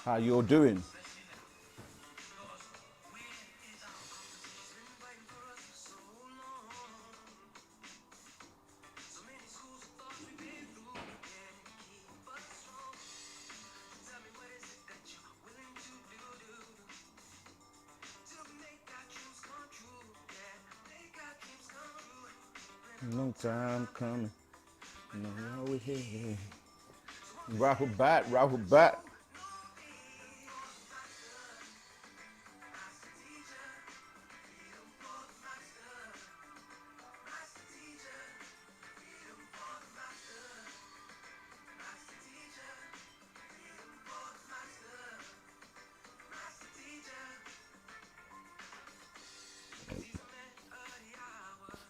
How you're doing? No time coming. No, we here. Rahubat, Rahubat.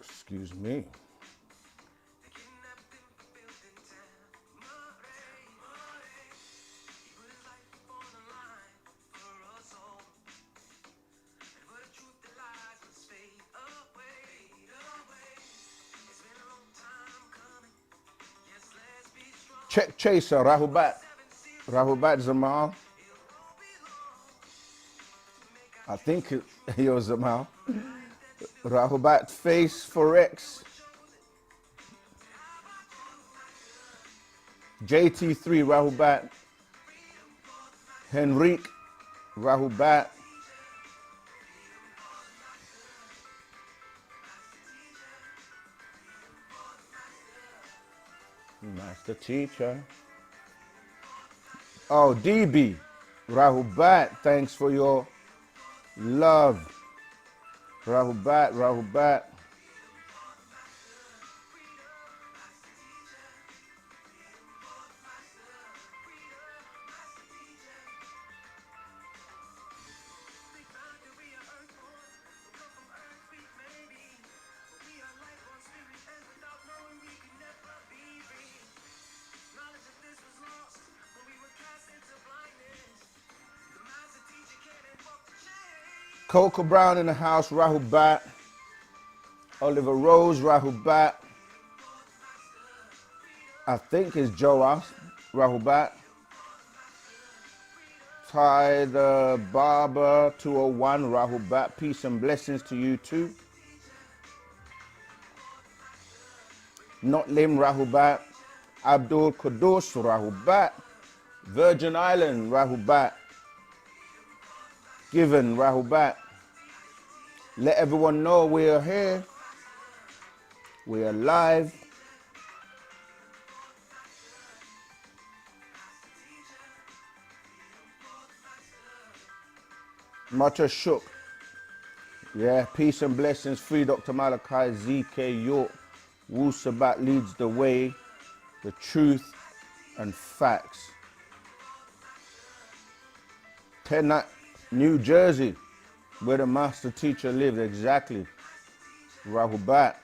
Excuse me. Check chaser, Rahubat. Rahubat Zamal. I think he was Zamal. Rahubat Face Forex. JT3 Rahubat. Henrique Rahubat. Master teacher. Oh, DB Rahubat, thanks for your love. Rahubat, Rahubat. Coco Brown in the house, Rahubat. Oliver Rose, Rahubat. I think it's Joas, Rahubat. Ty the Barber 201, Rahubat. Peace and blessings to you too. Not Lim, Rahubat. Abdul Kudus, Rahubat. Virgin Island, Rahubat. Given, Rahubat. Let everyone know we are here. We are live. Much shook. Yeah, peace and blessings. Free Dr. Malachi, ZK York. Wu-Sabat leads the way. The truth and facts. Tenat, New Jersey, where the master teacher lived, exactly. Rahubat.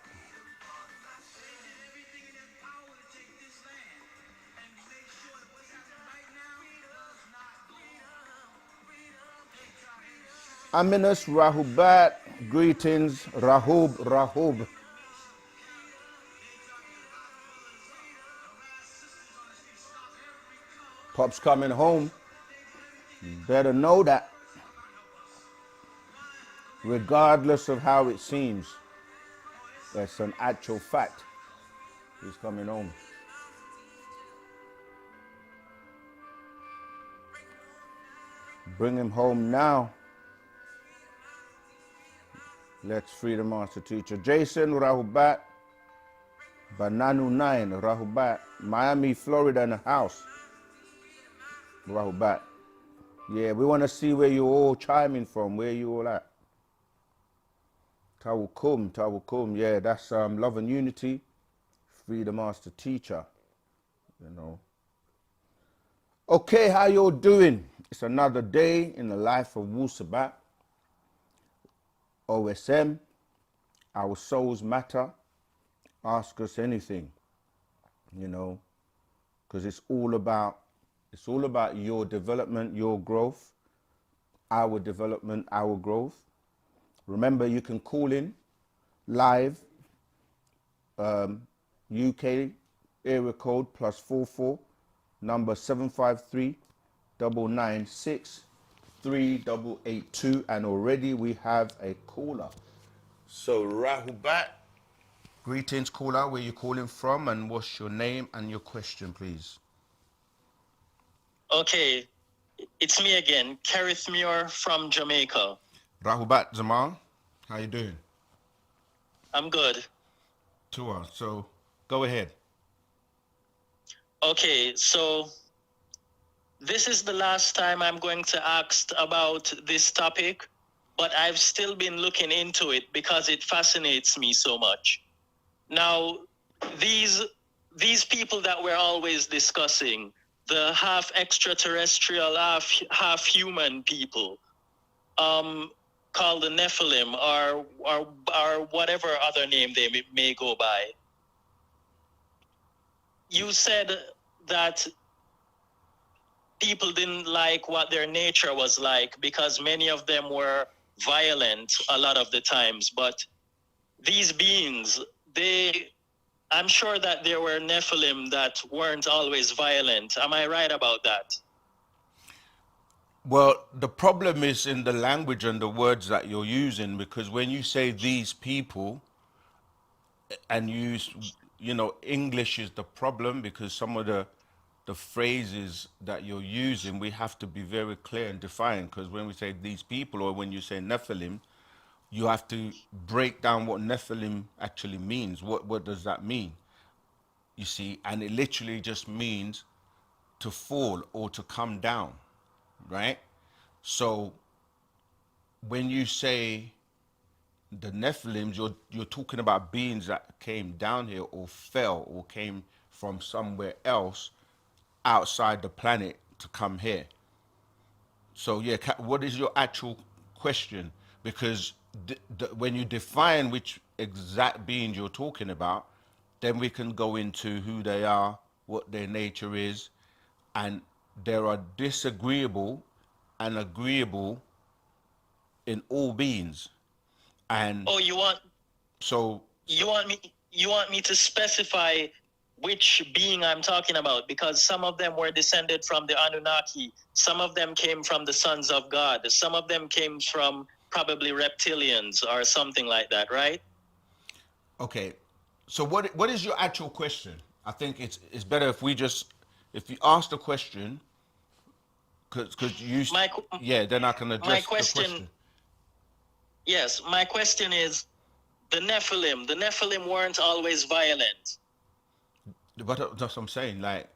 Aminus Rahubat, greetings, Rahub, Rahub. Pop's coming home. You better know that. Regardless of how it seems, that's an actual fact. He's coming home. Bring him home now. Let's free the master teacher. Jason, Rahubat. Bananu 9, Rahubat. Miami, Florida in the house. Rahubat. Yeah, we want to see where you all chiming from, where you all at. Tawukum, Tawukum, yeah, that's love and unity. Free the master teacher, you know. Okay, how you doing? It's another day in the life of Wu-Sabat. OSM, our souls matter. Ask us anything, you know, because it's all about your development, your growth, our development, our growth. Remember, you can call in live, UK area code +44, number 753 9963882, and already we have a caller. So Rahubat, greetings caller, where you calling from and what's your name and your question, please? Okay, it's me again, Karith Muir from Jamaica. Rahubat Zamal, how you doing? I'm good. Tua, so go ahead. Okay, so this is the last time I'm going to ask about this topic, but I've still been looking into it because it fascinates me so much. Now, these people that we're always discussing, the half extraterrestrial, half human people, called the Nephilim, or whatever other name they may go by. You said that people didn't like what their nature was like because many of them were violent a lot of the times. But these beings, I'm sure that there were Nephilim that weren't always violent. Am I right about that? Well, the problem is in the language and the words that you're using, because when you say these people and use, English is the problem, because some of the phrases that you're using, we have to be very clear and defined, because when we say these people or when you say Nephilim, you have to break down what Nephilim actually means. What does that mean? You see, and it literally just means to fall or to come down, right? So when you say the Nephilims, you're talking about beings that came down here or fell or came from somewhere else outside the planet to come here. So yeah, what is your actual question? Because when you define which exact beings you're talking about, then we can go into who they are, what their nature is, and there are disagreeable and agreeable in all beings. And Oh, so you want me to specify which being I'm talking about, because some of them were descended from the Anunnaki, some of them came from the sons of God, some of them came from probably reptilians or something like that, right? okay, so what is your actual question? I think it's better if we just if you ask the question, because you My yeah, then I can my address the question, question. yes, my question is the Nephilim weren't always violent. But that's what I'm saying. Like,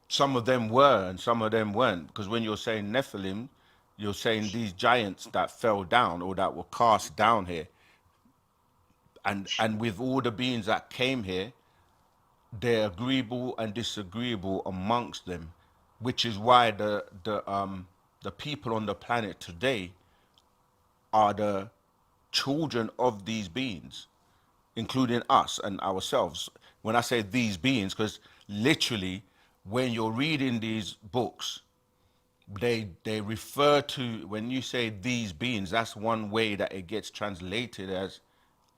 some of them were and some of them weren't. Because when you're saying Nephilim, you're saying these giants that fell down or that were cast down here. And with all the beings that came here, they're agreeable and disagreeable amongst them, which is why the people on the planet today are the children of these beings, including us and ourselves. When I say these beings, because literally, when you're reading these books, they refer to, when you say these beings, that's one way that it gets translated as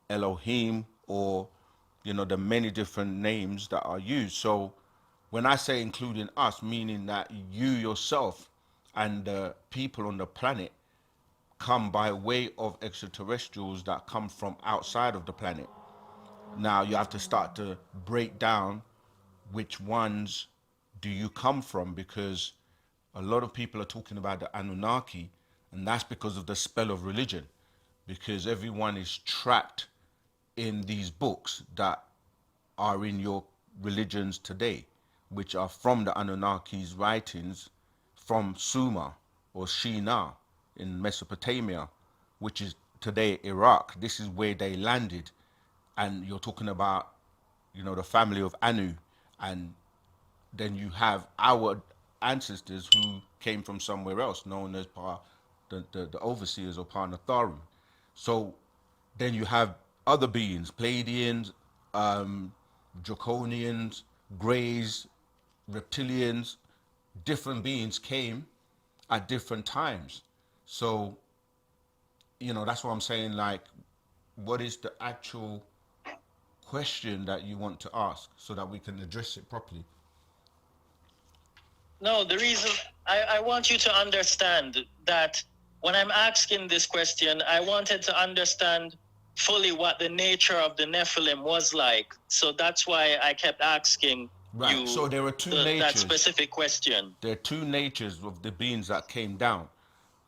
Elohim, or the many different names that are used. So when I say including us, meaning that you yourself and the people on the planet come by way of extraterrestrials that come from outside of the planet. Now you have to start to break down which ones do you come from, because a lot of people are talking about the Anunnaki, and that's because of the spell of religion, because everyone is trapped in these books that are in your religions today, which are from the Anunnaki's writings from Sumer or Shinar in Mesopotamia, which is today Iraq. This is where they landed. And you're talking about, the family of Anu, and then you have our ancestors who came from somewhere else, known as the overseers or Parnatharu. So then you have other beings, Pleiadians, Draconians, Greys, reptilians. Different beings came at different times. So, that's what I'm saying. Like, what is the actual question that you want to ask so that we can address it properly? No, the reason I want you to understand that when I'm asking this question, I wanted to understand fully what the nature of the Nephilim was like. So that's why I kept asking Right. you So there are two that natures. specific question. There are two natures of the beings that came down.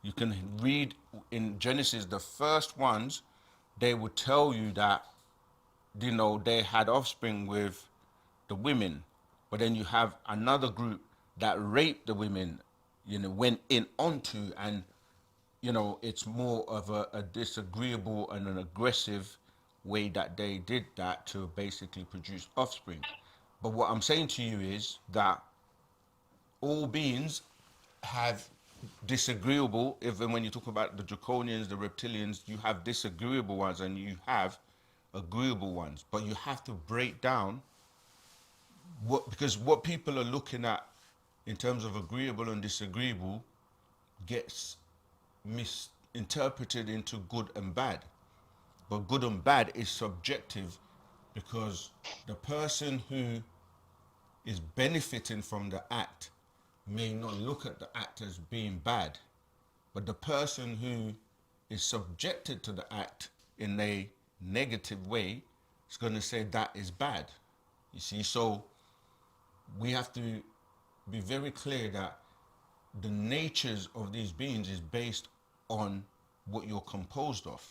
You can read in Genesis, the first ones, they would tell you that, you know, they had offspring with the women. But then you have another group that raped the women, you know, went in onto, and, you know, it's more of a disagreeable and an aggressive way that they did that to basically produce offspring. But what I'm saying to you is that all beings have disagreeable, even when you talk about the draconians, the reptilians, you have disagreeable ones and you have agreeable ones. But you have to break down what, because what people are looking at in terms of agreeable and disagreeable gets misinterpreted into good and bad. But good and bad is subjective, because the person who is benefiting from the act may not look at the act as being bad, but the person who is subjected to the act in a negative way is going to say that is bad. You see, so we have to be very clear that the natures of these beings is based on what you're composed of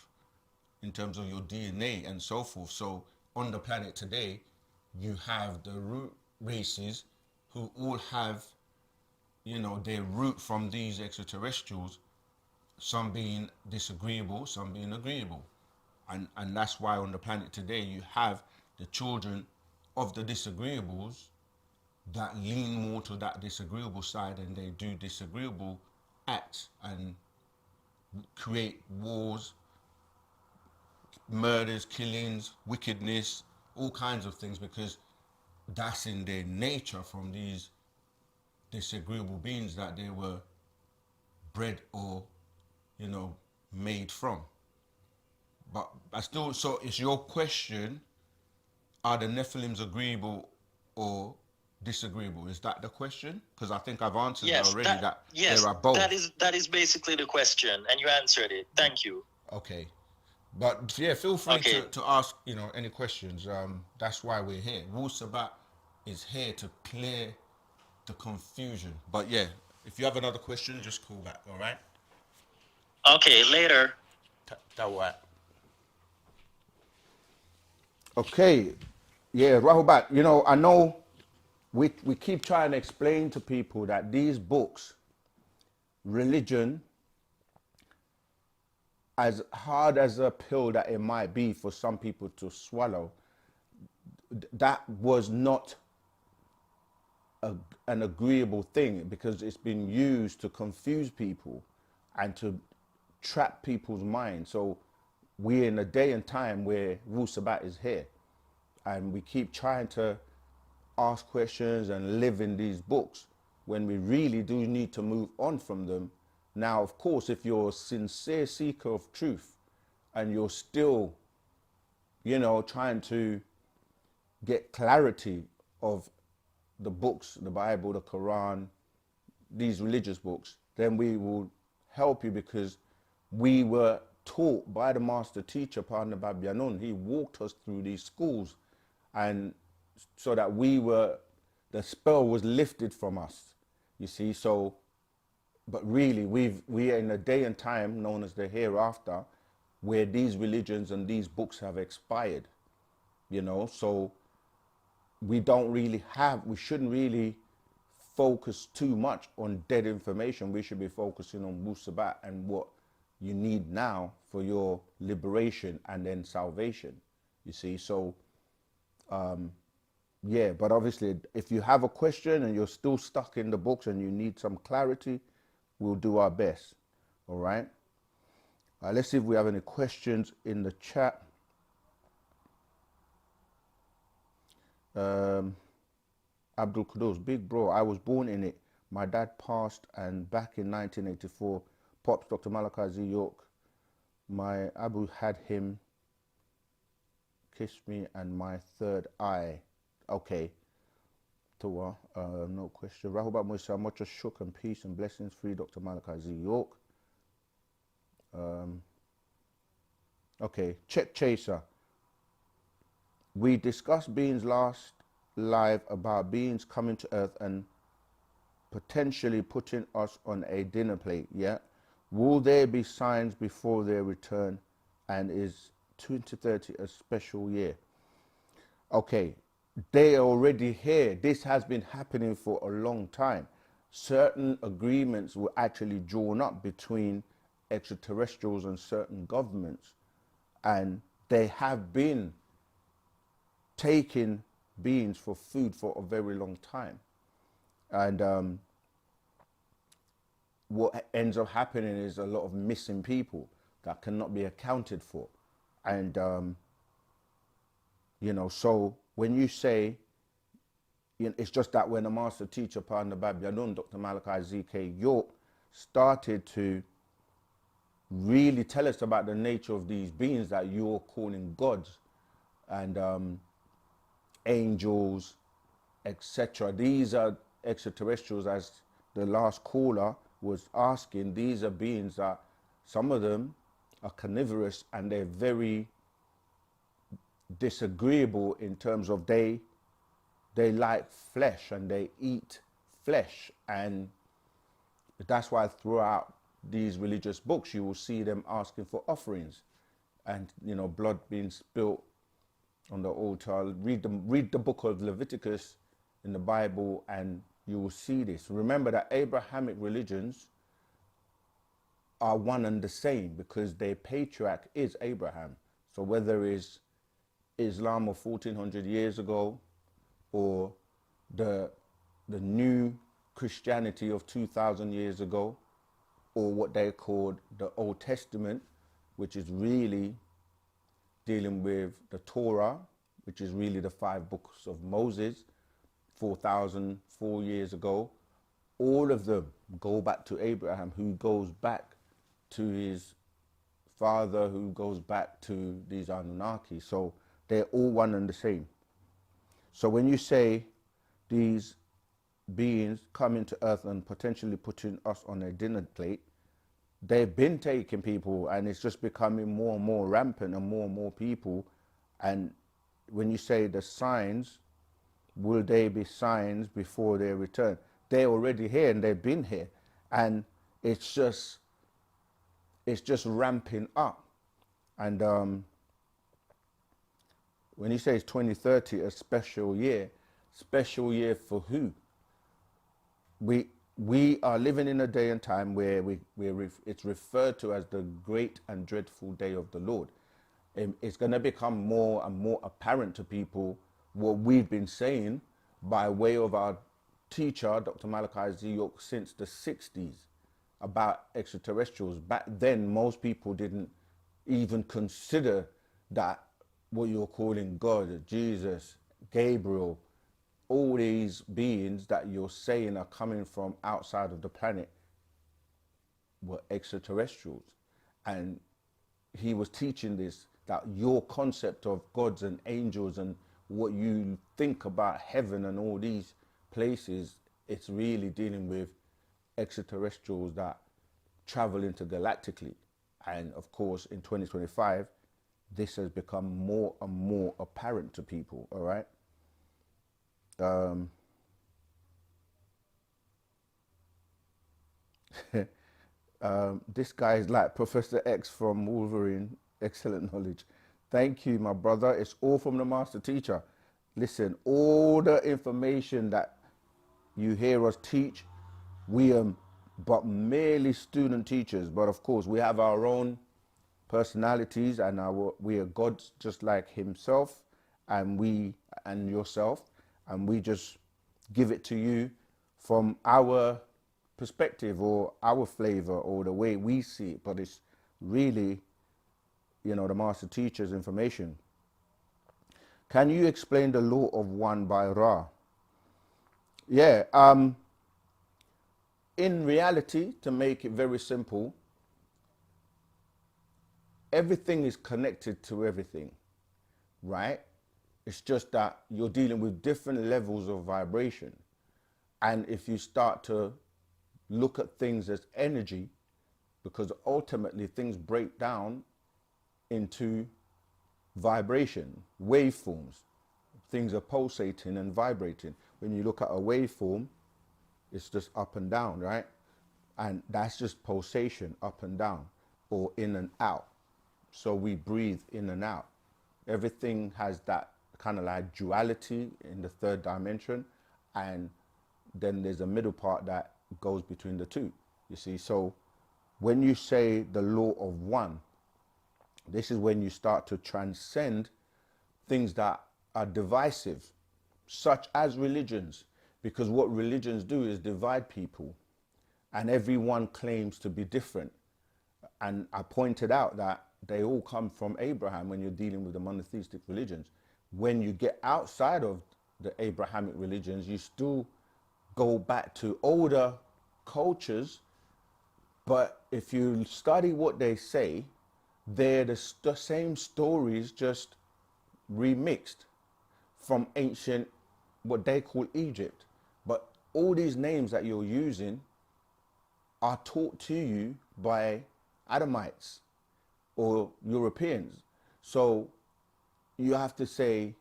in terms of your DNA and so forth. So on the planet today, you have the root races who all have, you know, their root from these extraterrestrials, some being disagreeable, some being agreeable. And that's why on the planet today you have the children of the disagreeables that lean more to that disagreeable side, and they do disagreeable acts and create wars, murders, killings, wickedness, all kinds of things, because that's in their nature from these disagreeable beings that they were bred or, you know, made from. But I still, so it's your question, are the Nephilims agreeable or disagreeable? Is that the question? Because I think I've answered that Yes, already, that yes, there are both. that is basically the question, and you answered it. Thank you. Okay. But yeah, feel free Okay. to ask, you know, any questions. That's why we're here. Wu-Sabat is here to clear the confusion. But yeah, if you have another question, just call back, all right? Okay, later. That what? Okay. Yeah, Rahubat, you know, I know we keep trying to explain to people that these books, religion, as hard as a pill that it might be for some people to swallow, that was not an agreeable thing, because it's been used to confuse people and to trap people's minds. So we're in a day and time where Wu-Sabat is here, and we keep trying to ask questions and live in these books when we really do need to move on from them. Now, of course, if you're a sincere seeker of truth and you're still, you know, trying to get clarity of the books, the Bible, the Quran, these religious books, then we will help you, because we were taught by the master teacher, Partner Babyanun. He walked us through these schools, and so that the spell was lifted from us, you see. So, but really, we are in a day and time known as the hereafter, where these religions and these books have expired, you know. So we shouldn't really focus too much on dead information. We should be focusing on Wu-Sabat and what you need now for your liberation and then salvation, you see. So yeah, but obviously if you have a question and you're still stuck in the books and you need some clarity, we'll do our best. All right, let's see if we have any questions in the chat. Abdul Kudus, big bro, I was born in it. My dad passed, and back in 1984, Pops Dr. Malachi Z. York, my Abu had him kiss me and my third eye. Okay. Tawa, no question. Rahubat Musa, much shook and peace and blessings. Free Dr. Malachi Z. York. Okay, Check Chaser. We discussed beings last live about beings coming to Earth and potentially putting us on a dinner plate, yeah? Will there be signs before their return, and is 2030 a special year? Okay, they are already here. This has been happening for a long time. Certain agreements were actually drawn up between extraterrestrials and certain governments, and they have been taking beings for food for a very long time. And what ends up happening is a lot of missing people that cannot be accounted for. And, you know, so when you say, you know, it's just that when the master teacher, Pardon the Babylon, Dr. Malachi Z.K. York, started to really tell us about the nature of these beings that you're calling gods and angels, etc. These are extraterrestrials, as the last caller was asking. These are beings that some of them are carnivorous and they're very disagreeable in terms of they like flesh and they eat flesh, and that's why throughout these religious books you will see them asking for offerings and, you know, blood being spilt on the altar. Read the book of Leviticus in the Bible and you will see this. Remember that Abrahamic religions are one and the same because their patriarch is Abraham. So whether it's Islam of 1400 years ago or the new Christianity of 2000 years ago, or what they called the Old Testament, which is really dealing with the Torah, which is really the 5 books of Moses, 4,004 years ago, all of them go back to Abraham, who goes back to his father, who goes back to these Anunnaki. So they're all one and the same. So when you say these beings coming to Earth and potentially putting us on a dinner plate, they've been taking people, and it's just becoming more and more rampant and more people. And when you say the signs, will they be signs before their return? They're already here and they've been here, and it's just ramping up. And when you say it's 2030 a special year for who? We are living in a day and time where it's referred to as the great and dreadful day of the Lord. It's going to become more and more apparent to people what we've been saying by way of our teacher, Dr. Malachi Z. York, since the 60s about extraterrestrials. Back then, most people didn't even consider that what you're calling God, Jesus, Gabriel, all these beings that you're saying are coming from outside of the planet were extraterrestrials. And he was teaching this, that your concept of gods and angels and what you think about heaven and all these places, it's really dealing with extraterrestrials that travel intergalactically. And of course, in 2025, this has become more and more apparent to people, all right? This guy is like Professor X from Wolverine. Excellent knowledge. Thank you, my brother. It's all from the master teacher. Listen, all the information that you hear us teach, we are but merely student teachers. But of course, we have our own personalities, and we are gods just like himself and yourself, and we just give it to you from our perspective or our flavor or the way we see it. But it's really, you know, the master teacher's information. Can you explain the law of one by Ra? Yeah, in reality, to make it very simple, everything is connected to everything, right? It's just that you're dealing with different levels of vibration. And if you start to look at things as energy, because ultimately things break down into vibration, waveforms. Things are pulsating and vibrating. When you look at a waveform, it's just up and down, right? And that's just pulsation, up and down, or in and out. So we breathe in and out. Everything has that kind of like duality in the third dimension, and then there's a middle part that goes between the two, you see. So when you say the law of one, this is when you start to transcend things that are divisive, such as religions, because what religions do is divide people, and everyone claims to be different. And I pointed out that they all come from Abraham when you're dealing with the monotheistic religions. When you get outside of the Abrahamic religions, you still go back to older cultures, but if you study what they say, they're the same stories, just remixed from ancient, what they call Egypt. But all these names that you're using are taught to you by Adamites or Europeans. So you have to say,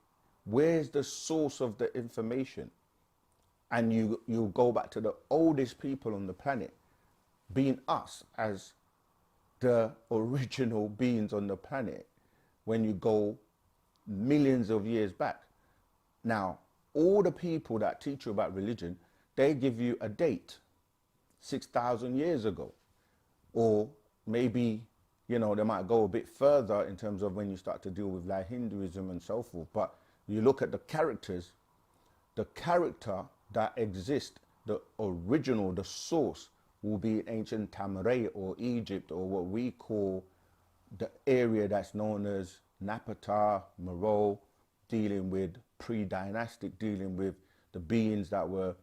where's the source of the information? And you go back to the oldest people on the planet, being us as the original beings on the planet, when you go millions of years back. Now, all the people that teach you about religion, they give you a date, 6,000 years ago. Or maybe, you know, they might go a bit further in terms of when you start to deal with like Hinduism and so forth. But you look at the characters, the character that exists, the original, the source, will be in ancient Tamaray or Egypt, or what we call the area that's known as Napata, Meroe, dealing with pre-dynastic, dealing with the beings that were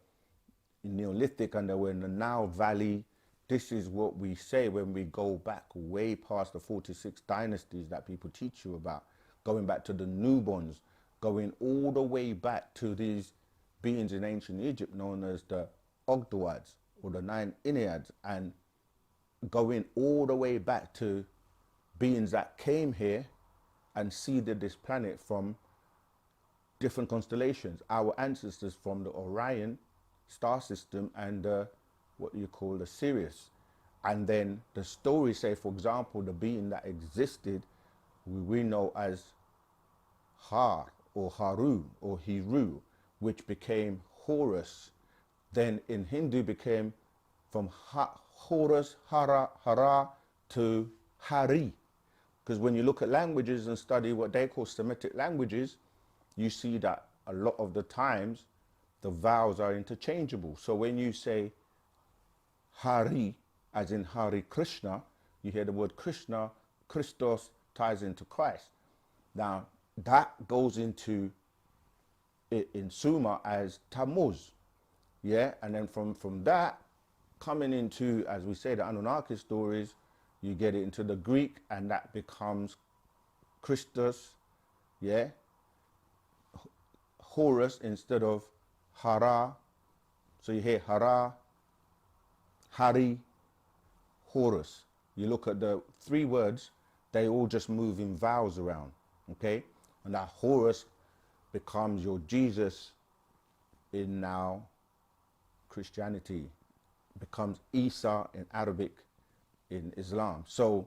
Neolithic and they were in the Nile Valley. This is what we say when we go back way past the 46 dynasties that people teach you about, going back to the newborns, going all the way back to these beings in ancient Egypt known as the Ogdoads or the 9 Enneads, and going all the way back to beings that came here and seeded this planet from different constellations. Our ancestors from the Orion star system and what you call the Sirius. And then the stories say, for example, the being that existed, we know as Har or Haru or Hiru, which became Horus. Then in Hindu became from Horus, Hara to Hari. Because when you look at languages and study what they call Semitic languages, you see that a lot of the times the vowels are interchangeable. So when you say Hari, as in Hari Krishna, you hear the word Krishna, Christos ties into Christ. Now that goes into in Sumer as Tammuz, yeah? And then from that, coming into, as we say, the Anunnaki stories, you get it into the Greek, and that becomes Christus, yeah? Horus instead of Hara. So you hear Hara, Hari, Horus. You look at the three words, they all just move in vowels around, okay? And that Horus becomes your Jesus in now Christianity, becomes Isa in Arabic in Islam. So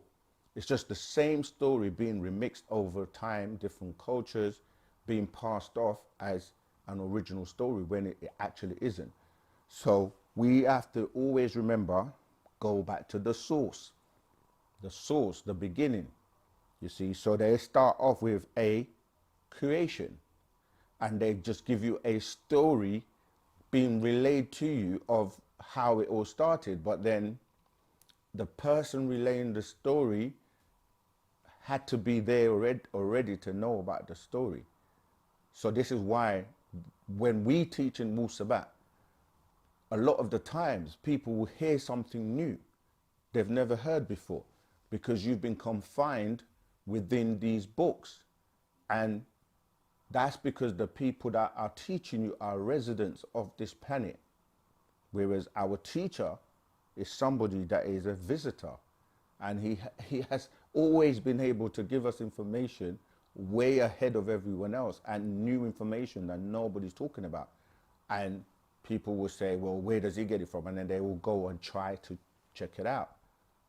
it's just the same story being remixed over time, different cultures being passed off as an original story when it actually isn't. So we have to always remember, go back to the source, the beginning, you see. So they start off with a creation, and they just give you a story being relayed to you of how it all started. But then the person relaying the story had to be there already to know about the story. So this is why when we teach in Wu-Sabat, a lot of the times people will hear something new they've never heard before, because you've been confined within these books. And That's because the people that are teaching you are residents of this planet. Whereas our teacher is somebody that is a visitor. And he has always been able to give us information way ahead of everyone else, and new information that nobody's talking about. And people will say, well, where does he get it from? And then they will go and try to check it out.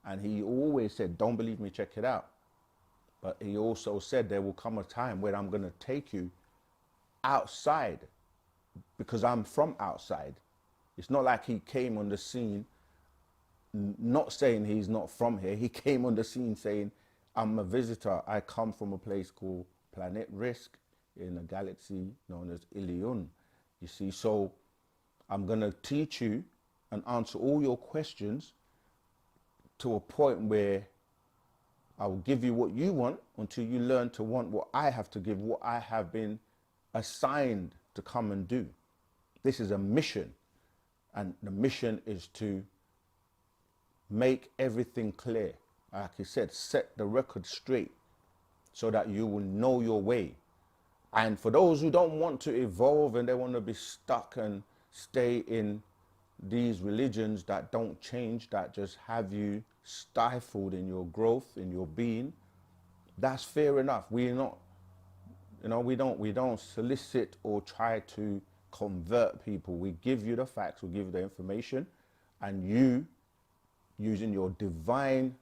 And he always said, don't believe me, check it out. But he also said there will come a time where I'm going to take you outside, because I'm from outside. It's not like he came on the scene not saying he's not from here. He came on the scene saying, I'm a visitor. I come from a place called Planet Risk in a galaxy known as Ilion. You see, so I'm going to teach you and answer all your questions to a point where I will give you what you want until you learn to want what I have to give, what I have been assigned to come and do. This is a mission, and the mission is to make everything clear. Like he said, set the record straight so that you will know your way. And for those who don't want to evolve and they want to be stuck and stay in these religions that don't change, that just have you stifled in your growth, in your being, that's fair enough. We're not, we don't solicit or try to convert people. We give you the facts, we give you the information, and you, using your divine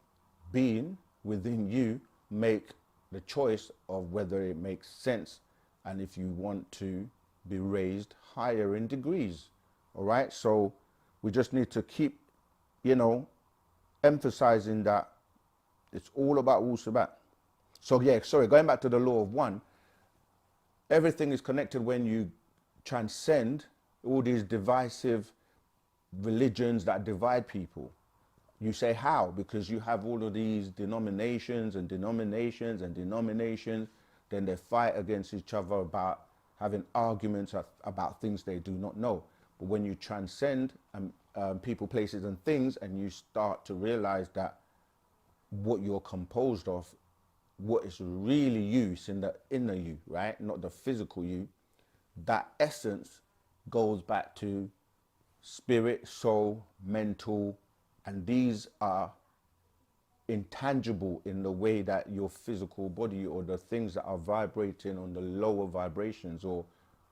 being within you, make the choice of whether it makes sense and if you want to be raised higher in degrees. All right, so we just need to keep, emphasizing that it's all about Wu-Sabat. So yeah, sorry, going back to the law of one, everything is connected when you transcend all these divisive religions that divide people. You say how? Because you have all of these denominations and denominations and denominations, then they fight against each other about having arguments about things they do not know. But when you transcend people, places and things, and you start to realize that what you're composed of, what is really you, is in the inner you, right? Not the physical you. That essence goes back to spirit, soul, mental, and these are intangible in the way that your physical body or the things that are vibrating on the lower vibrations or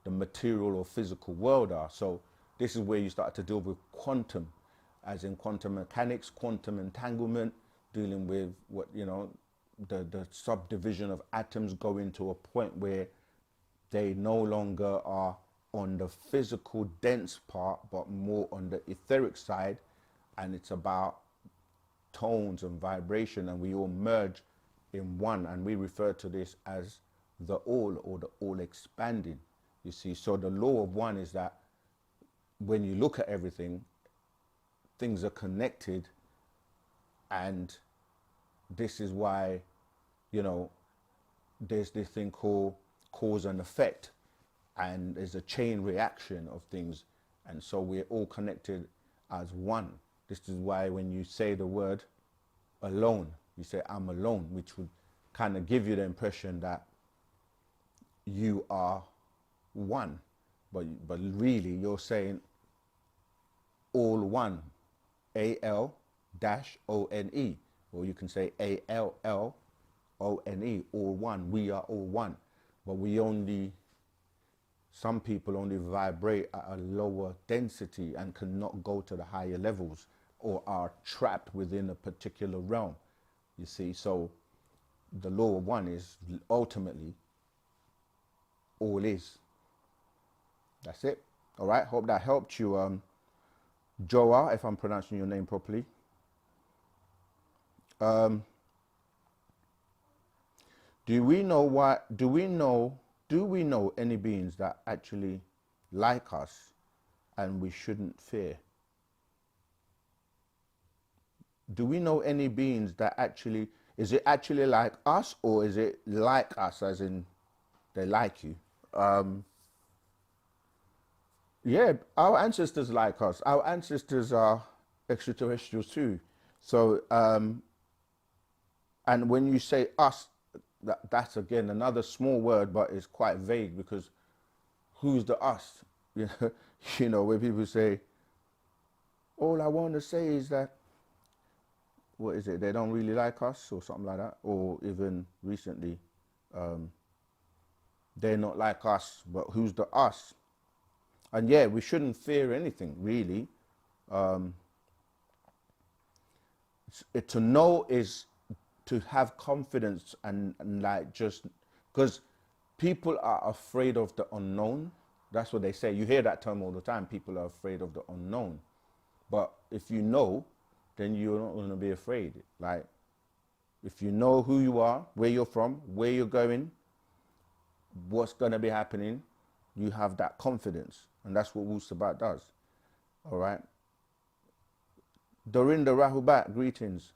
the material or physical world are. So this is where you start to deal with quantum, as in quantum mechanics, quantum entanglement, dealing with what, the subdivision of atoms going to a point where they no longer are on the physical dense part, but more on the etheric side. And it's about tones and vibration, and we all merge in one, and we refer to this as the all, or the all expanding. You see, so the law of one is that when you look at everything, things are connected, and this is why, there's this thing called cause and effect, and there's a chain reaction of things, and so we're all connected as one. This is why when you say the word alone, you say I'm alone, which would kind of give you the impression that you are one, but really you're saying all one, A-L-O-N-E, or you can say A-L-L-O-N-E, all one. We are all one, but some people only vibrate at a lower density and cannot go to the higher levels, or are trapped within a particular realm. You see, so the law of one is ultimately all is. That's it. All right, hope that helped you, Joa, if I'm pronouncing your name properly. Do we know any beings that actually like us and we shouldn't fear? Do we know any beings that actually, is it actually like us, or is it like us as in they like you? Yeah, our ancestors like us. Our ancestors are extraterrestrials too. So, and when you say us, that's again another small word, but it's quite vague, because who's the us? You know, you know, where people say, all I want to say is that, what is it? They don't really like us, or something like that. Or even recently, they're not like us, but who's the us? And yeah, we shouldn't fear anything, really. To know is to have confidence, and like, just because people are afraid of the unknown. That's what they say. You hear that term all the time. People are afraid of the unknown. But if you know, then you're not going to be afraid. Like, if you know who you are, where you're from, where you're going, what's going to be happening, you have that confidence. And that's what Wu-Sabat does. All right. Dorinda Rahubat, greetings.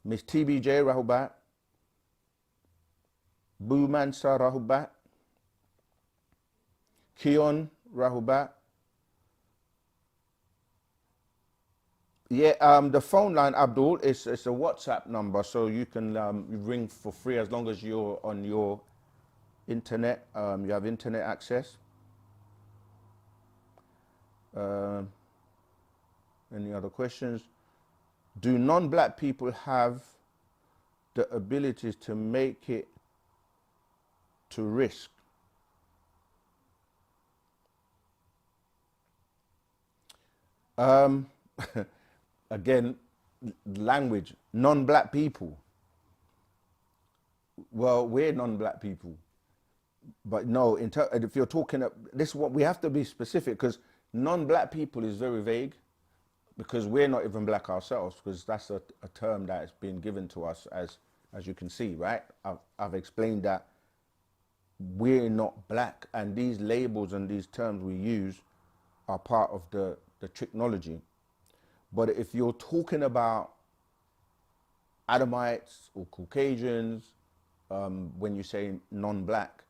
Miss TBJ Rahubat. Boo Mansa Rahubat. Keon Rahubat. Yeah, the phone line, Abdul, it's a WhatsApp number, so you can ring for free as long as you're on your internet. You have internet access. Any other questions? Do non-black people have the abilities to make it to risk? Again, language, non-black people. Well, we're non-black people. But no, if you're talking, this is what we have to be specific, because non-black people is very vague, because we're not even black ourselves, because that's a term that's been given to us, as you can see, right? I've explained that we're not black, and these labels and these terms we use are part of the technology. But if you're talking about Adamites or Caucasians, when you say non-black,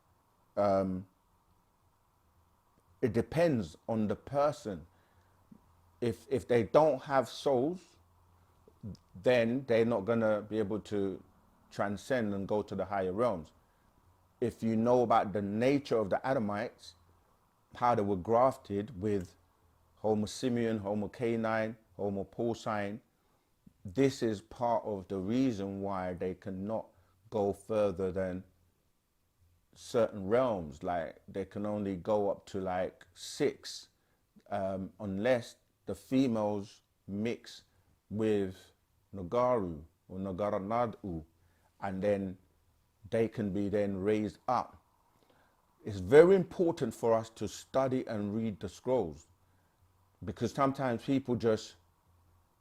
it depends on the person. If they don't have souls, then they're not going to be able to transcend and go to the higher realms. If you know about the nature of the Adamites, how they were grafted with Homo simian, Homo canine, Homo porcine, this is part of the reason why they cannot go further than certain realms. Like, they can only go up to like 6, unless the females mix with Nagaru or Nagaranadu, and then they can be then raised up. It's very important for us to study and read the scrolls, because sometimes people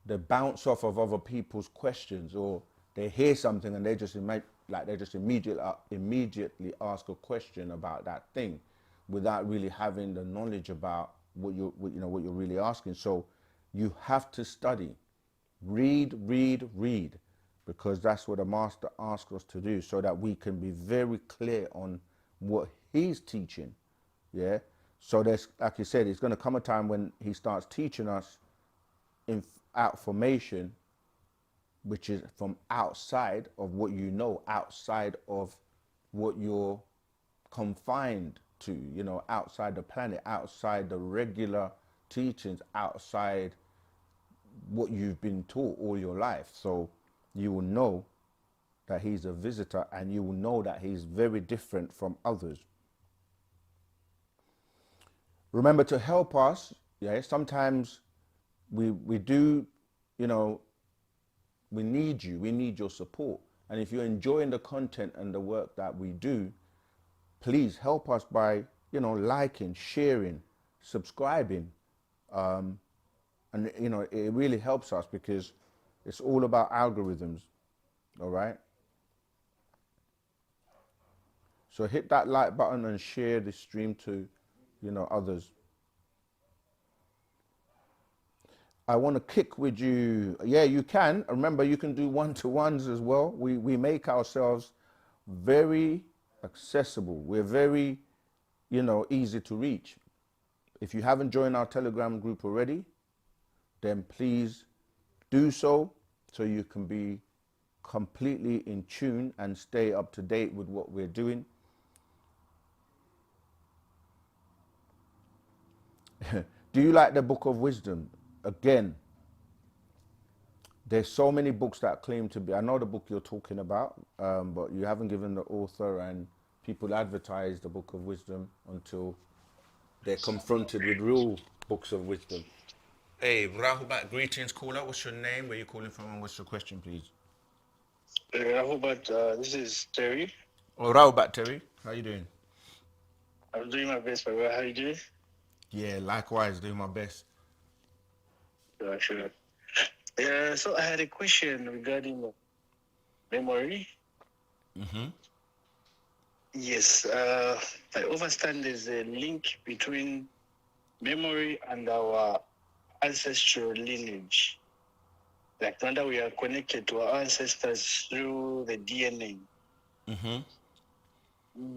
they bounce off of other people's questions, or they hear something and they just immediately ask a question about that thing, without really having the knowledge about what you're really asking. So you have to study, read, because that's what the master asks us to do, so that we can be very clear on what he's teaching. Yeah. So there's, like you said, it's going to come a time when he starts teaching us information which is from outside of what you know, outside of what you're confined to, outside the planet, outside the regular teachings, outside what you've been taught all your life. So you will know that he's a visitor, and you will know that he's very different from others. Remember to help us. Yeah, sometimes we do, we need you. We need your support. And if you're enjoying the content and the work that we do, please help us by, liking, sharing, subscribing. And, it really helps us, because it's all about algorithms. All right. So hit that like button and share the stream to, others. I want to kick with you. Yeah, you can. Remember, you can do one-to-ones as well. We make ourselves very accessible. We're very, easy to reach. If you haven't joined our Telegram group already, then please do so. so you can be completely in tune and stay up to date with what we're doing. Do you like the Book of Wisdom? Again, there's so many books that claim to be. I know the book you're talking about, but you haven't given the author, and people advertise the Book of Wisdom until they're confronted with real books of wisdom. Hey, Rahubat, greetings, caller. What's your name? Where you calling from, and what's your question, please? Rahubat, this is Terry. Oh, Rahubat, Terry. How you doing? I'm doing my best, my brother. How you doing? Yeah, likewise, doing my best. Sure. Yeah, so I had a question regarding memory. Yes, I understand there's a link between memory and our ancestral lineage. Like, whether we are connected to our ancestors through the DNA.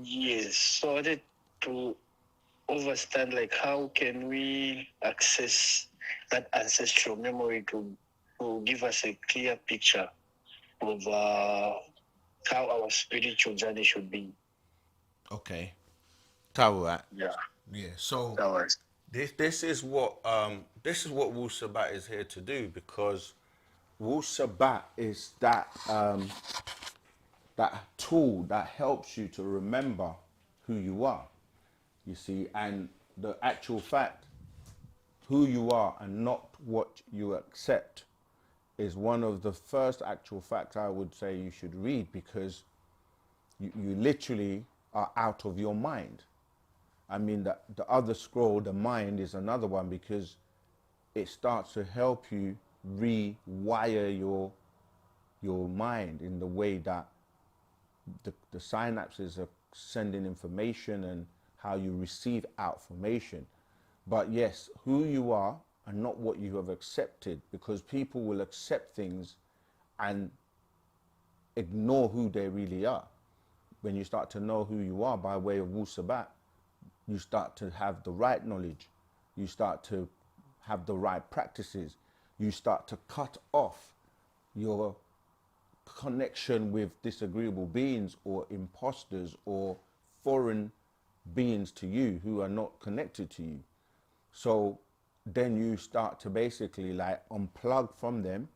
Yes, so I wanted to understand, like, how can we access that ancestral memory to give us a clear picture of how our spiritual journey should be. Okay. Tawat. Yeah. Yeah. So That was. this is what Wu-Sabat is here to do, because Wu-Sabat is that tool that helps you to remember who you are. You see, and the actual fact, who you are and not what you accept, is one of the first actual facts I would say you should read, because you literally are out of your mind. I mean, the other scroll, the mind, is another one, because it starts to help you rewire your mind in the way that the synapses are sending information and how you receive information. But yes, who you are and not what you have accepted, because people will accept things and ignore who they really are. When you start to know who you are by way of Wu-Sabat, you start to have the right knowledge. You start to have the right practices. You start to cut off your connection with disagreeable beings or imposters or foreign beings to you who are not connected to you. So then you start to basically like unplug from them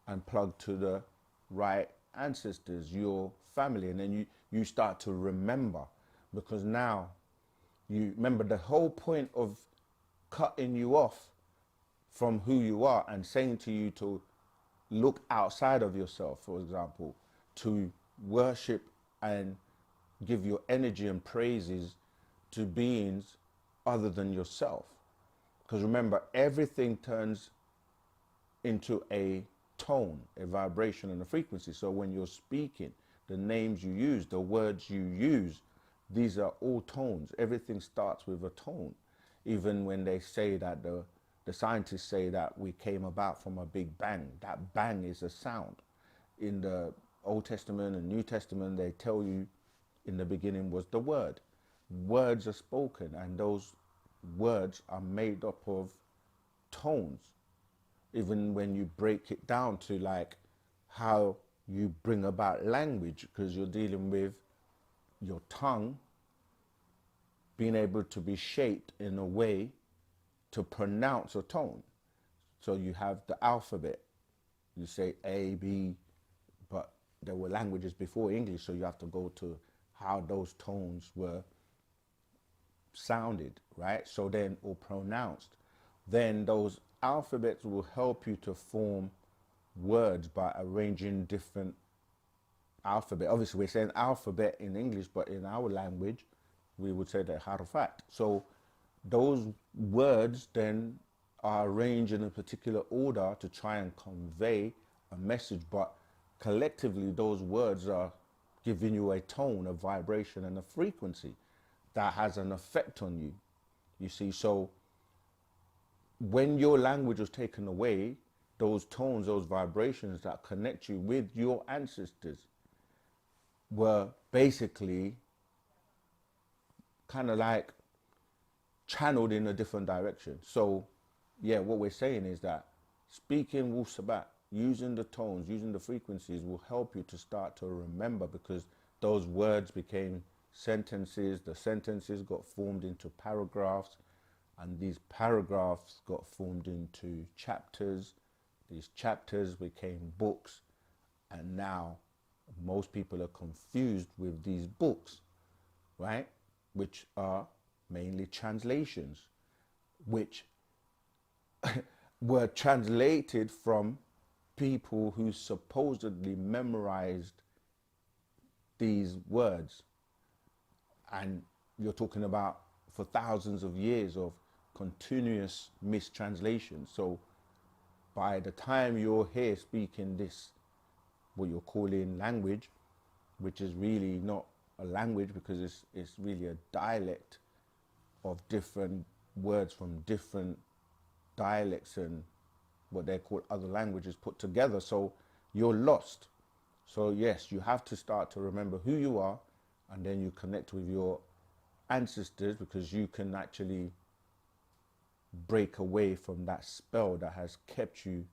and plug to the right ancestors, your family, and then you start to remember, because now you remember the whole point of cutting you off from who you are and saying to you to look outside of yourself, for example, to worship and give your energy and praises to beings other than yourself. Because remember, everything turns into a tone, a vibration, and a frequency. So when you're speaking, the names you use, the words you use, these are all tones. Everything starts with a tone. Even when they say that the scientists say that we came about from a big bang, that bang is a sound. In the Old Testament and New Testament, they tell you in the beginning was the word. Words are spoken, and those words are made up of tones. Even when you break it down to like how you bring about language, because you're dealing with your tongue being able to be shaped in a way to pronounce a tone. So you have the alphabet, you say A, B, but there were languages before English, so you have to go to how those tones were sounded, right? So then, or pronounced. Then those alphabets will help you to form words by arranging different alphabet. Obviously, we're saying alphabet in English, but in our language, we would say that harfat. So those words then are arranged in a particular order to try and convey a message, but collectively those words are giving you a tone, a vibration, and a frequency that has an effect on you. You see, so when your language was taken away, those tones, those vibrations that connect you with your ancestors were basically kind of like channeled in a different direction. So, yeah, what we're saying is that speaking Wu-Sabat, using the tones, using the frequencies will help you to start to remember, because those words became sentences. The sentences got formed into paragraphs, and these paragraphs got formed into chapters. These chapters became books, and now most people are confused with these books, right? Which are mainly translations, which were translated from people who supposedly memorized these words. And you're talking about for thousands of years of continuous mistranslation. So by the time you're here speaking this, what you're calling language, which is really not a language, because it's really a dialect of different words from different dialects and what they call other languages put together. So you're lost. So yes, you have to start to remember who you are, and then you connect with your ancestors, because you can actually break away from that spell that has kept you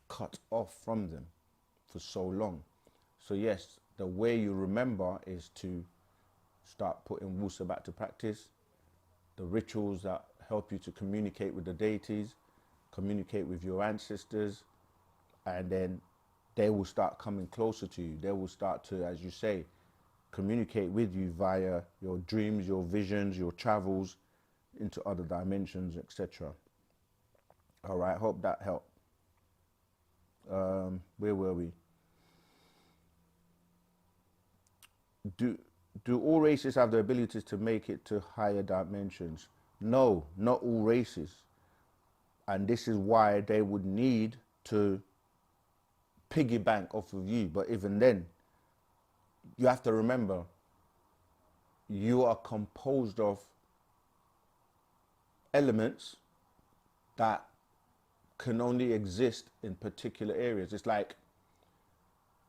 cut off from them for so long. So yes, the way you remember is to start putting Wu-Sabat to practice, the rituals that help you to communicate with the deities, communicate with your ancestors, and then they will start coming closer to you. They will start to, as you say, communicate with you via your dreams, your visions, your travels into other dimensions, etc. All right, hope that helped. Where were we? Do all races have the abilities to make it to higher dimensions? No, not all races. And this is why they would need to piggy bank off of you. But even then, you have to remember, you are composed of elements that can only exist in particular areas. It's like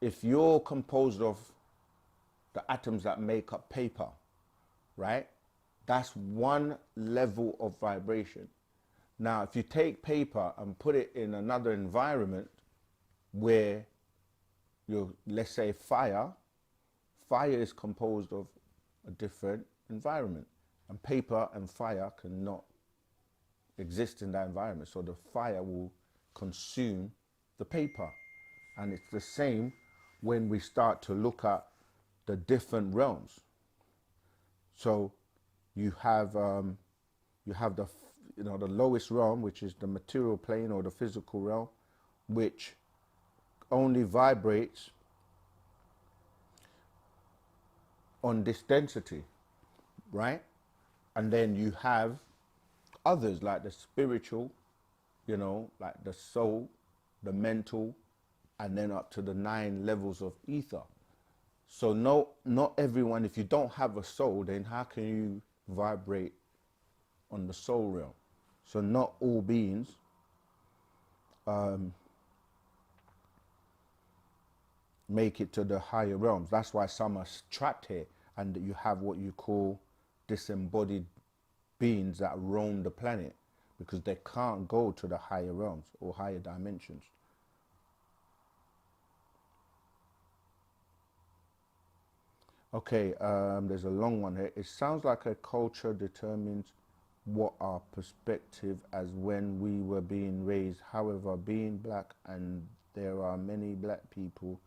if you're composed of the atoms that make up paper, right? That's one level of vibration. Now, if you take paper and put it in another environment where you're, let's say fire is composed of a different environment, and paper and fire cannot exist in that environment. So the fire will consume the paper. And it's the same when we start to look at the different realms. So you have the the lowest realm, which is the material plane or the physical realm, which only vibrates on this density, right? And then you have others like the spiritual, like the soul, the mental, and then up to the 9 levels of ether. So no, not everyone, if you don't have a soul, then how can you vibrate on the soul realm? So not all beings make it to the higher realms. That's why some are trapped here, and you have what you call disembodied beings that roam the planet because they can't go to the higher realms or higher dimensions. Okay, there's a long one here. It sounds like a culture determines what our perspective as when we were being raised. However, being black and there are many black people,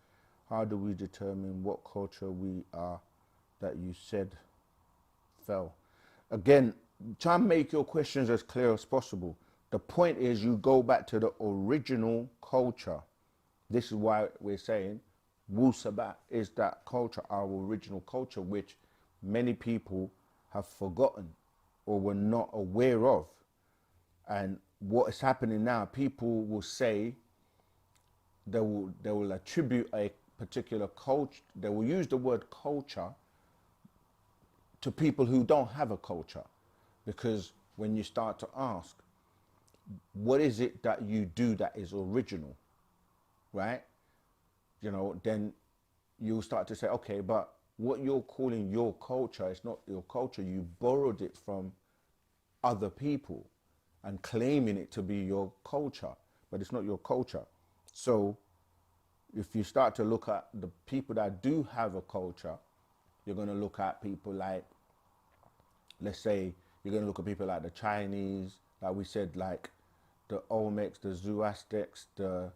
how do we determine what culture we are that you said fell? Again, try and make your questions as clear as possible. The point is you go back to the original culture. This is why we're saying Wu-Sabat is that culture, our original culture, which many people have forgotten or were not aware of. And what is happening now, people will say, they will attribute a particular culture, they will use the word culture to people who don't have a culture. Because when you start to ask, what is it that you do that is original, right? Then you'll start to say, okay, but what you're calling your culture is not your culture. You borrowed it from other people and claiming it to be your culture, but it's not your culture. So if you start to look at the people that do have a culture, you're going to look at people like, let's say, you're going to look at people like the Chinese, like we said, like the Olmecs, the Zoroastrians, the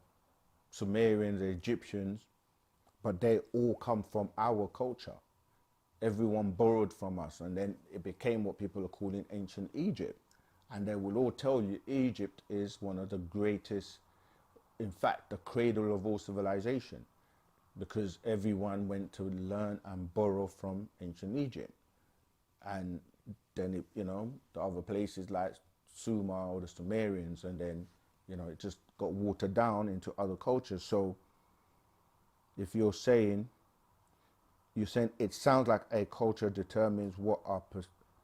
Sumerians, the Egyptians, but they all come from our culture. Everyone borrowed from us, and then it became what people are calling ancient Egypt. And they will all tell you Egypt is one of the greatest, in fact, the cradle of all civilization, because everyone went to learn and borrow from ancient Egypt. And then, the other places like Sumer or the Sumerians, and then, it just got watered down into other cultures. So if you're saying it sounds like a culture determines what our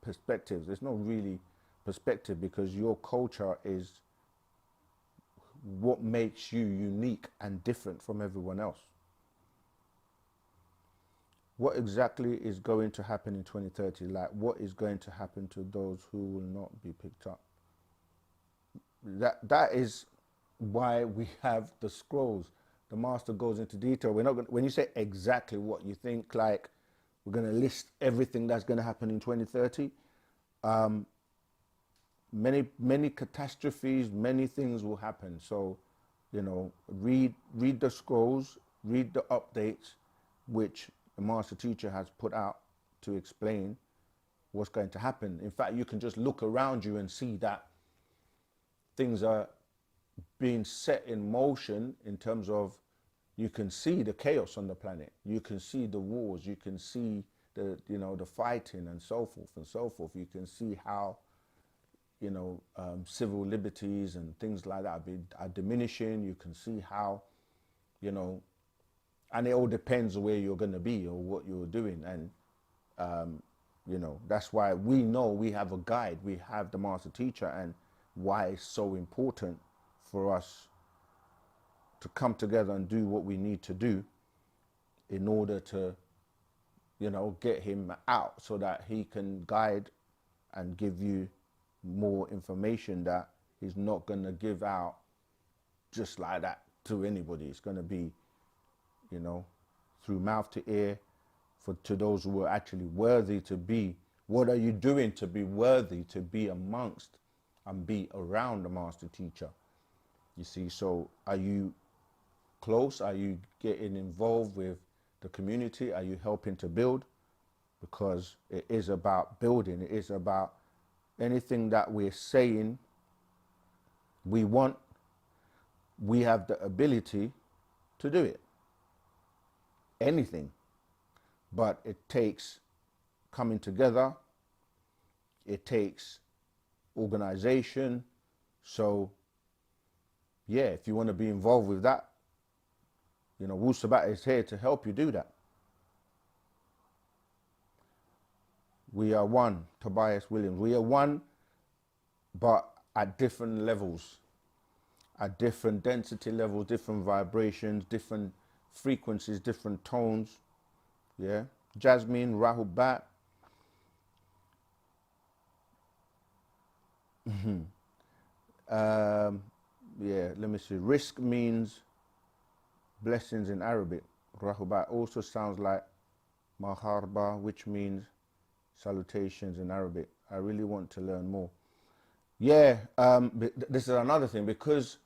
perspectives. There's not really perspective, because your culture is what makes you unique and different from everyone else. What exactly is going to happen in 2030? Like, what is going to happen to those who will not be picked up? That is why we have the scrolls. The master goes into detail. We're not going, when you say exactly what you think, like we're going to list everything that's going to happen in 2030. Many catastrophes, many things will happen. So, read the scrolls, read the updates, which the master teacher has put out to explain what's going to happen. In fact, you can just look around you and see that things are being set in motion, in terms of, you can see the chaos on the planet, you can see the wars, you can see the the fighting and so forth and so forth. You can see how civil liberties and things like that are diminishing. You can see how and it all depends where you're going to be or what you're doing. And that's why we know we have a guide, we have the master teacher, and why it's so important for us to come together and do what we need to do in order to, get him out, so that he can guide and give you more information that he's not going to give out just like that to anybody. It's going to be, through mouth to ear, to those who are actually worthy to be. What are you doing to be worthy to be amongst and be around the master teacher? You see, so are you close? Are you getting involved with the community? Are you helping to build? Because it is about building. It is about anything that we're saying we want, we have the ability to do it. Anything. But it takes coming together. It takes organization. So, yeah, if you want to be involved with that, Wu-Sabat is here to help you do that. We are one, Tobias Williams. We are one, but at different levels, at different density levels, different vibrations, different frequencies, different tones. Yeah. Jasmine, Rahubat. Yeah, let me see. Risk means blessings in Arabic. Rahubat also sounds like Maharba, which means salutations in Arabic. I really want to learn more. Yeah, this is another thing, because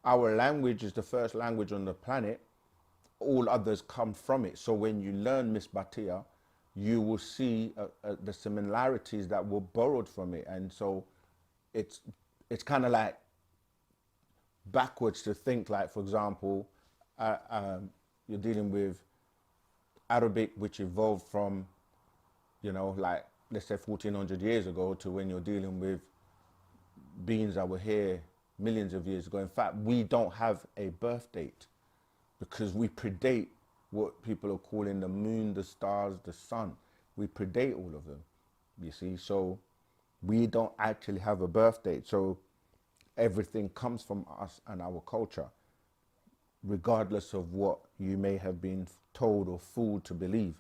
our language is the first language on the planet, all others come from it. So when you learn Miss Batia, you will see the similarities that were borrowed from it. And so it's kind of like backwards to think, like, for example, you're dealing with Arabic, which evolved from, like, let's say 1400 years ago, to when you're dealing with beings that were here millions of years ago. In fact, we don't have a birth date, because we predate what people are calling the moon, the stars, the sun. We predate all of them, you see. So we don't actually have a birth date. So everything comes from us and our culture, regardless of what you may have been told or fooled to believe.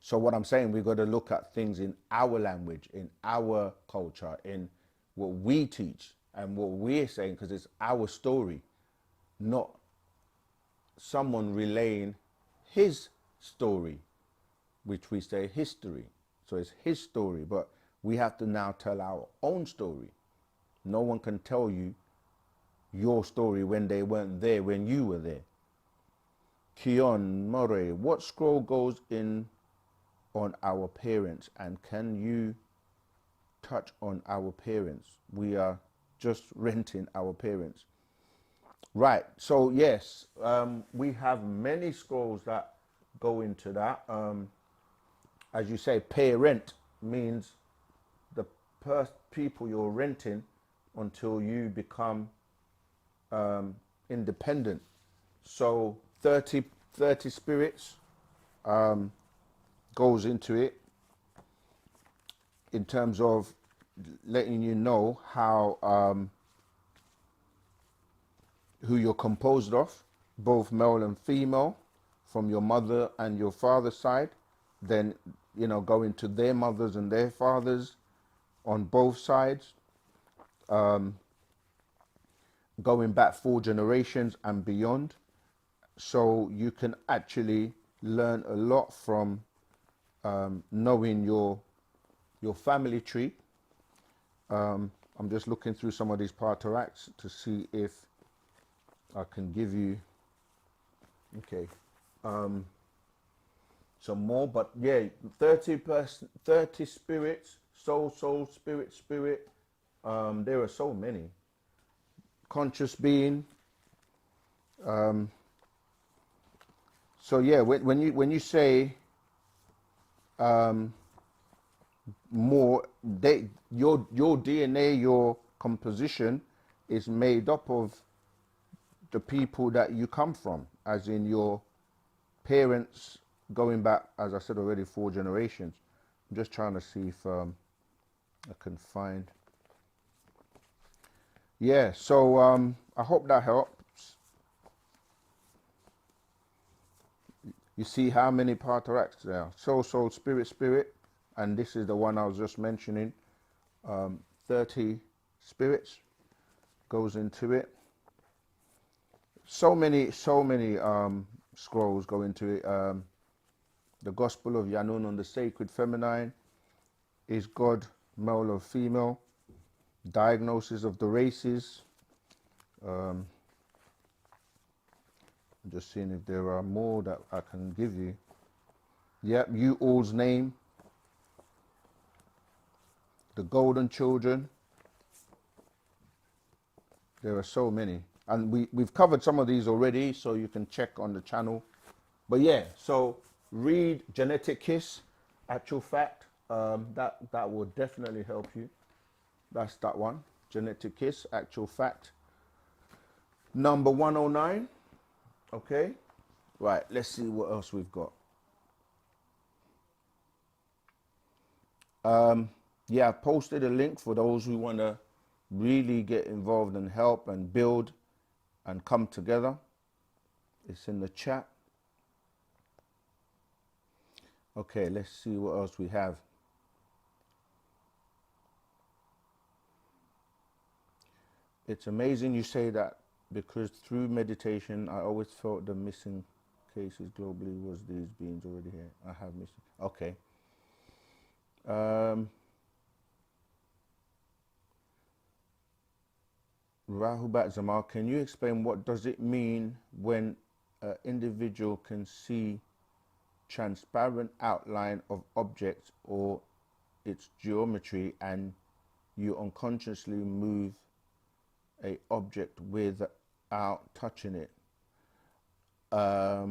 So what I'm saying, we've got to look at things in our language, in our culture, in what we teach and what we're saying, because it's our story. not someone relaying his story, which we say history. So it's his story, but we have to now tell our own story. No one can tell you your story when they weren't there, when you were there. Kion Moray, what scroll goes in on our parents, and can you touch on our parents? We are just renting our parents. Right, so yes, we have many scrolls that go into that. As you say, pay rent means the people you're renting until you become independent. So 30 spirits goes into it in terms of letting you know how who you're composed of, both male and female, from your mother and your father's side. Then, you know, go into their mothers and their fathers on both sides, going back 4 generations and beyond. So you can actually learn a lot from knowing your family tree. I'm just looking through some of these parteracts to see if I can give you, okay, some more, but yeah, 30 spirits, soul, spirit. There are so many. Conscious being. So yeah, when you say more, your DNA, your composition is made up of the people that you come from, as in your parents, going back, as I said already, 4 generations. I'm just trying to see if I can find. Yeah, so I hope that helps. You see how many parteracts there are. Soul, spirit, and this is the one I was just mentioning. 30 spirits goes into it. So many scrolls go into it. The Gospel of Yanun on the Sacred Feminine. Is God male or female? Diagnosis of the races. I'm just seeing if there are more that I can give you. Yep, you all's name. The Golden Children. There are so many. And we've covered some of these already, so you can check on the channel. But yeah, so read Genetic Kiss, Actual Fact. That will definitely help you. That's that one. Genetic Kiss, Actual Fact. Number 109. Okay. Right, let's see what else we've got. Yeah, I posted a link for those who want to really get involved and help and build and come together. It's in the chat. Okay, let's see what else we have. It's amazing you say that, because through meditation, I always felt the missing cases globally was these beings already here. I have missing. Okay. Rahubat Zamal, can you explain what does it mean when an individual can see transparent outline of objects or its geometry, and you unconsciously move a object without touching it, but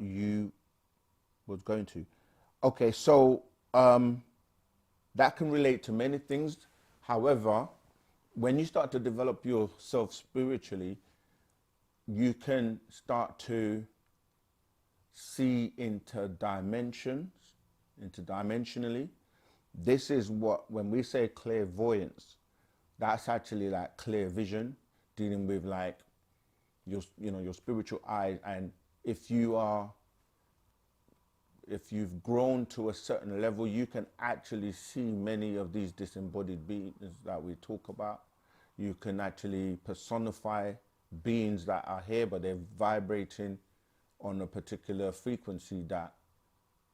you was going to? Okay, so that can relate to many things. However, when you start to develop yourself spiritually, you can start to see interdimensionally. This is what, when we say clairvoyance, that's actually like clear vision, dealing with like your spiritual eyes. And if you've grown to a certain level, you can actually see many of these disembodied beings that we talk about. You can actually personify beings that are here, but they're vibrating on a particular frequency that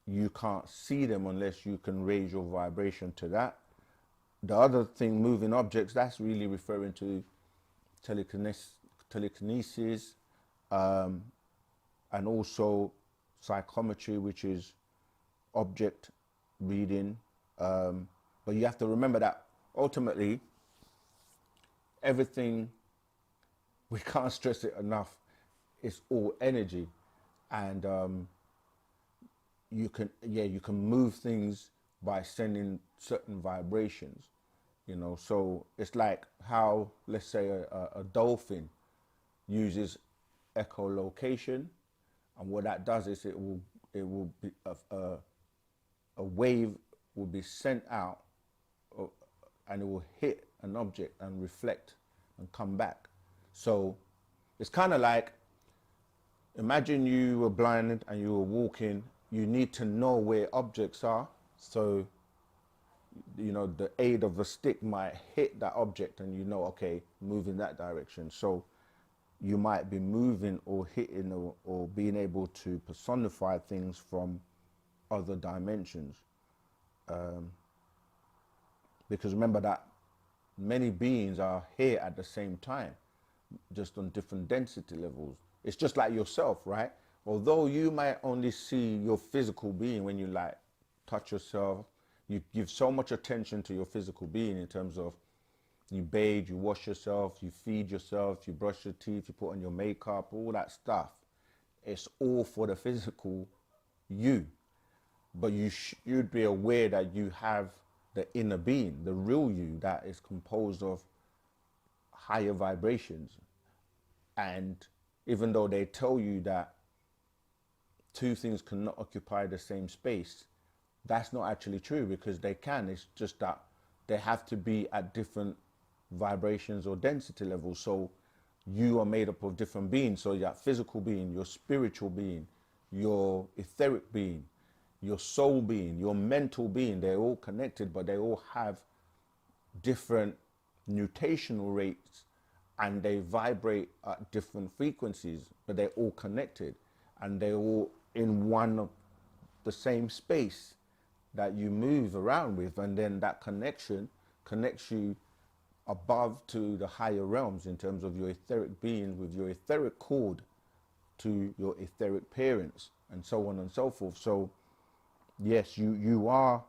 you can't see them unless you can raise your vibration to that. The other thing, moving objects, that's really referring to telekinesis, and also psychometry, which is object reading. But you have to remember that ultimately everything, we can't stress it enough, it's all energy. And you can move things by sending certain vibrations, you know. So it's like how, let's say, a dolphin uses echolocation, and what that does is it will be a wave will be sent out, and it will hit an object and reflect and come back. So it's kind of like, imagine you were blind and you were walking. You need to know where objects are. So, you know, the aid of a stick might hit that object and you know, okay, move in that direction. So you might be moving or hitting or being able to personify things from other dimensions. Because remember that many beings are here at the same time, just on different density levels. It's just like yourself, right? Although you might only see your physical being when you like touch yourself, you give so much attention to your physical being in terms of you bathe, you wash yourself, you feed yourself, you brush your teeth, you put on your makeup, all that stuff. It's all for the physical you. But you'd be aware that you have the inner being, the real you, that is composed of higher vibrations. And even though they tell you that two things cannot occupy the same space, that's not actually true, because they can. It's just that they have to be at different vibrations or density levels. So you are made up of different beings. So your physical being, your spiritual being, your etheric being, your soul being, your mental being, they're all connected, but they all have different nutational rates and they vibrate at different frequencies, but they're all connected and they're all in one of the same space that you move around with. And then that connection connects you above to the higher realms in terms of your etheric being with your etheric cord to your etheric parents, and so on and so forth. So yes, you are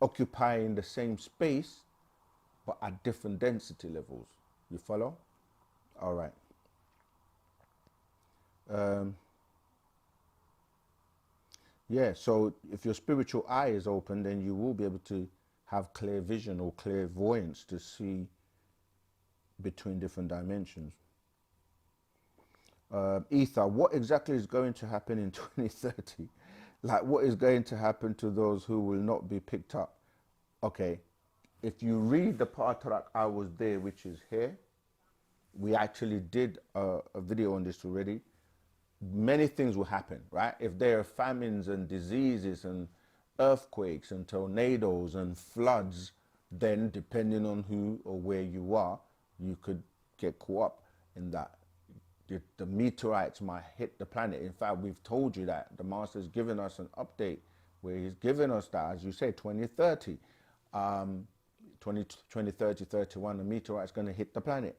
occupying the same space, but at different density levels. You follow? All right. Yeah, so if your spiritual eye is open, then you will be able to have clear vision or clairvoyance to see between different dimensions. Ether, what exactly is going to happen in 2030? Like, what is going to happen to those who will not be picked up? Okay, if you read the part that I was there, which is here, we actually did a video on this already. Many things will happen, right? If there are famines and diseases and earthquakes and tornadoes and floods, then depending on who or where you are, you could get caught up in that. The meteorites might hit the planet. In fact, we've told you that. The Master's given us an update where he's given us that, as you say, 2030. 2030, 31, the meteorite's going to hit the planet.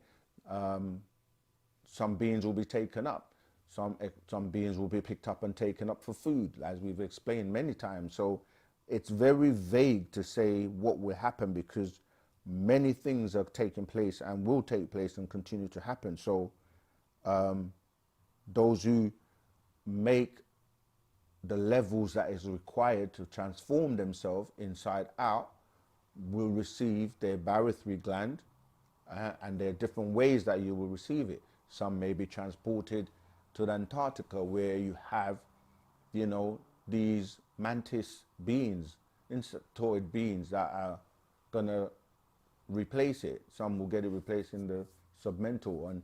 Some beings will be taken up. Some beings will be picked up and taken up for food, as we've explained many times. So it's very vague to say what will happen, because many things are taking place and will take place and continue to happen. So those who make the levels that is required to transform themselves inside out will receive their barythry gland, and there are different ways that you will receive it. Some may be transported to the Antarctica, where you have, you know, these mantis beings, insectoid beings that are gonna replace it. Some will get it replaced in the submental, and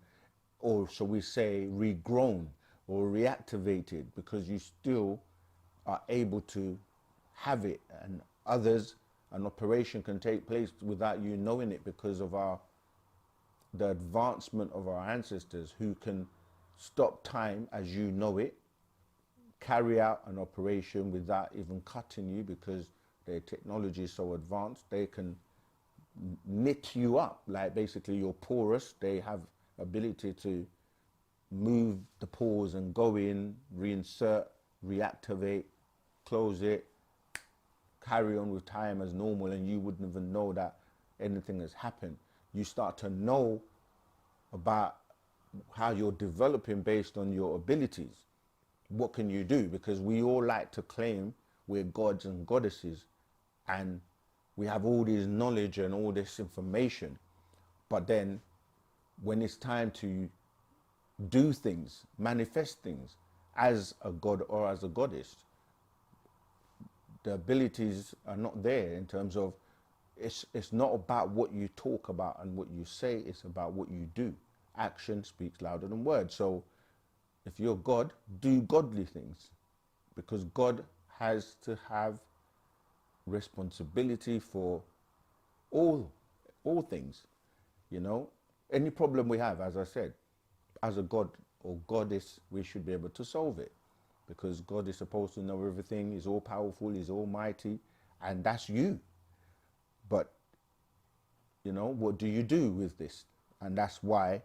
or shall we say regrown or reactivated, because you still are able to have it. And others, an operation can take place without you knowing it, because of our the advancement of our ancestors who can stop time as you know it, carry out an operation without even cutting you because their technology is so advanced. They can knit you up, like basically you're porous. They have ability to move the pores and go in, reinsert, reactivate, close it, carry on with time as normal, and you wouldn't even know that anything has happened. You start to know about how you're developing based on your abilities. What can you do? Because we all like to claim we're gods and goddesses and we have all this knowledge and all this information. But then when it's time to do things, manifest things as a god or as a goddess, the abilities are not there in terms of it's not about what you talk about and what you say, it's about what you do. Action speaks louder than words. So if you're God, do godly things, because God has to have responsibility for all things. You know, any problem we have, as I said, as a god or goddess, we should be able to solve it, because God is supposed to know everything. He's all powerful, he's almighty, and that's you. But you know, what do you do with this? And that's why,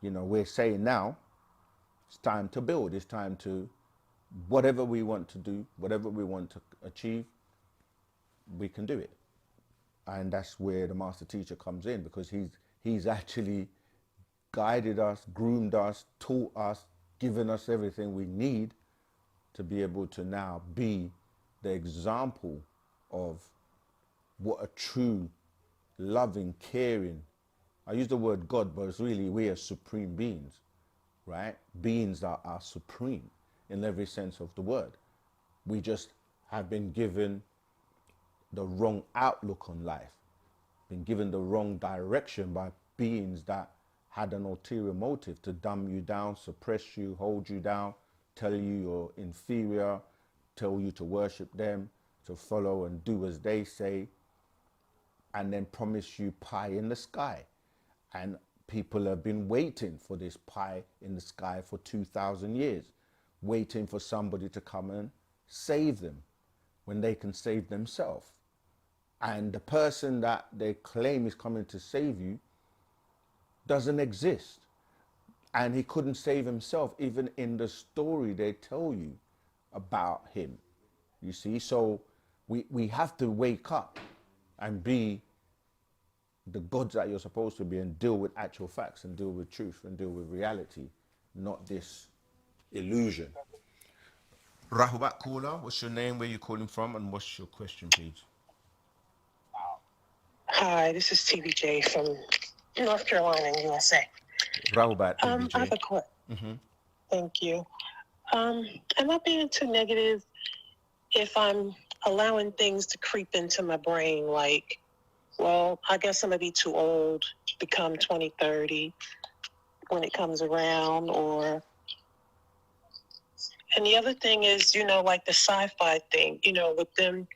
you know, we're saying now it's time to build. It's time to, whatever we want to do, whatever we want to achieve, we can do it. And that's where the master teacher comes in, because he's actually guided us, groomed us, taught us, given us everything we need to be able to now be the example of what a true, loving, caring, I use the word God, but it's really we are supreme beings, right? Beings that are supreme in every sense of the word. We just have been given the wrong outlook on life, been given the wrong direction by beings that had an ulterior motive to dumb you down, suppress you, hold you down, tell you you're inferior, tell you to worship them, to follow and do as they say, and then promise you pie in the sky. And people have been waiting for this pie in the sky for 2,000 years, waiting for somebody to come and save them when they can save themselves. And the person that they claim is coming to save you doesn't exist. And he couldn't save himself, even in the story they tell you about him. You see, so we have to wake up and be the gods that you're supposed to be, and deal with actual facts and deal with truth and deal with reality, not this illusion. Rahubat caller, what's your name, where you calling from, and what's your question, please? Hi, this is TBJ from North Carolina, USA. Rahubat, TBJ. I have a question. Thank you. Am I being too negative if I'm allowing things to creep into my brain, like, well, I guess I'm going to be too old to become 2030 when it comes around, or... And the other thing is, you know, like the sci-fi thing, you know, with them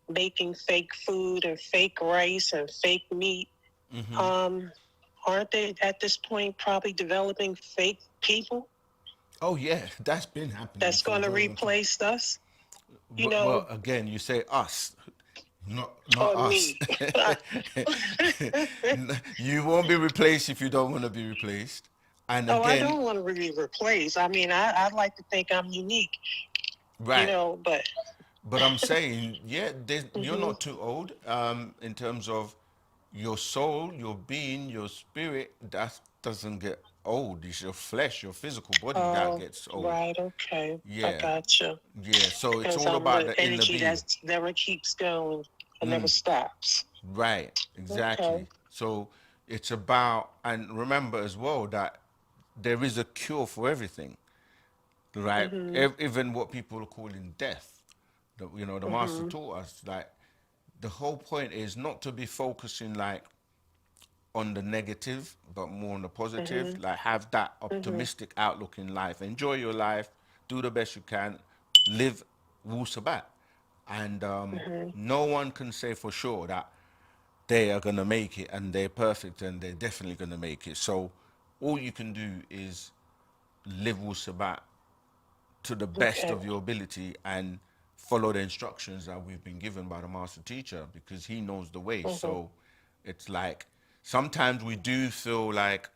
making fake food and fake rice and fake meat. Aren't they at this point probably developing fake people? Oh yeah, that's been happening. That's going to replace us. You know. Well, again, you say us, not us. Me. You won't be replaced if you don't want to be replaced. And again, I don't want to be replaced. I mean, I'd like to think I'm unique. Right. You know, but. But I'm saying, yeah, you're not too old. In terms of your soul, your being, your spirit, that doesn't get old. It's your flesh, your physical body that gets old. Right, okay. Yeah. I gotcha. Yeah, so it's all about the inner energy being. that never keeps going and never stops. Right, exactly. Okay. So it's about, and remember as well that there is a cure for everything, right? Even what people are calling death. You know, the master taught us, like, the whole point is not to be focusing like on the negative, but more on the positive. Like, have that optimistic outlook in life. Enjoy your life, do the best you can, live Wu-Sabat. And no one can say for sure that they are going to make it and they're perfect and they're definitely going to make it. So all you can do is live Wu-Sabat to the best Okay. of your ability and follow the instructions that we've been given by the master teacher, because he knows the way. So it's like sometimes we do feel like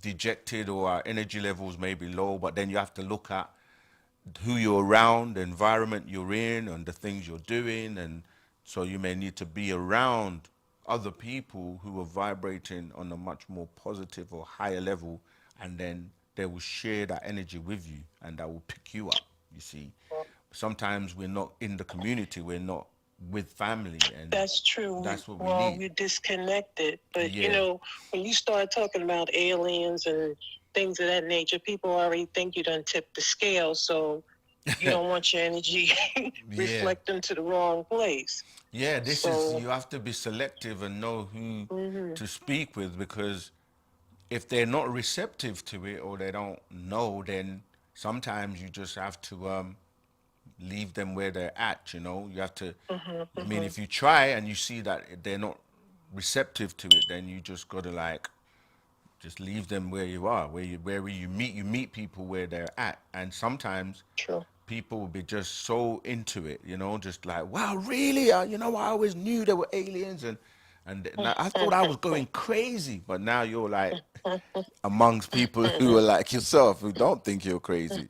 dejected or our energy levels may be low, but then you have to look at who you're around, the environment you're in, and the things you're doing. And so you may need to be around other people who are vibrating on a much more positive or higher level, and then they will share that energy with you and that will pick you up, you see. Sometimes we're not in the community, we're not with family, and That's true. that's what we Well, need. we're disconnected. But, you Yeah. know, when you start talking about aliens and things of that nature, people already think you done tipped the scale. So you don't want your energy reflecting to the wrong place. Yeah, this So- is, you have to be selective and know who to speak with, because if they're not receptive to it or they don't know, then sometimes you just have to leave them where they're at, you know. You have to, I mean, if you try and you see that they're not receptive to it, then you just got to like, just leave them where you are, where you meet people where they're at. And sometimes True. people will be just so into it, you know, just like, wow, really? You know, I always knew there were aliens, and I thought I was going crazy, but now you're like amongst people who are like yourself, who don't think you're crazy,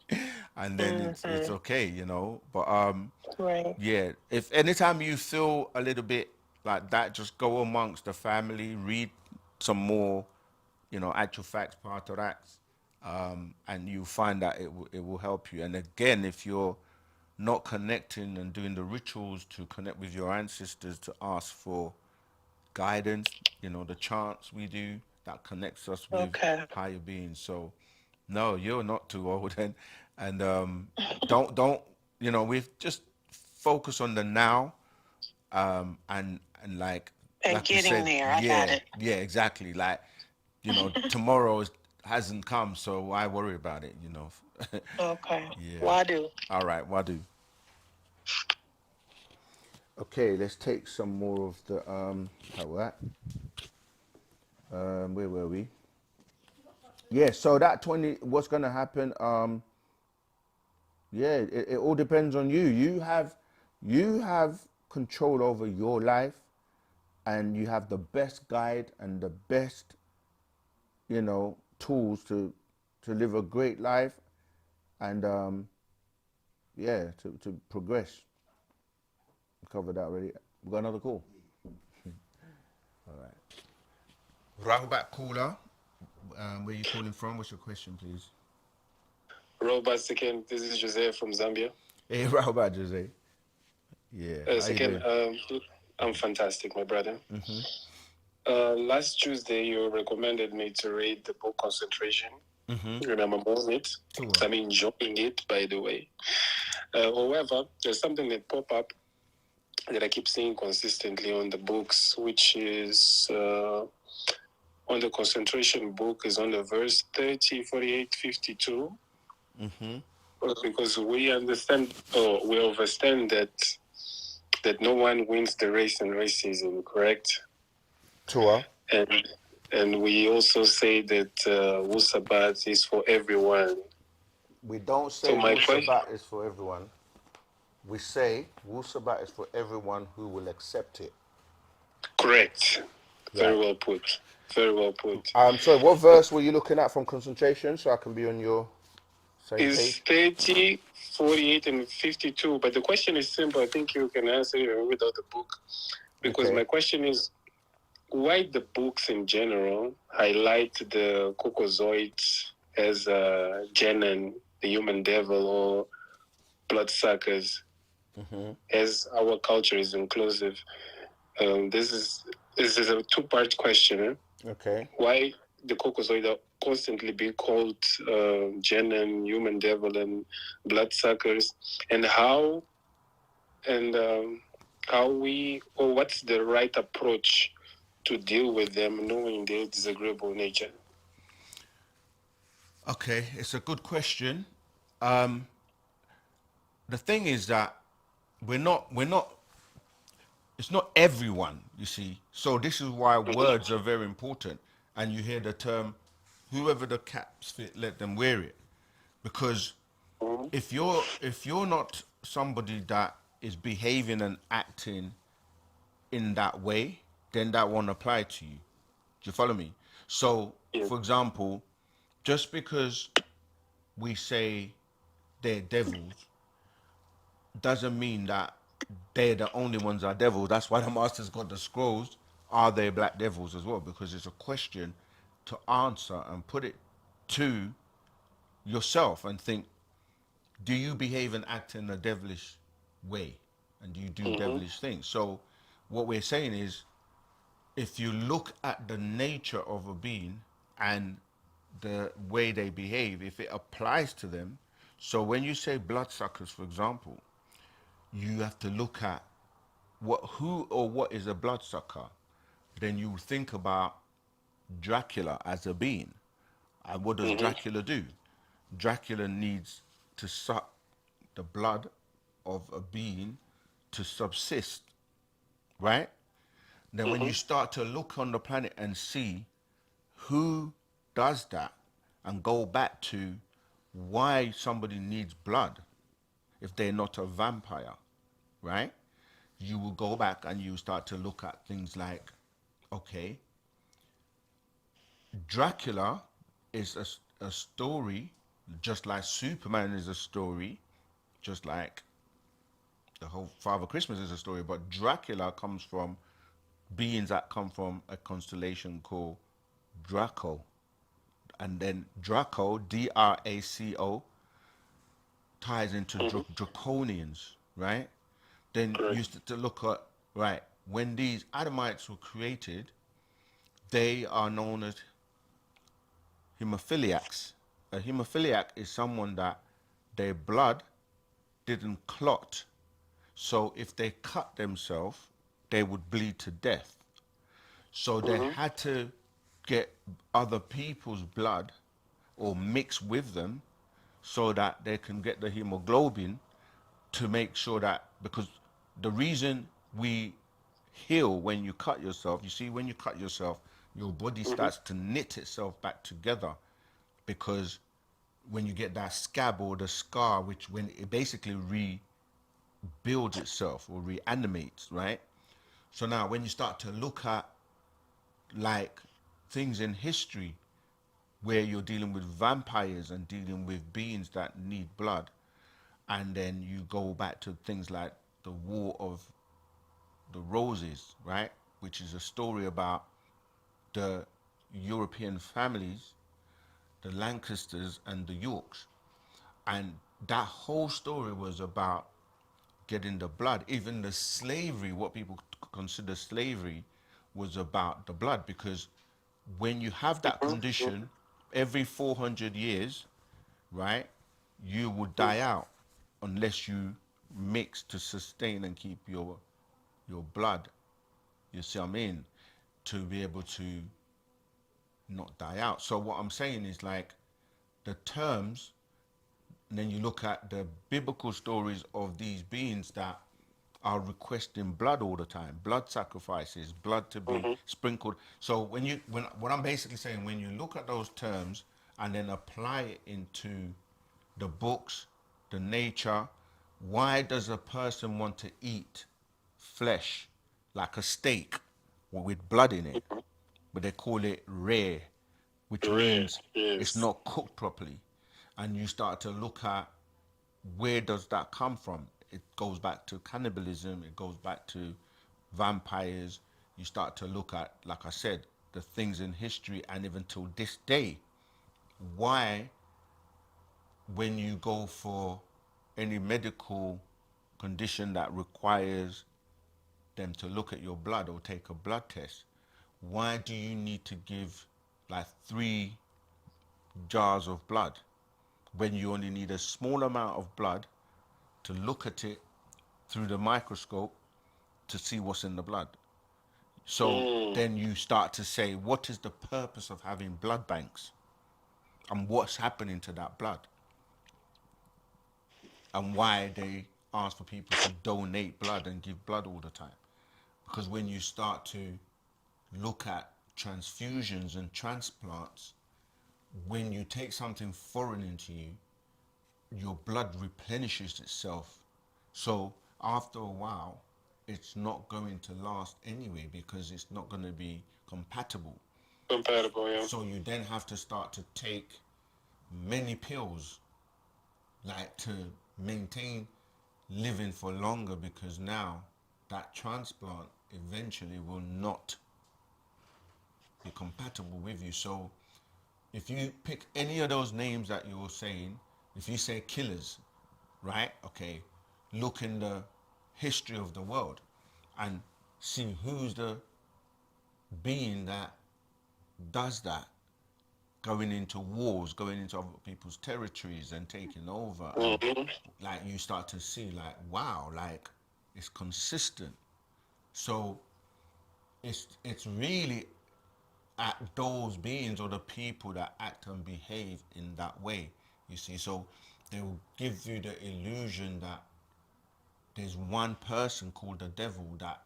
and then it's okay, you know. But Right. yeah, if anytime you feel a little bit like that, just go amongst the family, read some more, you know, actual facts, part of that, and you find that it will help you. And again, if you're not connecting and doing the rituals to connect with your ancestors to ask for guidance, you know, the chants we do that connects us with Okay. higher beings. So no, you're not too old, and don't, you know, we've just focus on the now, and And like we getting said, there, I got it. yeah, exactly. Like, you know, tomorrow hasn't come, so why worry about it, you know? Okay. Yeah. Well, I do. All right, Wadu. Okay, let's take some more of the how that. Where were we? Yeah, so that 20, what's gonna happen? Yeah, it all depends on you. You have control over your life, and you have the best guide and the best, you know, tools to live a great life, and yeah, to progress. We covered that already. We got another call. All right. Rahubat caller, where you calling from? What's your question, please? Robert, second, this is Jose from Zambia. Hey, Rahubat, Jose. Yeah. How Second, you doing? I'm fantastic, my brother. Last Tuesday, you recommended me to read the book Concentration, and I'm among it. Sure. I'm enjoying it, by the way. However, there's something that pop up that I keep seeing consistently on the books, which is on the concentration book, is on the verse 30, 48, 52. Because we understand, or we understand that no one wins the race in racism, correct? Sure. And we also say that Wu-Sabat is for everyone. We don't say So my Wu-Sabat is for everyone. We say Wu-Sabat is for everyone who will accept it. Correct. Very Right. well put. Very well put. So what verse were you looking at from concentration, so I can be on your same It's page? 30, 48, and 52. But the question is simple. I think you can answer it without the book. Because Okay. my question is, why the books in general highlight the Caucasoids as Genin, the human devil, or bloodsuckers, as our culture is inclusive? This is a two-part question. Okay. Why the Caucasoid are constantly being called Genin, human devil, and bloodsuckers, and how we, or what's the right approach to deal with them, knowing their disagreeable nature? Okay, it's a good question. The thing is that we're not it's not everyone, you see. So this is why words are very important. And you hear the term, whoever the caps fit, let them wear it. Because if you're not somebody that is behaving and acting in that way, then that won't apply to you. Do you follow me? So, Yeah. for example, just because we say they're devils doesn't mean that they're the only ones that are devils. That's why the Masters got the scrolls. Are they black devils as well? Because it's a question to answer and put it to yourself and think, do you behave and act in a devilish way? And do you do devilish things? So what we're saying is, if you look at the nature of a being and the way they behave, if it applies to them, so when you say bloodsuckers, for example, you have to look at who or what is a bloodsucker. Then you think about Dracula as a being. And what does Dracula do? Dracula needs to suck the blood of a being to subsist, right? Then when you start to look on the planet and see who does that and go back to why somebody needs blood if they're not a vampire, right? You will go back and you start to look at things like, okay, Dracula is a story, just like Superman is a story, just like the whole Father Christmas is a story, but Dracula comes from beings that come from a constellation called Draco. And then Draco, Draco, ties into Draconians, right? Then you used to look at, right, when these Adamites were created, they are known as hemophiliacs. A hemophiliac is someone that their blood didn't clot. So if they cut themselves, they would bleed to death. So they had to get other people's blood or mix with them so that they can get the hemoglobin to make sure that, because the reason we heal when you cut yourself, you see, when you cut yourself, your body starts to knit itself back together, because when you get that scab or the scar, which when it basically rebuilds itself or reanimates, right? So now when you start to look at like things in history where you're dealing with vampires and dealing with beings that need blood, and then you go back to things like the War of the Roses, right? Which is a story about the European families, the Lancasters and the Yorks. And that whole story was about getting the blood. Even the slavery, what people consider slavery, was about the blood, because when you have that condition, every 400 years, right, you will die out unless you mix to sustain and keep your blood, you see what I mean, to be able to not die out. So what I'm saying is, like, the terms, and then you look at the biblical stories of these beings that are requesting blood all the time, blood sacrifices, blood to be sprinkled. So when what I'm basically saying, when you look at those terms and then apply it into the books, the nature, why does a person want to eat flesh like a steak with blood in it? But they call it rare, which Rare, means it's yes. not cooked properly. And you start to look at, where does that come from? It goes back to cannibalism, it goes back to vampires. You start to look at, like I said, the things in history, and even till this day, why, when you go for any medical condition that requires them to look at your blood or take a blood test, why do you need to give like 3 jars of blood when you only need a small amount of blood to look at it through the microscope to see what's in the blood? So then you start to say, what is the purpose of having blood banks, and what's happening to that blood, and why they ask for people to donate blood and give blood all the time? Because when you start to look at transfusions and transplants, when you take something foreign into you, your blood replenishes itself. So after a while, it's not going to last anyway because it's not going to be compatible. Compatible, yeah. So you then have to start to take many pills, like to maintain living for longer, because now that transplant eventually will not be compatible with you. So if you pick any of those names that you're saying, if you say killers, right? Okay, look in the history of the world and see who's the being that does that, going into wars, going into other people's territories and taking over. And like you start to see, like, wow, like it's consistent. So it's really at those beings or the people that act and behave in that way, you see. So they will give you the illusion that there's one person called the devil that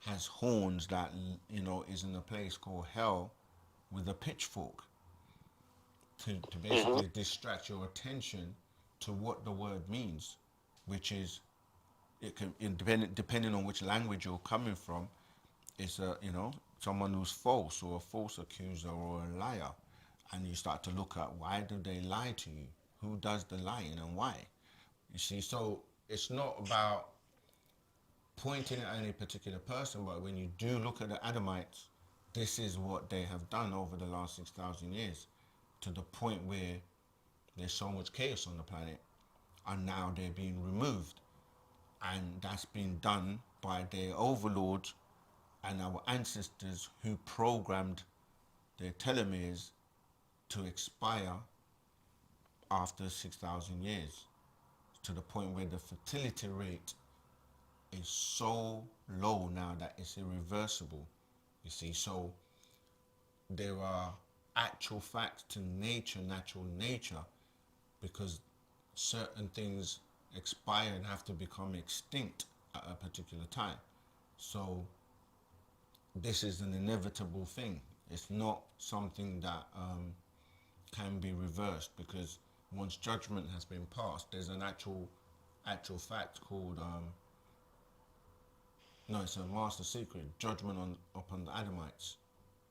has horns, that, you know, is in a place called hell with a pitchfork to basically distract your attention to what the word means, which is, it can, depending on which language you're coming from, it's a, you know, someone who's false, or a false accuser, or a liar. And you start to look at, why do they lie to you? Who does the lying and why? You see, so it's not about pointing at any particular person, but when you do look at the Adamites, this is what they have done over the last 6,000 years, to the point where there's so much chaos on the planet, and now they're being removed. And that's been done by their overlords and our ancestors, who programmed their telomeres to expire after 6,000 years, to the point where the fertility rate is so low now that it's irreversible, you see. So there are actual facts to nature, natural nature, because certain things expire and have to become extinct at a particular time. So this is an inevitable thing. It's not something that can be reversed, because once judgment has been passed, there's an actual fact called no, it's a master secret, judgment upon the Adamites,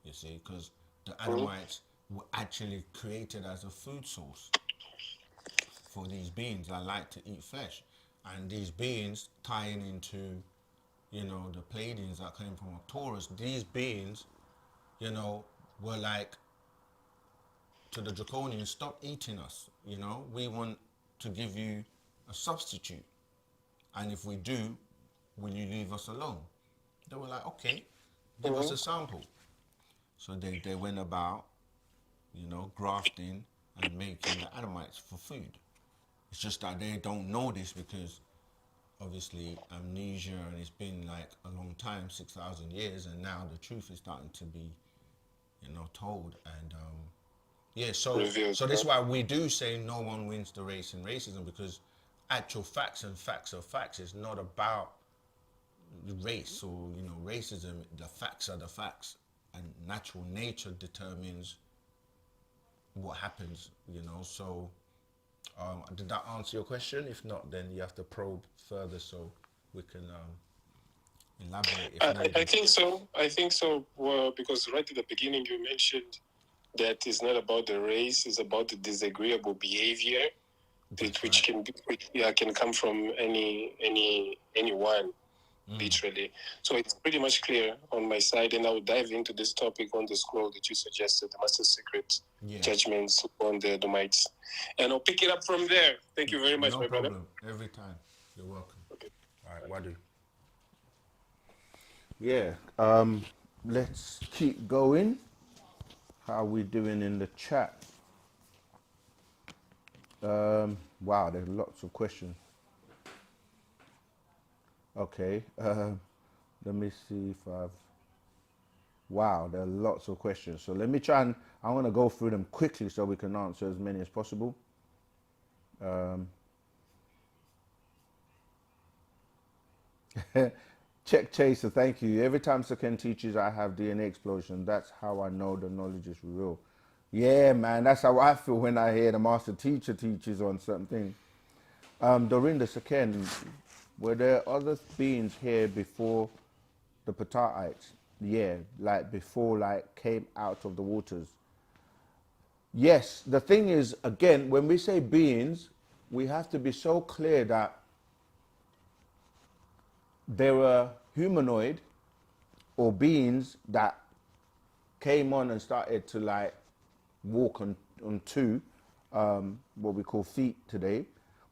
you see, because the Adamites were actually created as a food source for these beings that like to eat flesh. And these beings tying into, you know, the Pleiadians that came from Taurus, these beings, you know, were like, to the Draconians, stop eating us, you know, we want to give you a substitute. And if we do, will you leave us alone? They were like, okay, give us a sample. So they went about, you know, grafting and making the Adamites for food. It's just that they don't know this, because obviously amnesia, and it's been like a long time, 6,000 years, and now the truth is starting to be, you know, told. And yeah, so this is why we do say no one wins the race in racism, because actual facts and facts are facts. It's not about race or, you know, racism. The facts are the facts, and natural nature determines what happens, you know. So did that answer your question? If not, then you have to probe further so we can elaborate if needed. I think so. I think so. Well, because right at the beginning you mentioned that it's not about the race; it's about the disagreeable behavior, which can come from anyone. Literally. So it's pretty much clear on my side, and I will dive into this topic on the scroll that you suggested, the Master Secret Judgments on the Adamites. And I'll pick it up from there. Thank you very much, no my problem. brother. Every time. You're welcome. Okay. All right, Wadu. Yeah, let's keep going. How are we doing in the chat? Wow, there's lots of questions. Okay, let me see if I've... Wow, there are lots of questions. So let me try and... I want to go through them quickly so we can answer as many as possible. Check Chaser, thank you. Every time Saken teaches, I have DNA explosion. That's how I know the knowledge is real. Yeah, man, that's how I feel when I hear the master teacher teaches on something. Dorinda Saken, were there other beings here before the Pataites? Yeah, like before, like came out of the waters. Yes, the thing is, again, when we say beings, we have to be so clear that they were humanoid or beings that came on and started to like walk on two, what we call feet today.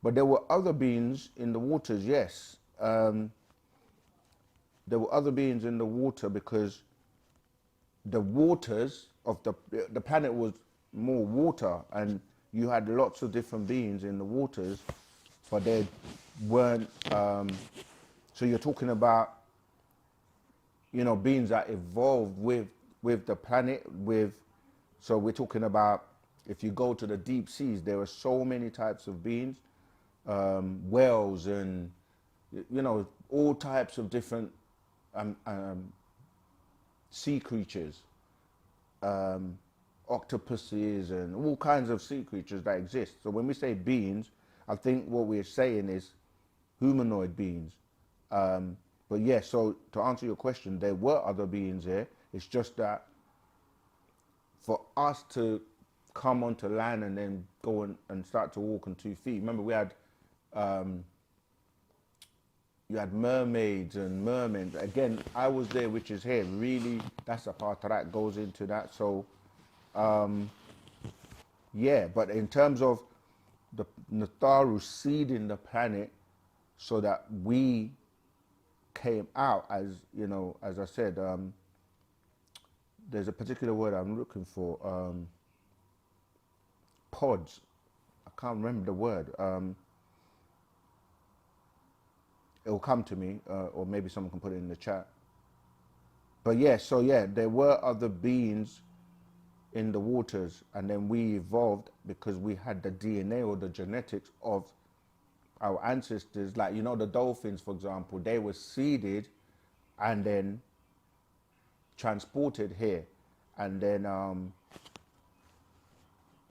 But there were other beings in the waters, yes. There were other beings in the water because the waters of the planet was more water, and you had lots of different beings in the waters, but they weren't. So you're talking about, you know, beings that evolved with the planet. So we're talking about, if you go to the deep seas, there are so many types of beings, whales, and you know, all types of different sea creatures, octopuses, and all kinds of sea creatures that exist. So when we say beings, I think what we're saying is humanoid beings. But yeah, so to answer your question, there were other beings there. It's just that for us to come onto land and then go and start to walk on 2 feet. Remember, we had you had mermaids and mermen. Again, I was there, which is here. Really, that's a part of that goes into that. So, yeah. But in terms of the Natharu seeding the planet, so that we came out, as you know, as I said, there's a particular word I'm looking for. Pods. I can't remember the word. It'll come to me, or maybe someone can put it in the chat. But yeah, so yeah, there were other beings in the waters, and then we evolved because we had the DNA or the genetics of our ancestors. Like, you know, the dolphins, for example, they were seeded and then transported here. And then,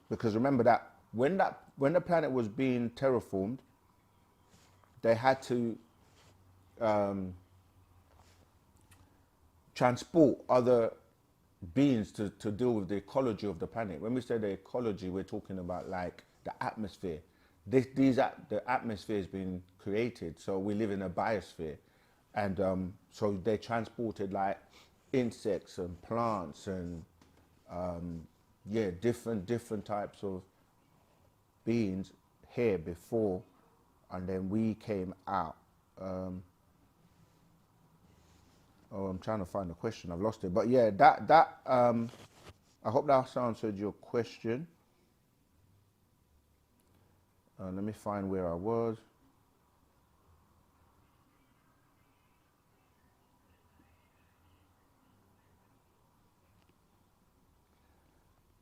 because remember that when the planet was being terraformed, they had to transport other beings to deal with the ecology of the planet. When we say the ecology, we're talking about like the atmosphere. The atmosphere has been created, so we live in a biosphere, and so they transported like insects and plants and yeah, different types of beings here before, and then we came out. Oh, I'm trying to find the question. I've lost it. But yeah, I hope that's answered your question. Let me find where I was.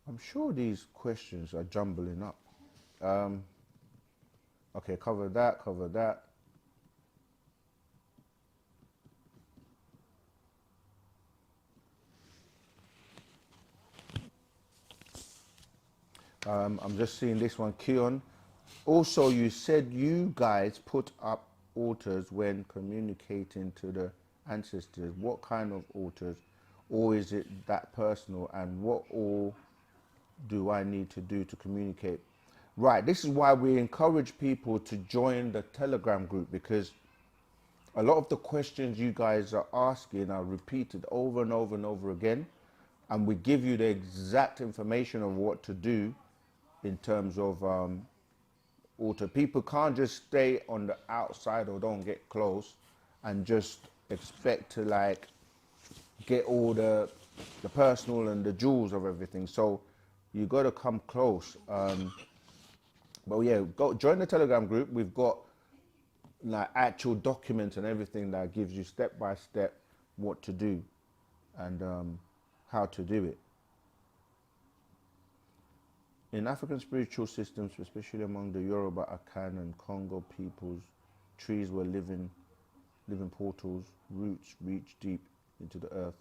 I'm sure these questions are jumbling up. Okay, cover that. I'm just seeing this one, Keon. Also, you said you guys put up altars when communicating to the ancestors. What kind of altars? Or is it that personal? And what all do I need to do to communicate? Right, this is why we encourage people to join the Telegram group, because a lot of the questions you guys are asking are repeated over and over and over again, and we give you the exact information of what to do in terms of altar. People can't just stay on the outside or don't get close and just expect to like get all the personal and the jewels of everything. So you got to come close. But yeah, go join the Telegram group. We've got like actual documents and everything that gives you step by step what to do and how to do it. In African spiritual systems, especially among the Yoruba, Akan, and Congo peoples, trees were living living portals, roots reach deep into the earth.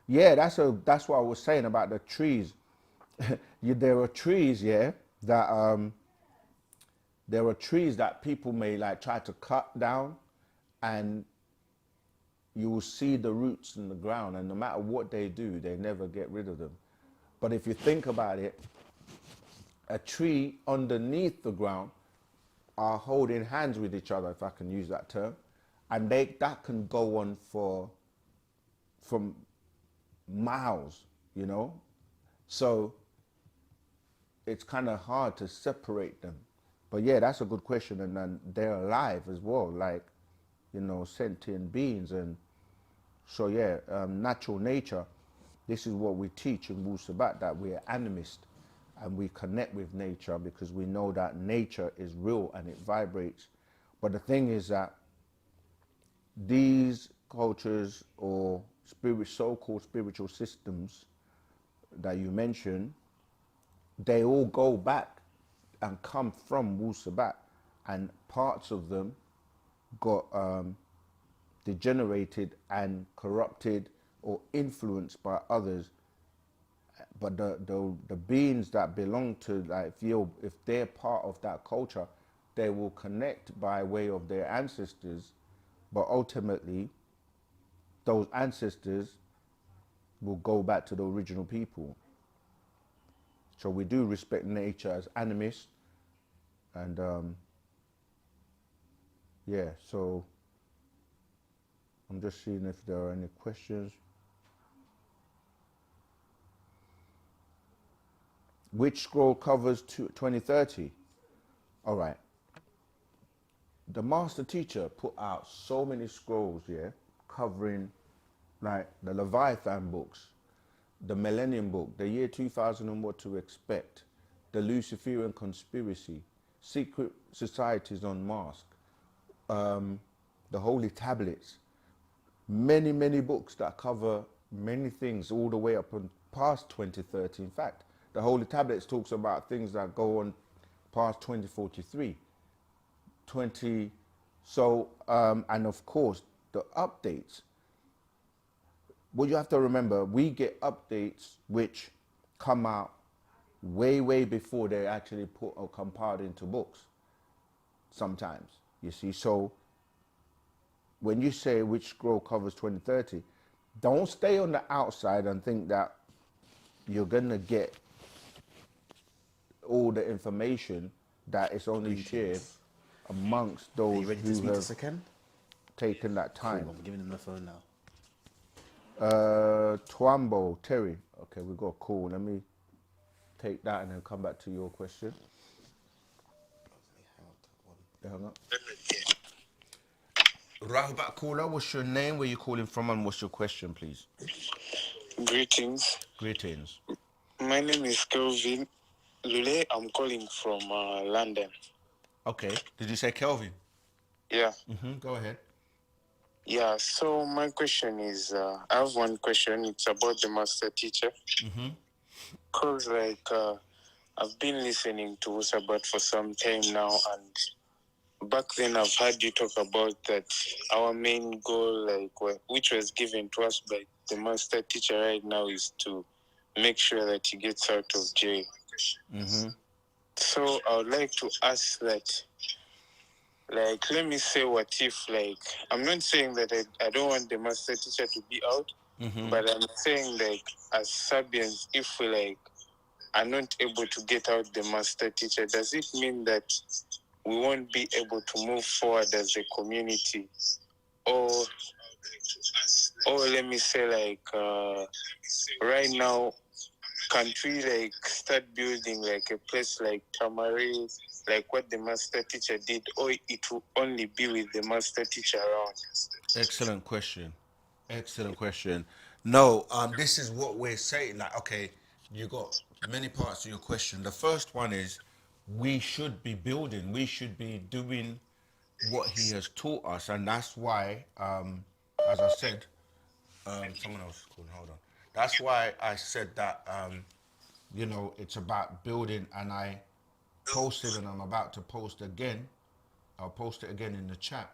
Yeah, that's what I was saying about the trees. There are trees, yeah, that there are trees that people may like try to cut down, and you will see the roots in the ground, and no matter what they do, they never get rid of them. But if you think about it, a tree underneath the ground are holding hands with each other, if I can use that term, and that can go on from miles, you know. So it's kind of hard to separate them. But yeah, that's a good question, and then they're alive as well, like, you know, sentient beings. And so yeah, natural nature. This is what we teach in Wu-Sabat, that we're animist and we connect with nature because we know that nature is real and it vibrates. But the thing is that these cultures or so-called spiritual systems that you mentioned, they all go back and come from Wu-Sabat, and parts of them got degenerated and corrupted or influenced by others. But the beings that belong to, like, if they're part of that culture, they will connect by way of their ancestors, but ultimately those ancestors will go back to the original people. So we do respect nature as animists, and yeah, so I'm just seeing if there are any questions. Which scroll covers 2030? All right. The master teacher put out so many scrolls, yeah, covering like the Leviathan books, the Millennium Book, the year 2000 and what to expect, the Luciferian conspiracy, secret societies on mask, the holy tablets, many books that cover many things all the way up and past 2030. In fact, the holy tablets talks about things that go on past 2043, 20. So, and of course, the updates. What you have to remember, we get updates which come out way before they actually put or compiled into books sometimes, you see. So when you say which scroll covers 2030, don't stay on the outside and think that you're gonna get all the information that is only shared amongst Are those you ready to who speak to have Saken? taken that time. Cool, I'm giving him the phone now. Twambo, Terry. Okay, we got a call. Let me take that and then come back to your question. They hung up. Rahubat caller, what's your name? Where you calling from, and what's your question, please? Greetings. Greetings. My name is Kelvin Lule. I'm calling from London. Okay. Did you say Kelvin? Yeah. Go ahead. Yeah. So my question is, I have one question. It's about the master teacher. Cause I've been listening to Wu-Sabat for some time now, and back then I've heard you talk about that our main goal, which was given to us by the master teacher right now, is to make sure that he gets out of jail. So I would like to ask that, let me say, what if, I'm not saying that I don't want the master teacher to be out, but I'm saying, as Sabians, if we, are not able to get out the master teacher, does it mean that we won't be able to move forward as a community? Or let me say, right now, can't we start building a place like Tamari, like what the master teacher did, or it will only be with the master teacher around? Excellent question. Excellent question. No, this is what we're saying. Like, okay, you got many parts to your question. The first one is we should be building. We should be doing what he has taught us, and that's why, as I said, someone else is calling. Hold on. That's why I said that. You know, it's about building, and I posted, and I'm about to post again. I'll post it again in the chat.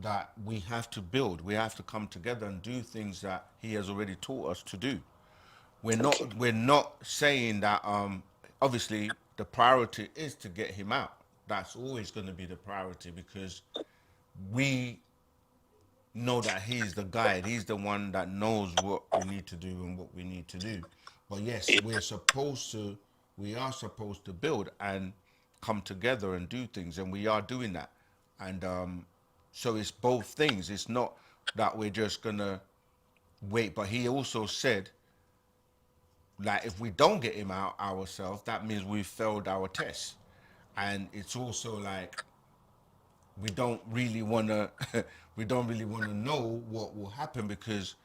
that we have to build. We have to come together and do things that he has already taught us to do. Okay. We're not saying that obviously the priority is to get him out. That's always going to be the priority because we know that he's the guide. He's the one that knows what we need to do and what we need to do. But yes, Yeah. we are supposed to build and come together and do things, and we are doing that. And so it's both things. It's not that we're just gonna wait. But he also said, like, if we don't get him out ourselves, that means we failed our test. And it's also like we don't really wanna we don't really wanna know what will happen because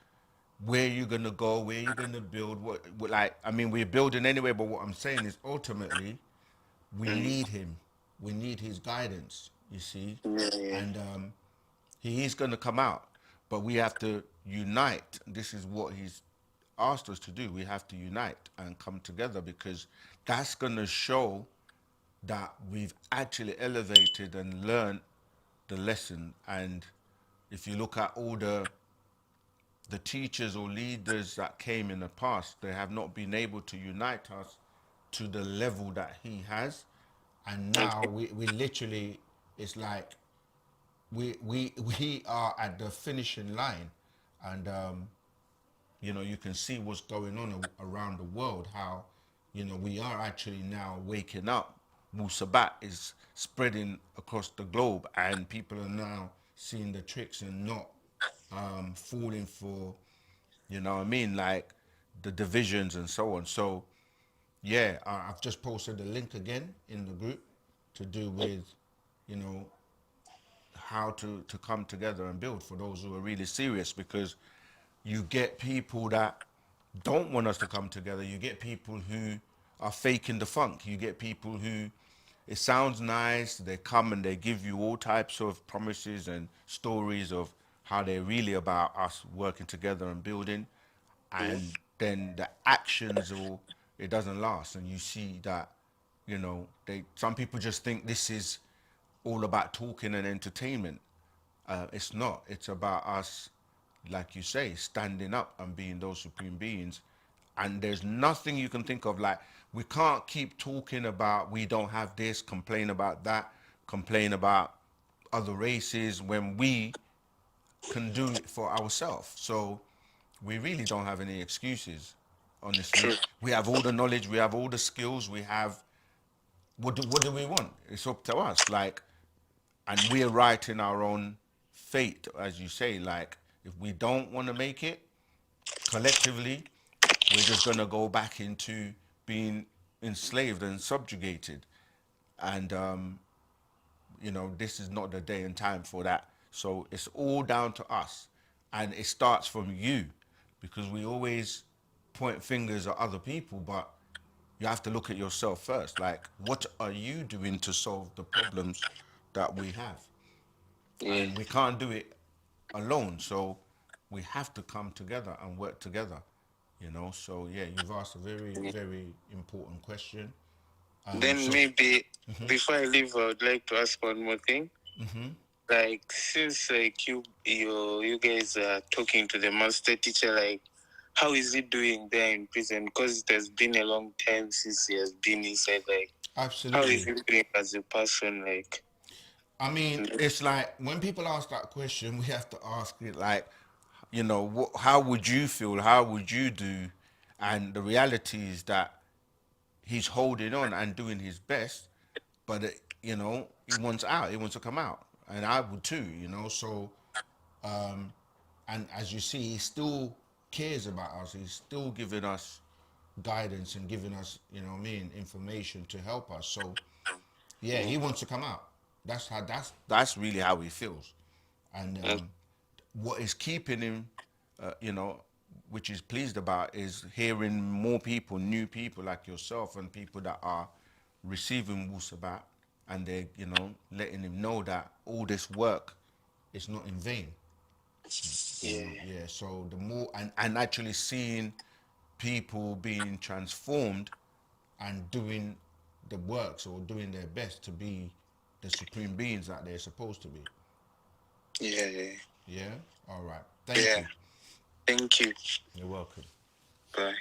where you're gonna go, where you're gonna build, what like I mean we're building anyway, but what I'm saying is ultimately we need him. We need his guidance, you see. Yeah. And he is gonna come out. But we have to unite. This is what he's asked us to do. We have to unite and come together because that's gonna show that we've actually elevated and learned the lesson. And if you look at all the teachers or leaders that came in the past, they have not been able to unite us to the level that he has. And now Okay. we literally, it's like we are at the finishing line. And you know, you can see what's going on around the world, how, you know, we are actually now waking up. Wu-Sabat is spreading across the globe and people are now seeing the tricks and not falling for, you know what I mean, like the divisions and so on. So yeah, I've just posted the link again in the group to do with, you know, how to come together and build for those who are really serious, because you get people that don't want us to come together. You get people who are faking the funk. You get people who, it sounds nice, they come and they give you all types of promises and stories of how they're really about us working together and building, and then the actions, or it doesn't last. And you see that, you know, some people just think this is all about talking and entertainment. It's not. It's about us, like you say, standing up and being those supreme beings. And there's nothing you can think of. Like, we can't keep talking about we don't have this, complain about that, complain about other races when we can do it for ourselves. So we really don't have any excuses, honestly. True. We have all the knowledge, we have all the skills, we have, what do we want? It's up to us. Like, and we're writing our own fate, as you say. Like, if we don't want to make it collectively, we're just gonna go back into being enslaved and subjugated. And you know, this is not the day and time for that. So it's all down to us, and it starts from you, because we always point fingers at other people, but you have to look at yourself first. Like, what are you doing to solve the problems that we have? Yeah. And we can't do it alone. So we have to come together and work together, you know. So yeah, you've asked a very, very important question. Then So maybe before I leave, I would like to ask one more thing. Like, since like you guys are talking to the master teacher, like, how is he doing there in prison? Because it has been a long time since he has been inside. Like, how is absolutely. he doing as a person? Like, I mean, it's like when people ask that question, we have to ask it like, you know, how would you feel? How would you do? And the reality is that he's holding on and doing his best, but you know, he wants out. He wants to come out, and I would too. You know, so and as you see, he still cares about us. He's still giving us guidance and giving us, you know what I mean, information to help us. So yeah, he wants to come out. That's really how he feels. And what is keeping him, you know, which he's pleased about, is hearing more people, new people like yourself, and people that are receiving Wu-Sabat, and they, you know, letting him know that all this work is not in vain. You yeah, know, yeah. So the more, and actually seeing people being transformed and doing the works or doing their best to be the supreme beings that they're supposed to be. Yeah, yeah. Yeah? All right. Thank you. Thank you. You're welcome. Bye.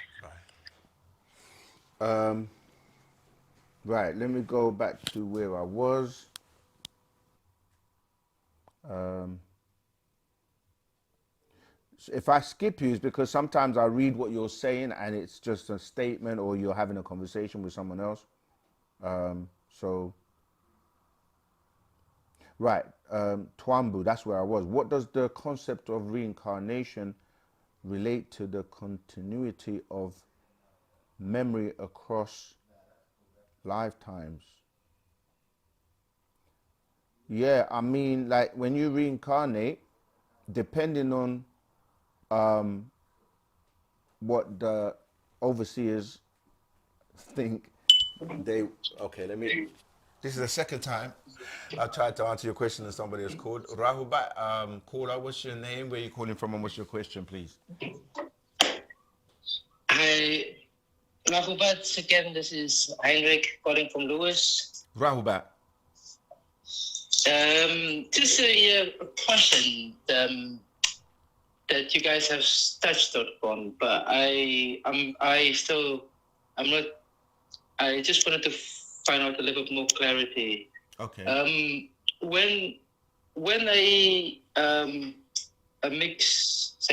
Bye. Right, let me go back to where I was. If I skip you, it's because sometimes I read what you're saying and it's just a statement or you're having a conversation with someone else. So, right, Twambu, that's where I was. What does the concept of reincarnation relate to the continuity of memory across lifetimes? Yeah, I mean, like when you reincarnate, depending on what the overseers think, they okay. This is the second time I tried to answer your question and somebody has called. Rahubat, caller, what's your name? Where are you calling from, and what's your question, please? Hi, Rahubat again. This is Heinrich calling from Lewis. Rahubat. Just a question that you guys have touched upon, but I'm not. I just wanted to find out a little bit more clarity. Okay. When a mixed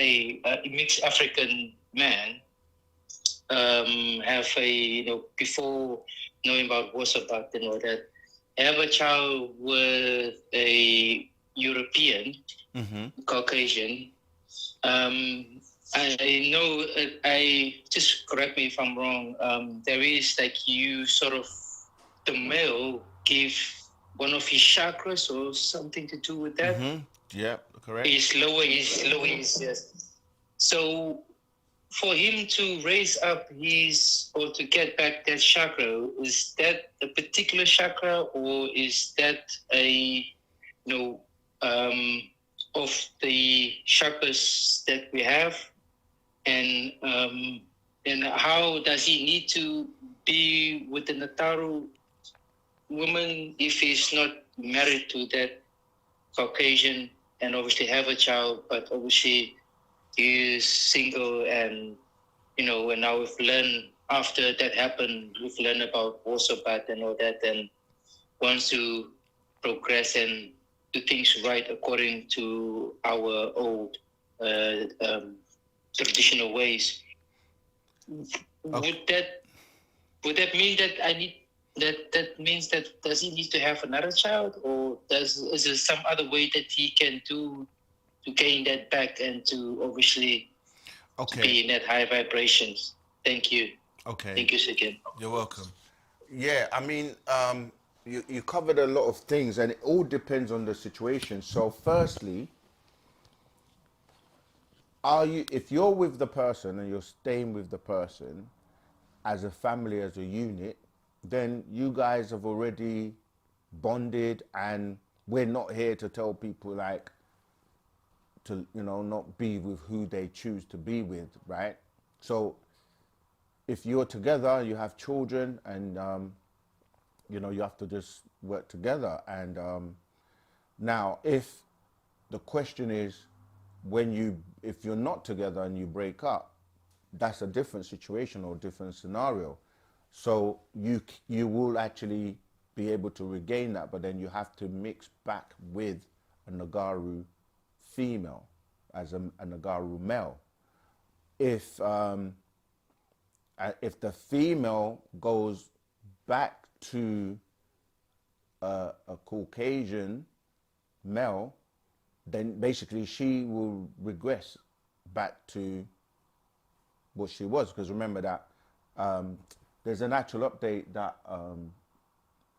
African man have before knowing about Wu-Sabat and all that, have a child with a European, Caucasian. I know, I just correct me if I'm wrong. There is like you sort of, the male give one of his chakras or something to do with that. Yeah, correct. His lower, yes. So for him to raise up or to get back that chakra, is that a particular chakra or is that of the chakras that we have? And how does he need to be with the Nataru woman if he's not married to that Caucasian and obviously have a child, but obviously he is single and now we've learned after that happened, we've learned about Wu-Sabat and all that, and wants to progress and do things right according to our old traditional ways. Okay. Would that mean that I need that means that does he need to have another child, or is there some other way that he can do to gain that back and to obviously be in that high vibrations? Thank you. Okay. Thank you again. You're welcome. Yeah, I mean, you covered a lot of things, and it all depends on the situation. So, firstly, if you're with the person and you're staying with the person as a family, as a unit, then you guys have already bonded, and we're not here to tell people like to not be with who they choose to be with, right? So if you're together, you have children, and you have to just work together. And now, if the question is if you're not together and you break up, that's a different situation or different scenario. So you will actually be able to regain that, but then you have to mix back with a Nagaru female as a Nagaru male. If the female goes back to a Caucasian male, then basically she will regress back to what she was. Because remember that there's an actual update that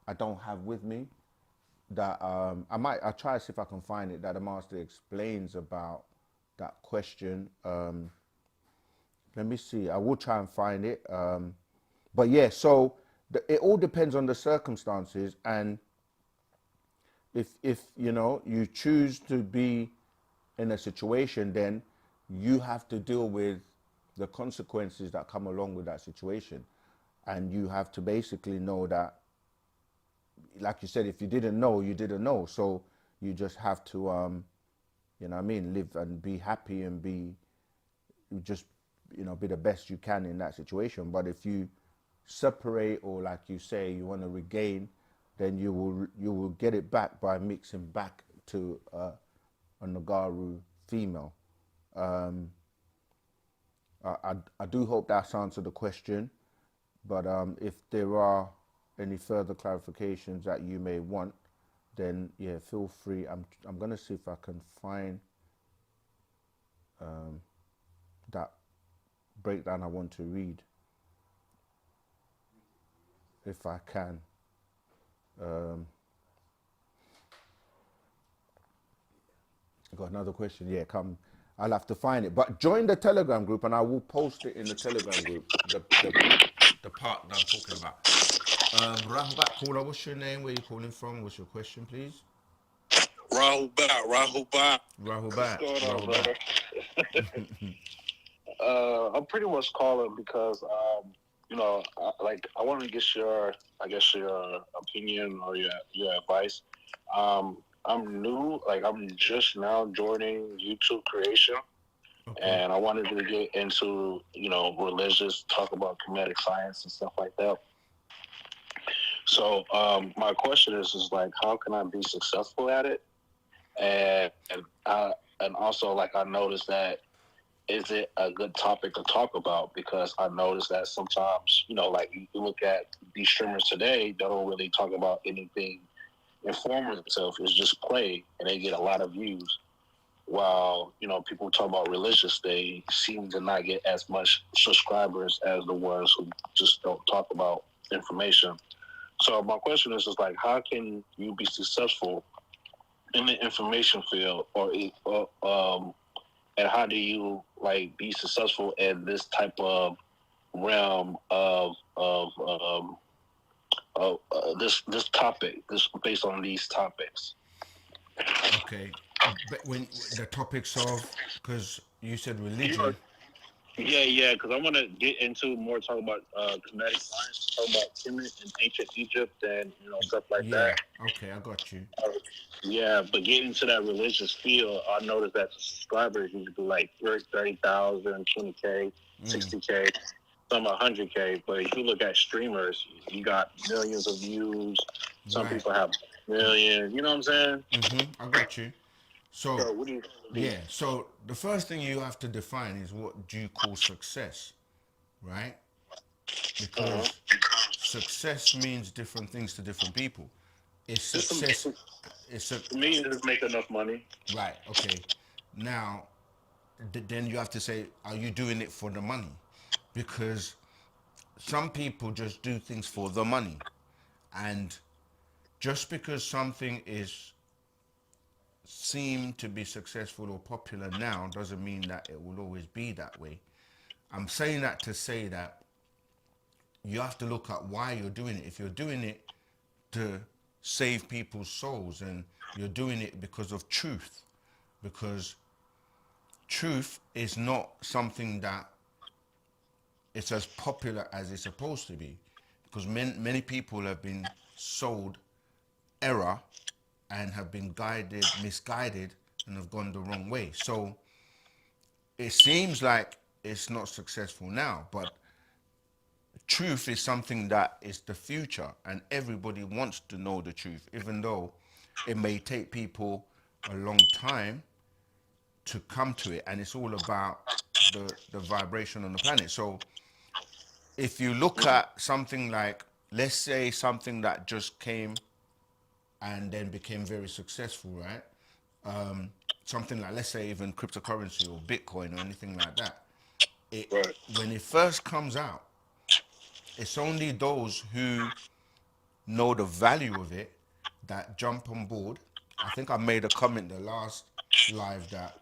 I don't have with me, that I'll try to see if I can find it, that the master explains about that question. Let me see, I will try and find it. But yeah, so it all depends on the circumstances, and if you choose to be in a situation, then you have to deal with the consequences that come along with that situation. And you have to basically know that, like you said, if you didn't know, you didn't know. So you just have to you know what I mean, live and be happy and be just, you know, be the best you can in that situation. But if you separate, or like you say, you want to regain, then you will get it back by mixing back to a Nagaru female. I do hope that's answered the question, but if there are any further clarifications that you may want, then yeah, feel free. I'm gonna see if I can find that breakdown I want to read, if I can. I got another question. Yeah, come. I'll have to find it. But join the Telegram group, and I will post it in the Telegram group. The part that I'm talking about. Rahubat caller, what's your name? Where you calling from? What's your question, please? Rahubat. Rahubat. What's going on, brother? I'm pretty much calling because, you know, I want to get your, I guess, your opinion or your advice. I'm new, like I'm just now joining YouTube creation, Okay. and I wanted to get into, you know, religious, talk about kinetic science and stuff like that. So my question is like, how can I be successful at it? And also, like, I noticed that, is it a good topic to talk about? Because I noticed that sometimes, you know, like you look at these streamers today, they don't really talk about anything informative. It's just play, and they get a lot of views. While, you know, people talk about religious, they seem to not get as much subscribers as the ones who just don't talk about information. So my question is like, how can you be successful in the information field, and how do you like be successful in this type of realm of this topic, this based on these topics? Okay. But when the topics of, because you said religion. Yeah, because I want to get into more, talk about kinetic science, talk about Kemet and ancient Egypt, and, you know, stuff like that. Okay, I got you. Yeah, but getting into that religious field, I noticed that the subscribers usually like 30,000, 20K, 60K, some 100K. But if you look at streamers, you got millions of views. Some Right. people have millions. You know what I'm saying? I got you. So what do you yeah, so the first thing you have to define is, what do you call success, right? Because success means different things to different people. Is success, For me, it's make enough money. right? Okay. Now, then you have to say, are you doing it for the money? Because some people just do things for the money, and just because something is seem to be successful or popular now doesn't mean that it will always be that way. I'm saying that to say that you have to look at why you're doing it. If you're doing it to save people's souls, and you're doing it because of truth, because truth is not something that it's as popular as it's supposed to be, because many people have been sold error and have been misguided, and have gone the wrong way. So it seems like it's not successful now, but truth is something that is the future, and everybody wants to know the truth, even though it may take people a long time to come to it, and it's all about the vibration on the planet. So if you look at something like, let's say, something that just came and then became very successful, right? Something like, let's say, even cryptocurrency or Bitcoin or anything like that. When it first comes out, it's only those who know the value of it that jump on board. I think I made a comment the last live that,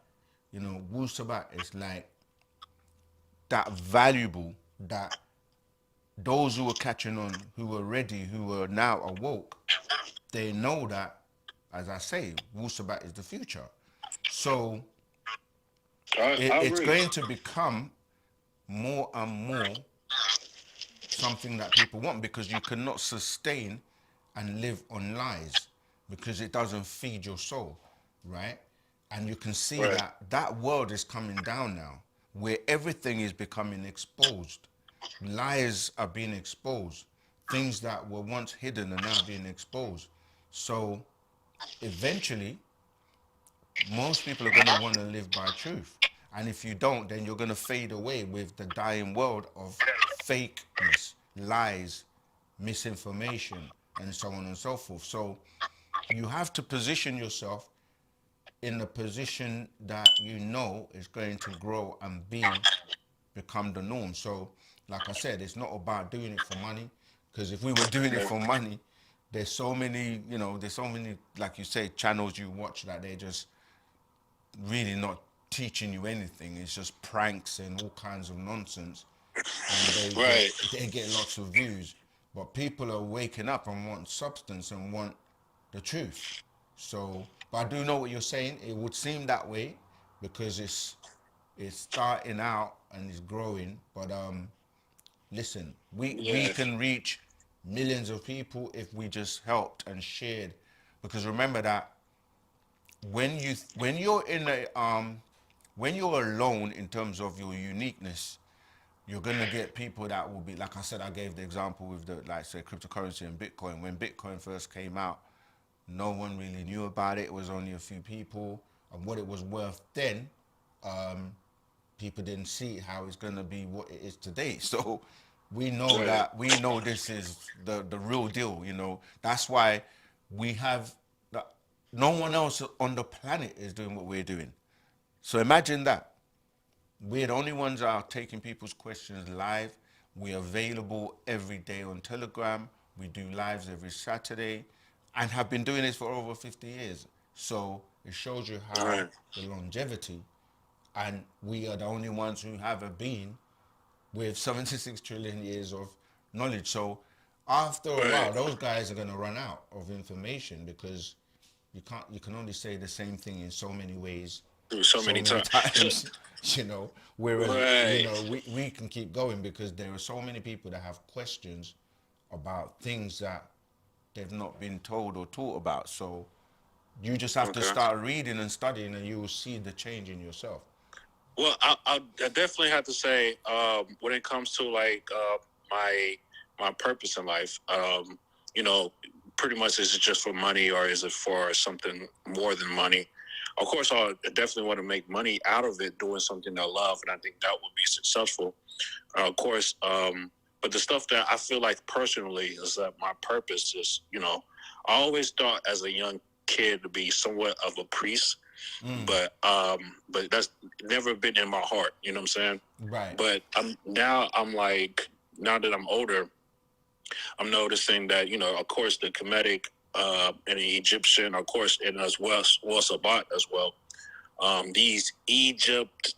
you know, Wu-Sabat is like that valuable, that those who were catching on, who were ready, who were now awoke, they know that, as I say, Wu-Sabat is the future. So it's going to become more and more something that people want, because you cannot sustain and live on lies, because it doesn't feed your soul, right? And you can see Right. that that world is coming down now, where everything is becoming exposed. Lies are being exposed. Things that were once hidden are now being exposed. So eventually, most people are going to want to live by truth. And if you don't, then you're going to fade away with the dying world of fakeness, lies, misinformation, and so on and so forth. So you have to position yourself in a position that you know is going to grow and become the norm. So, like I said, it's not about doing it for money, because if we were doing it for money, there's so many, there's so many, like you say, channels you watch that they're just really not teaching you anything. It's just pranks and all kinds of nonsense, and Right. they get lots of views. But people are waking up and want substance and want the truth. So, but I do know what you're saying. It would seem that way because it's starting out and it's growing. But listen, we Yeah. can reach millions of people if we just helped and shared. Because remember that when you're in a when you're alone in terms of your uniqueness, you're gonna get people that will be, like I said, I gave the example with the, like, say, cryptocurrency and Bitcoin. When Bitcoin first came out, no one really knew about it. It was only a few people, and what it was worth then, people didn't see how it's gonna be what it is today. So we know Right. this is the real deal. That's why we have that. No one else on the planet is doing what we're doing. So imagine that. We're the only ones that are taking people's questions live. We're available every day on Telegram. We do lives every Saturday and have been doing this for over 50 years. So it shows you how Right. the longevity, and we are the only ones who have a being with 76 trillion years of knowledge. So after a Right. while, those guys are going to run out of information because you can only say the same thing in so many ways, So so many many times. So, times. Whereas right. we can keep going because there are so many people that have questions about things that they've not been told or taught about. So you just have to Okay. start reading and studying, and you will see the change in yourself. Well, I definitely have to say, when it comes to like my purpose in life, you know, pretty much is it just for money or is it for something more than money? Of course, I definitely want to make money out of it doing something I love, and I think that would be successful. Of course, but the stuff that I feel like personally is that my purpose is, I always thought as a young kid to be somewhat of a priest, but that's never been in my heart. You know what I'm saying? Right. But I'm like, now that I'm older, I'm noticing that, of course, the Kemetic and the Egyptian, of course, and as well Wu-Sabat as well. These Egypt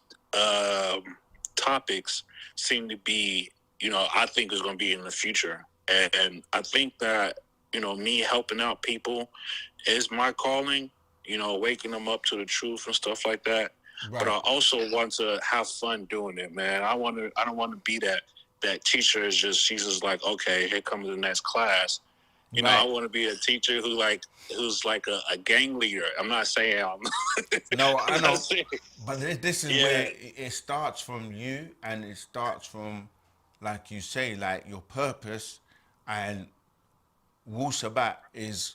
topics seem to be, I think is going to be in the future. And I think that, me helping out people is my calling, waking them up to the truth and stuff like that. Right. But I also want to have fun doing it, man. I don't want to be that teacher is just, she's just like, okay, here comes the next class. I want to be a teacher who's like a gang leader. I'm not saying I'm No, I I'm know. not saying, But this is where it starts from you, and it starts from, like you say, like your purpose. And Wu-Sabat is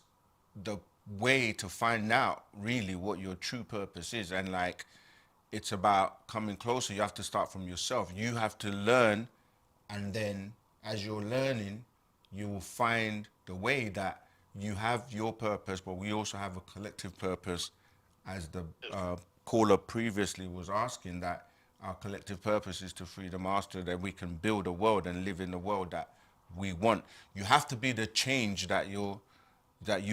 the way to find out really what your true purpose is. And like, it's about coming closer. You have to start from yourself. You have to learn, and then as you're learning, you will find the way that you have your purpose, but we also have a collective purpose, as the caller previously was asking, that our collective purpose is to free the master, that we can build a world and live in the world that we want. You have to be the change that you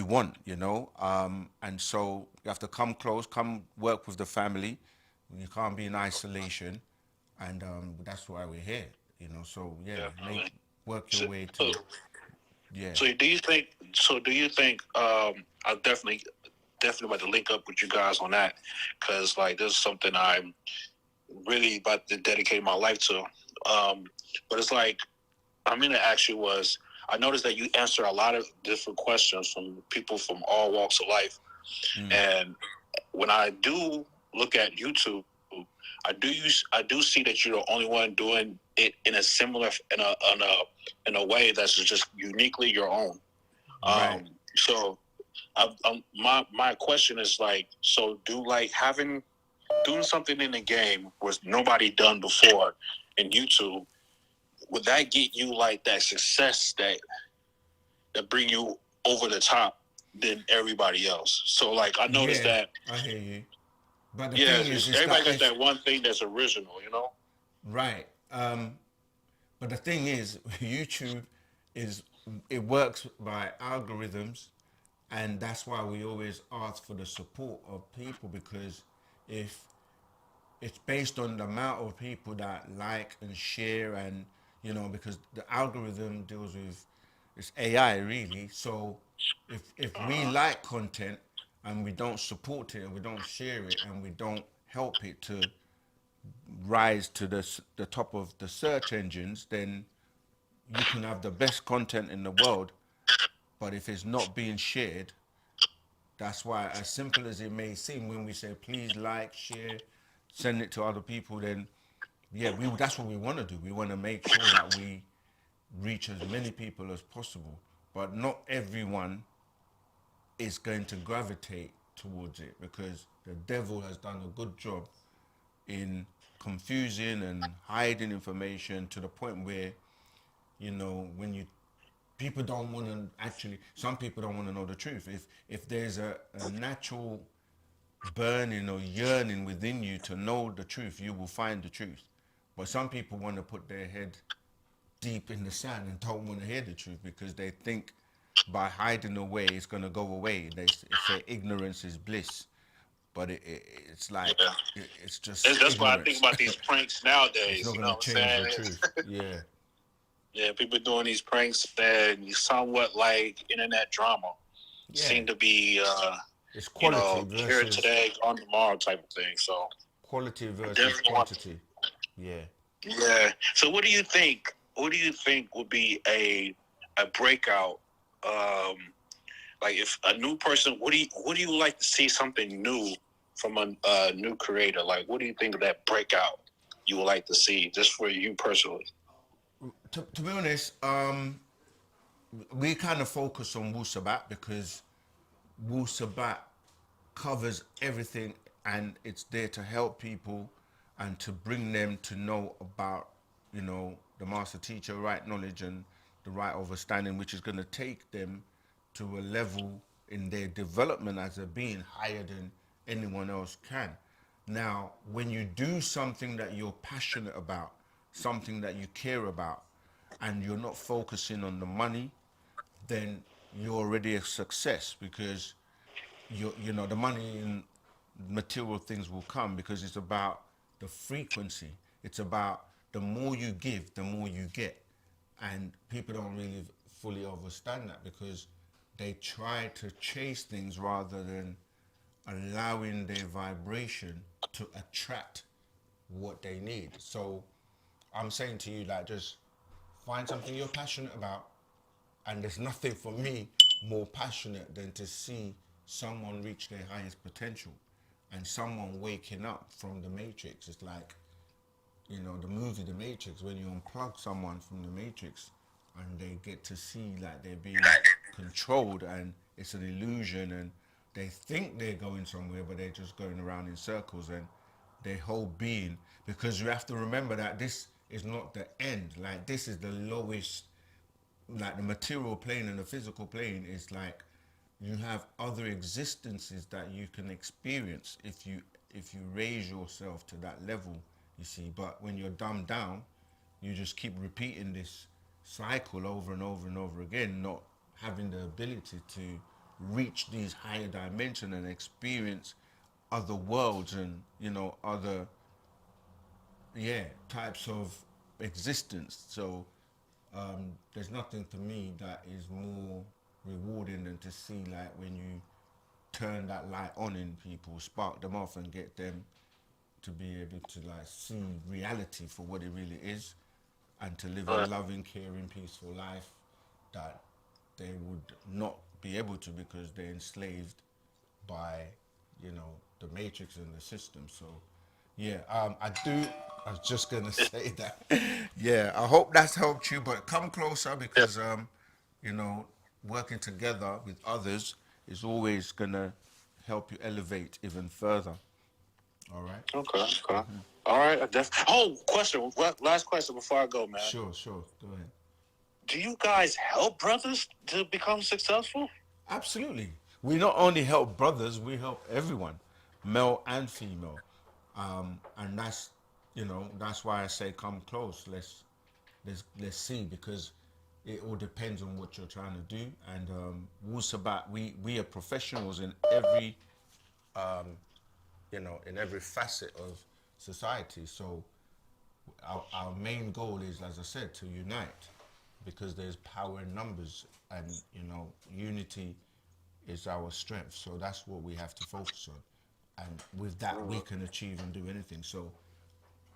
want, and so you have to come close, come work with the family. You can't be in isolation, and that's why we're here, So work your way to, yeah. So do you think? I'll definitely about to link up with you guys on that, because like this is something I'm really about to dedicate my life to. But it's like I'm gonna ask you was, I noticed that you answer a lot of different questions from people from all walks of life, and when I do look at YouTube, I do see that you're the only one doing it in a similar in a way that's just uniquely your own. Right. So my question is like, so do like doing something in the game was nobody done before in YouTube, would that get you like that success that bring you over the top than everybody else? So like I noticed that I hear you. But the yeah, thing is everybody got it's, that one thing that's original, you know? right. But the thing is, YouTube is, it works by algorithms, and that's why we always ask for the support of people, because if it's based on the amount of people that like and share, and because the algorithm deals with, it's AI really. So if we like content and we don't support it and we don't share it and we don't help it to rise to the top of the search engines, then you can have the best content in the world, but if it's not being shared, that's why, as simple as it may seem, when we say please like, share, send it to other people, then yeah, that's what we want to do. We want to make sure that we reach as many people as possible, but not everyone is going to gravitate towards it, because the devil has done a good job in confusing and hiding information to the point where, when you people don't want to actually, some people don't want to know the truth. If there's a natural burning or yearning within you to know the truth, you will find the truth. But some people want to put their head deep in the sand and don't want to hear the truth, because they think by hiding away it's going to go away. They say ignorance is bliss, but it's like, Yeah. it's just That's why I think ignorance. about these pranks nowadays. It's not You going know to what I'm change saying? the truth. Yeah. Yeah, people doing these pranks that somewhat like internet drama seem to be, It's quality here versus today, gone tomorrow type of thing. So quality versus definitely want. quantity. Yeah. Yeah. So what do you think? What do you think would be a breakout? Like if a new person, what do you like to see something new from a new creator? Like what do you think of that breakout you would like to see, just for you personally? To be honest, we kind of focus on Wu-Sabat, because Wu-Sabat covers everything, and it's there to help people and to bring them to know about, the master teacher, right knowledge and the right understanding, which is going to take them to a level in their development as a being higher than anyone else can. Now, when you do something that you're passionate about, something that you care about, and you're not focusing on the money, then you're already a success, because the money and material things will come, because it's about the frequency. It's about the more you give, the more you get. And people don't really fully understand that, because they try to chase things rather than allowing their vibration to attract what they need. So I'm saying to you, like, just find something you're passionate about, and there's nothing for me more passionate than to see someone reach their highest potential and someone waking up from the matrix. It's like, the movie The Matrix, when you unplug someone from the matrix and they get to see like they're being controlled and it's an illusion, and they think they're going somewhere, but they're just going around in circles, and their whole being, because you have to remember that this is not the end. Like, this is the lowest, like the material plane and the physical plane is like, you have other existences that you can experience if you raise yourself to that level, you see. But when you're dumbed down, you just keep repeating this cycle over and over and over again, not having the ability to reach these higher dimensions and experience other worlds and other types of existence. So there's nothing to me that is more rewarding than to see, like, when you turn that light on in people, spark them off and get them to be able to like see reality for what it really is, and to live a loving, caring, peaceful life that they would not be able to, because they're enslaved by you know, the matrix and the system. So yeah, I was just gonna say that. Yeah, I hope that's helped you, but come closer because you know, working together with others is always gonna help you elevate even further. All right. Okay. Okay. All right. Oh, question. Last question before I go, man. Sure. Go ahead. Do you guys help brothers to become successful? Absolutely. We not only help brothers, we help everyone, male and female. And that's, you know, that's why I say come close. Let's see, because it all depends on what you're trying to do. And Wu-Sabat, we are professionals in every, you know, in every facet of society. So our main goal is, as I said, to unite, because there's power in numbers, and you know, unity is our strength. So that's what we have to focus on, and with that we can achieve and do anything. So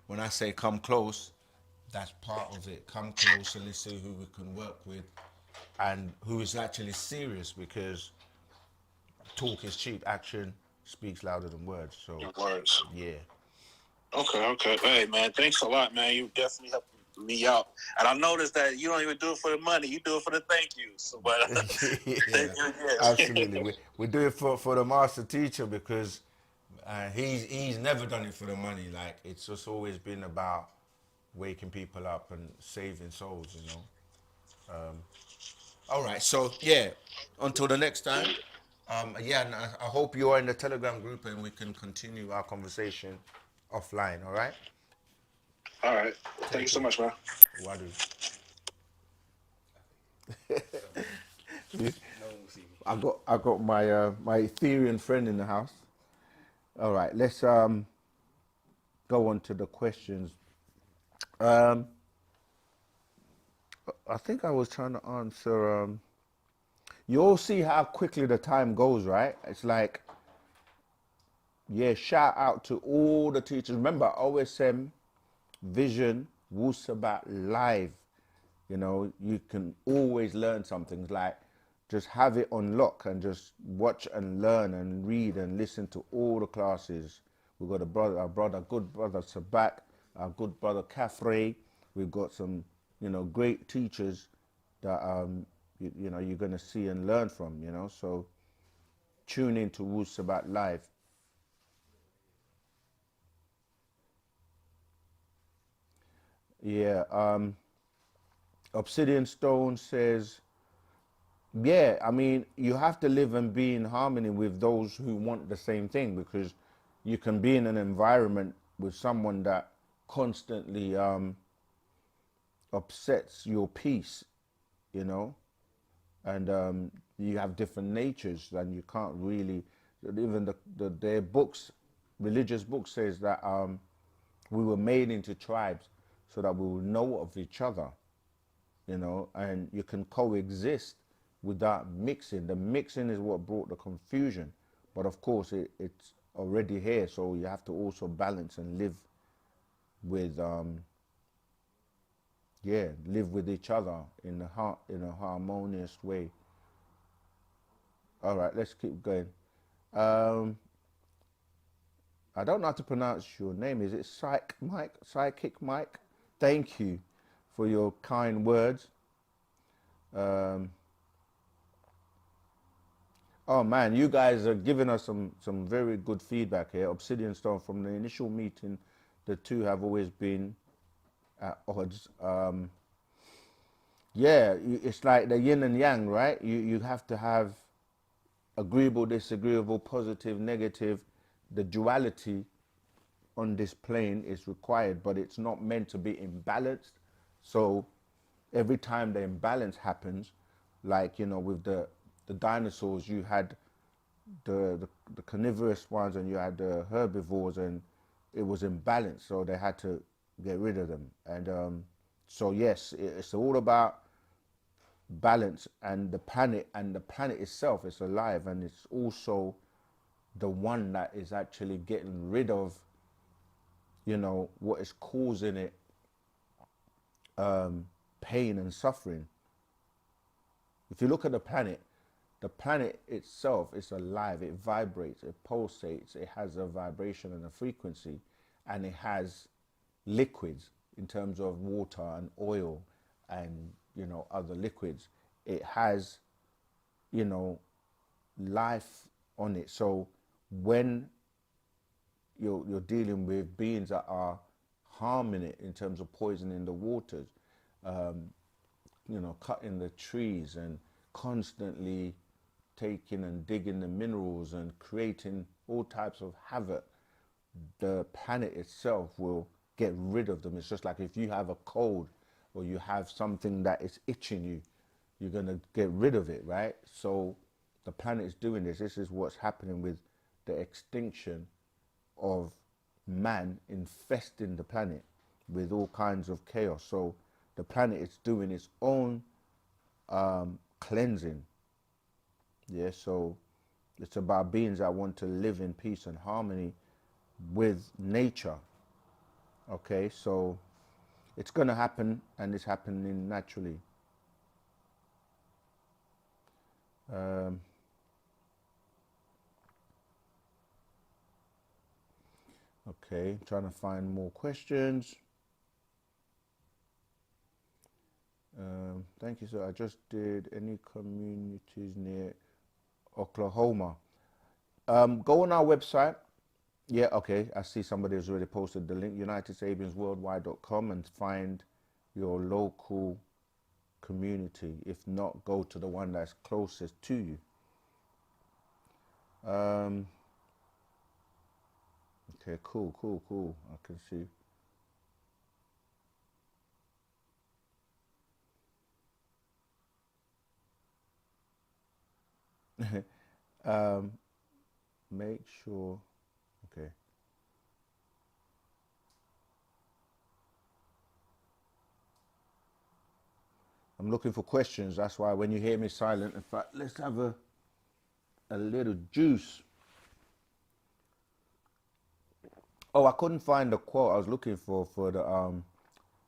when I say come close, that's part of it. Come close and let's see who we can work with and who is actually serious, because talk is cheap, action speaks louder than words. So Words. yeah. Okay. Hey, man, thanks a lot, man. You definitely helped me out. And I noticed that you don't even do it for the money. You do it for the thank yous. But Yeah, absolutely. We do it for the master teacher, because he's never done it for the money. Like, it's just always been about waking people up and saving souls, you know. All right, so yeah, until the next time. Yeah, and I hope you are in the Telegram group and we can continue our conversation offline. All right. All right. Thank you so much, man. Wadu. I got my my Ethereum friend in the house. All right, let's go on to the questions. I think I was trying to answer. You all see how quickly the time goes, right? It's like, yeah, shout out to all the teachers. Remember, OSM Vision, Wu-Sabat live. You know, you can always learn something. Like, just have it on lock and just watch and learn and read and listen to all the classes. We've got our good brother Sabat, our good brother Kafre. We've got some, you know, great teachers that you know, you're gonna see and learn from. You know, so tune in to Wu-Sabat live. Yeah. Obsidian Stone says, yeah, I mean, you have to live and be in harmony with those who want the same thing, because you can be in an environment with someone that constantly upsets your peace, you know, and you have different natures, and you can't really, even their books, religious books says that we were made into tribes so that we will know of each other, you know, and you can coexist without mixing. The mixing is what brought the confusion, but of course it's already here, so you have to also balance and live with live with each other in a harmonious way. All right, let's keep going. I don't know how to pronounce your name. Is it Psychic Mike? Thank you for your kind words. Oh man, you guys are giving us some very good feedback here. Obsidian Stone, from the initial meeting, the two have always been at odds. Yeah, it's like the yin and yang, right? You have to have agreeable, disagreeable, positive, negative. The duality on this plane is required, but it's not meant to be imbalanced. So every time the imbalance happens, like, you know, with the dinosaurs, you had the carnivorous ones and you had the herbivores, and it was imbalanced, so they had to get rid of them. And so yes, it's all about balance, and the planet itself is alive, and it's also the one that is actually getting rid of, you know, what is causing it pain and suffering. If you look at the planet, the planet itself is alive. It vibrates, it pulsates, it has a vibration and a frequency, and it has liquids in terms of water and oil and, you know, other liquids. It has, you know, life on it. So when you're dealing with beings that are harming it in terms of poisoning the waters, you know, cutting the trees and constantly taking and digging the minerals and creating all types of havoc, the planet itself will get rid of them. It's just like if you have a cold or you have something that is itching you, you're going to get rid of it, right? So the planet is doing this. This is what's happening with the extinction of man infesting the planet with all kinds of chaos. So the planet is doing its own cleansing. Yeah, so it's about beings that want to live in peace and harmony with nature. Okay, so it's going to happen, and it's happening naturally. Okay, trying to find more questions. Thank you, sir. I just did any communities near Oklahoma. Go on our website. Yeah, okay. I see somebody has already posted the link, unitedsabiansworldwide.com, and find your local community. If not, go to the one that's closest to you. Okay, cool. I can see. Make sure, okay. I'm looking for questions. That's why when you hear me silent, in fact, let's have a little juice. Oh, I couldn't find the quote I was looking for the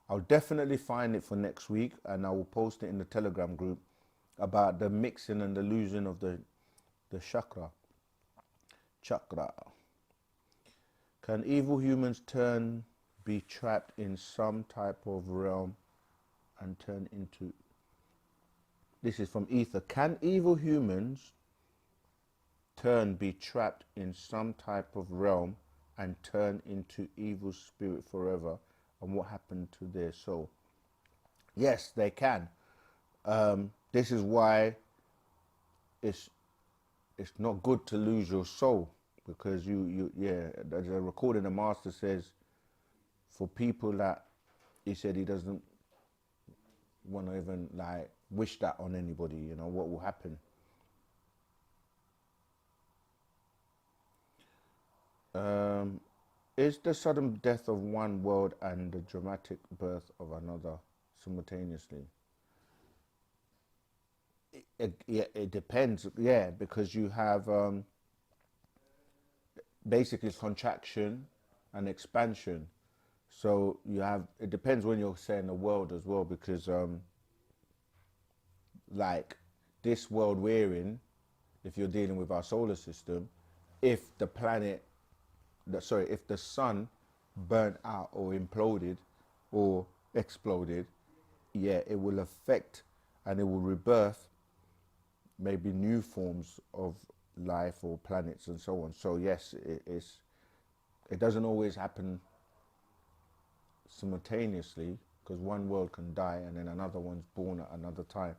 I'll definitely find it for next week, and I will post it in the Telegram group about the mixing and the losing of the chakra. Can evil humans be trapped in some type of realm and turn into, this is from Ether, can evil humans be trapped in some type of realm and turn into evil spirit forever, and what happened to their soul? Yes, they can. This is why it's not good to lose your soul, because there's a recording the master says, for people that he said he doesn't want to even like wish that on anybody, you know, what will happen. Is the sudden death of one world and the dramatic birth of another simultaneously? It depends, yeah, because you have basically contraction and expansion. So you have, it depends when you're saying the world as well, because like this world we're in, if you're dealing with our solar system, if the planet, if the sun burnt out or imploded or exploded, yeah, it will affect and it will rebirth maybe new forms of life or planets and so on. So yes, it doesn't always happen simultaneously, because one world can die and then another one's born at another time.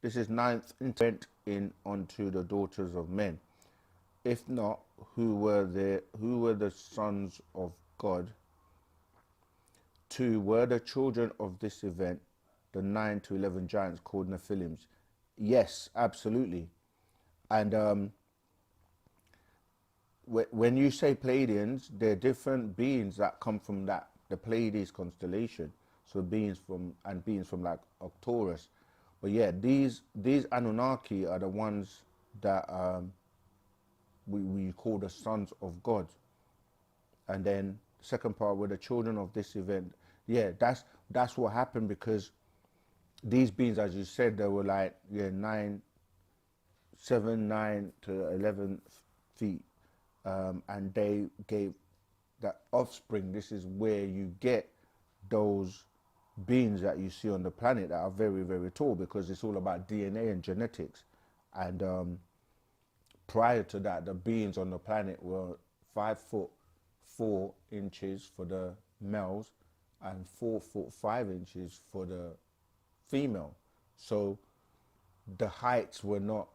This is ninth went in onto the daughters of men. If not, who were the sons of God? 2, were the children of this event the 9 to 11 giants called Nephilims? Yes, absolutely. And when you say Pleiadians, they're different beings that come from the Pleiades constellation. So beings from like Arcturus. But yeah, these Anunnaki are the ones that we call the sons of God. And then second part were the children of this event. Yeah, that's what happened, because these beings, as you said, they were like, yeah, 9 to 11 feet, and they gave that offspring. This is where you get those beings that you see on the planet that are very, very tall, because it's all about DNA and genetics. And prior to that, the beings on the planet were 5 foot 4 inches for the males and 4 foot 5 inches for the female. So the heights were not,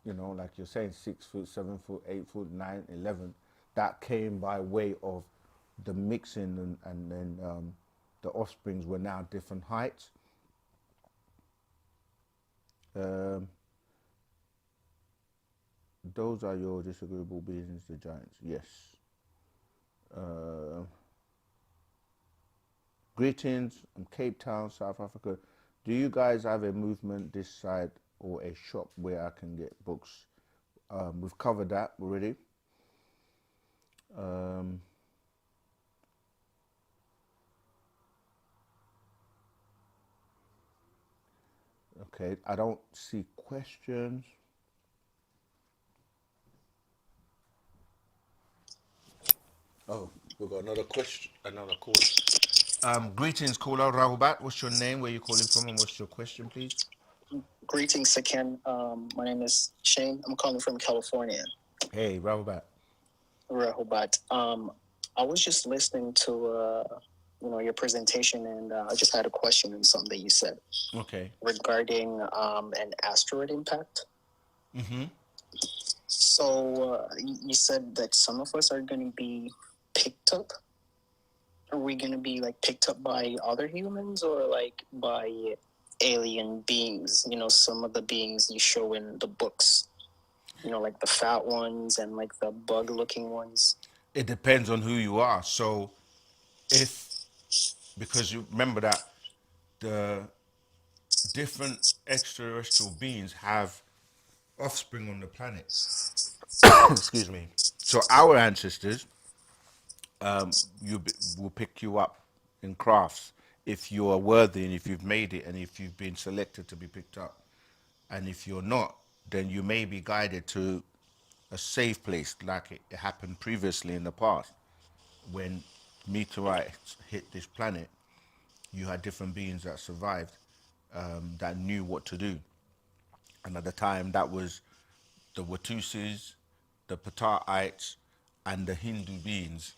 like you're saying, 6 foot, 7 foot, 8 foot, 9, 11. That came by way of the mixing, and then the offsprings were now different heights. Those are your disagreeable beings, the giants. Yes. Greetings. I'm Cape Town, South Africa. Do you guys have a movement this side or a shop where I can get books? We've covered that already. Okay, I don't see questions. Oh, we've got another question, another call. Greetings, caller Rahubat. What's your name? Where you calling from, and what's your question, please? Greetings, Saken. My name is Shane. I'm calling from California. Hey, Rahubat. Rahubat. I was just listening to your presentation, and I just had a question on something that you said. Okay. Regarding an asteroid impact. Mm-hmm. So you said that some of us are going to be picked up. Are we going to be like picked up by other humans, or like by alien beings? Some of the beings you show in the books, like the fat ones and like the bug looking ones. It depends on who you are. So because you remember that the different extraterrestrial beings have offspring on the planet. Excuse me. So our ancestors, will pick you up in crafts if you are worthy, and if you've made it, and if you've been selected to be picked up. And if you're not, then you may be guided to a safe place, like it happened previously in the past. When meteorites hit this planet, you had different beings that survived, that knew what to do. And at the time, that was the Watusis, the Pataites, and the Hindu beings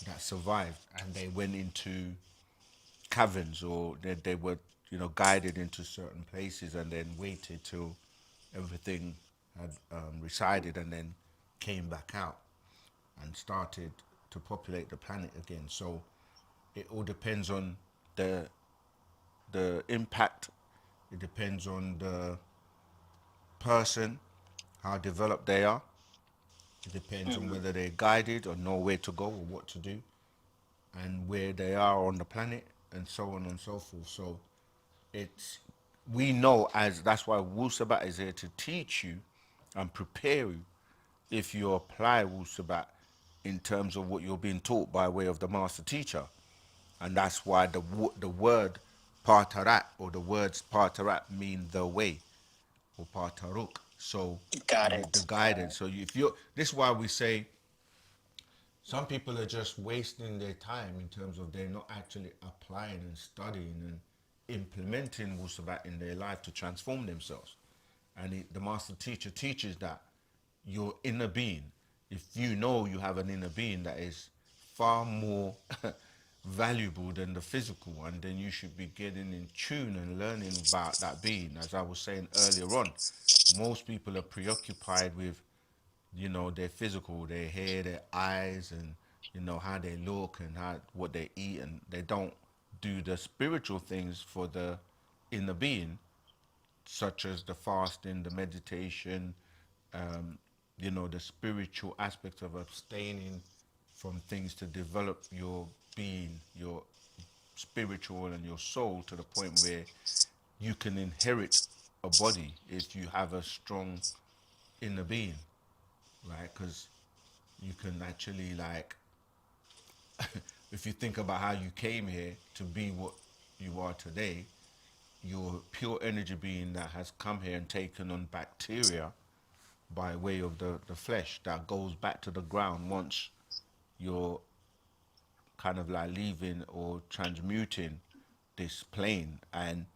that survived, and they went into caverns, or they were guided into certain places, and then waited till everything had resided, and then came back out and started to populate the planet again. So it all depends on the impact. It depends on the person, how developed they are. It depends on whether they're guided or know where to go or what to do, and where they are on the planet, and so on and so forth. So we know, as that's why Wu-Sabat is here to teach you and prepare you if you apply Wu-Sabat in terms of what you're being taught by way of the master teacher. And that's why the word Partarat, or the words Partarat, mean the way, or Partaruk. So Got it. The guidance. So if you're, this is why we say some people are just wasting their time, in terms of they're not actually applying and studying and implementing Wu-Sabat in their life to transform themselves. And the master teacher teaches that your inner being, if you know you have an inner being that is far more valuable than the physical one, then you should be getting in tune and learning about that being. As I was saying earlier on, most people are preoccupied with their physical, their hair, their eyes, and how they look, and what they eat, and they don't do the spiritual things for the inner being, such as the fasting, the meditation, the spiritual aspects of abstaining from things to develop your being, your spiritual and your soul, to the point where you can inherit a body if you have a strong inner being, right? Because you can actually, like, if you think about how you came here to be what you are today, you're a pure energy being that has come here and taken on bacteria by way of the flesh that goes back to the ground once you're kind of like leaving or transmuting this plane. And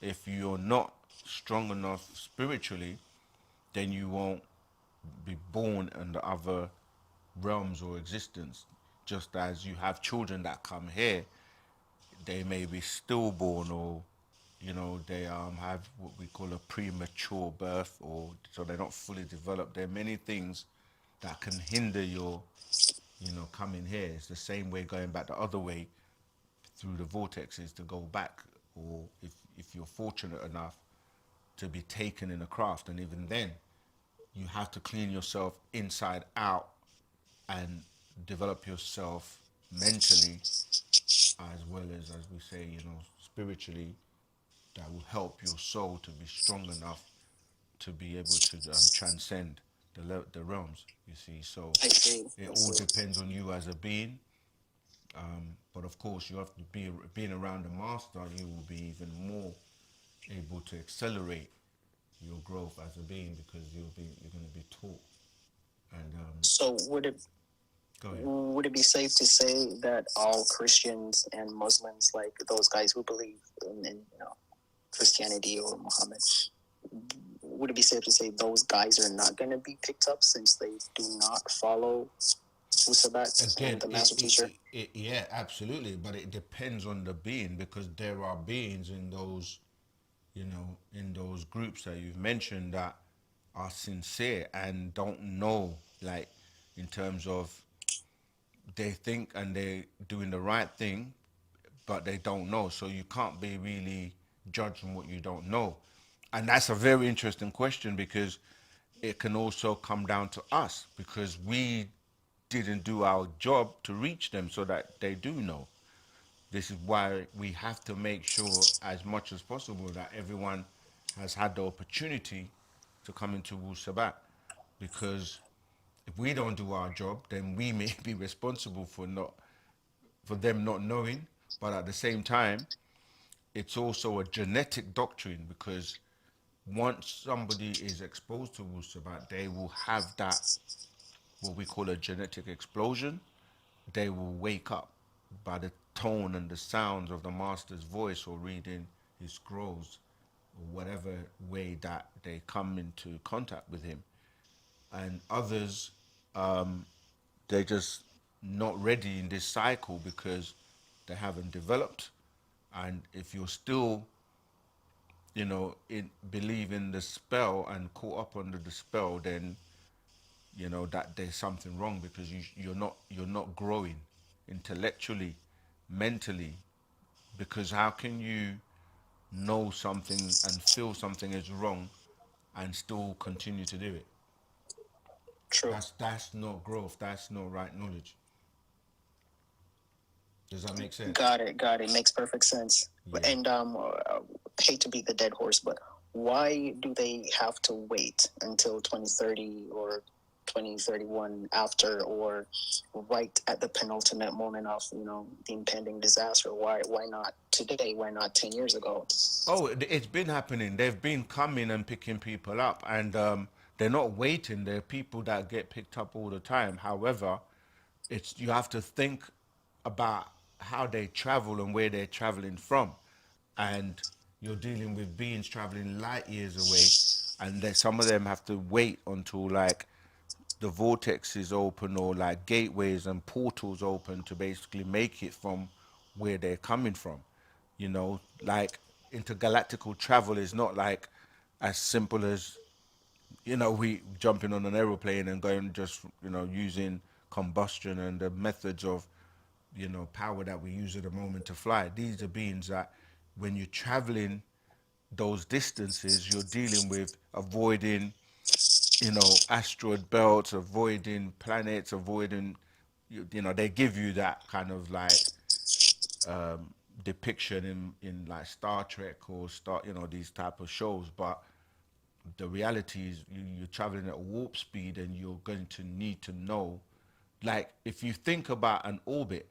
if you're not strong enough spiritually, then you won't be born in the other realms or existence. Just as you have children that come here, they may be stillborn, or they have what we call a premature birth, or so they're not fully developed. There are many things that can hinder your coming here. It's the same way going back the other way through the vortexes to go back, or if you're fortunate enough to be taken in a craft, and even then you have to clean yourself inside out and develop yourself mentally as well as we say, spiritually. That will help your soul to be strong enough to be able to transcend the realms. You see, so I see. it I all see. depends on you as a being. But of course, you have to be being around the master. You will be even more able to accelerate your growth as a being, because you're going to be taught. And So go ahead. would it be safe to say that all Christians and Muslims, like those guys who believe in Christianity or Muhammad, would it be safe to say those guys are not going to be picked up since they do not follow Wu-Sabat Again, and the master teacher? yeah, absolutely, but it depends on the being, because there are beings in those, in those groups that you've mentioned that are sincere and don't know, like, in terms of they think and they're doing the right thing, but they don't know. So you can't be really judging what you don't know. And that's a very interesting question, because it can also come down to us, because we didn't do our job to reach them so that they do know. This is why we have to make sure as much as possible that everyone has had the opportunity to come into Wu-Sabat, because if we don't do our job, then we may be responsible for them not knowing. But at the same time, it's also a genetic doctrine, because once somebody is exposed to Wu-Sabat, they will have that, what we call a genetic explosion. They will wake up by the tone and the sounds of the master's voice, or reading his scrolls, or whatever way that they come into contact with him. And others, they're just not ready in this cycle because they haven't developed. And if you're still, in believe in the spell and caught up under the spell, then that there's something wrong, because you're not growing intellectually, mentally. Because how can you know something and feel something is wrong and still continue to do it? True. That's not growth. That's not right knowledge. Does that make sense? Got it. Got it. Makes perfect sense. Yeah. And hate to beat the dead horse, but why do they have to wait until 2030 or 2031 after, or right at the penultimate moment of the impending disaster? Why not today? Why not 10 years ago? Oh, it's been happening. They've been coming and picking people up, and they're not waiting. There are people that get picked up all the time. However, you have to think about how they travel and where they're traveling from, and you're dealing with beings traveling light years away, and some of them have to wait until like the vortex is open, or like gateways and portals open, to basically make it from where they're coming from. Like intergalactical travel is not like as simple as we jumping on an aeroplane and going, just using combustion and the methods of power that we use at the moment to fly. These are beings that, when you're traveling those distances, you're dealing with avoiding asteroid belts, avoiding planets, avoiding they give you that kind of like depiction in like Star Trek or these type of shows. But the reality is, you're traveling at warp speed, and you're going to need to know, like, if you think about an orbit,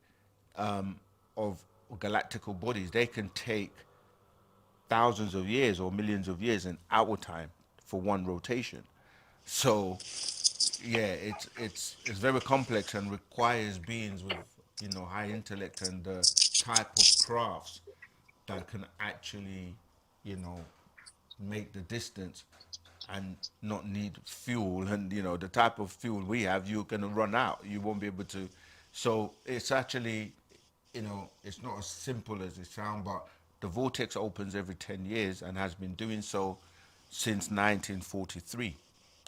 of galactical bodies, they can take thousands of years or millions of years in our time for one rotation. So yeah, it's very complex and requires beings with high intellect and the type of crafts that can actually you know make the distance and not need fuel. And the type of fuel we have, you're going to run out, you won't be able to. So it's actually, it's not as simple as it sounds. But the vortex opens every 10 years and has been doing so since 1943,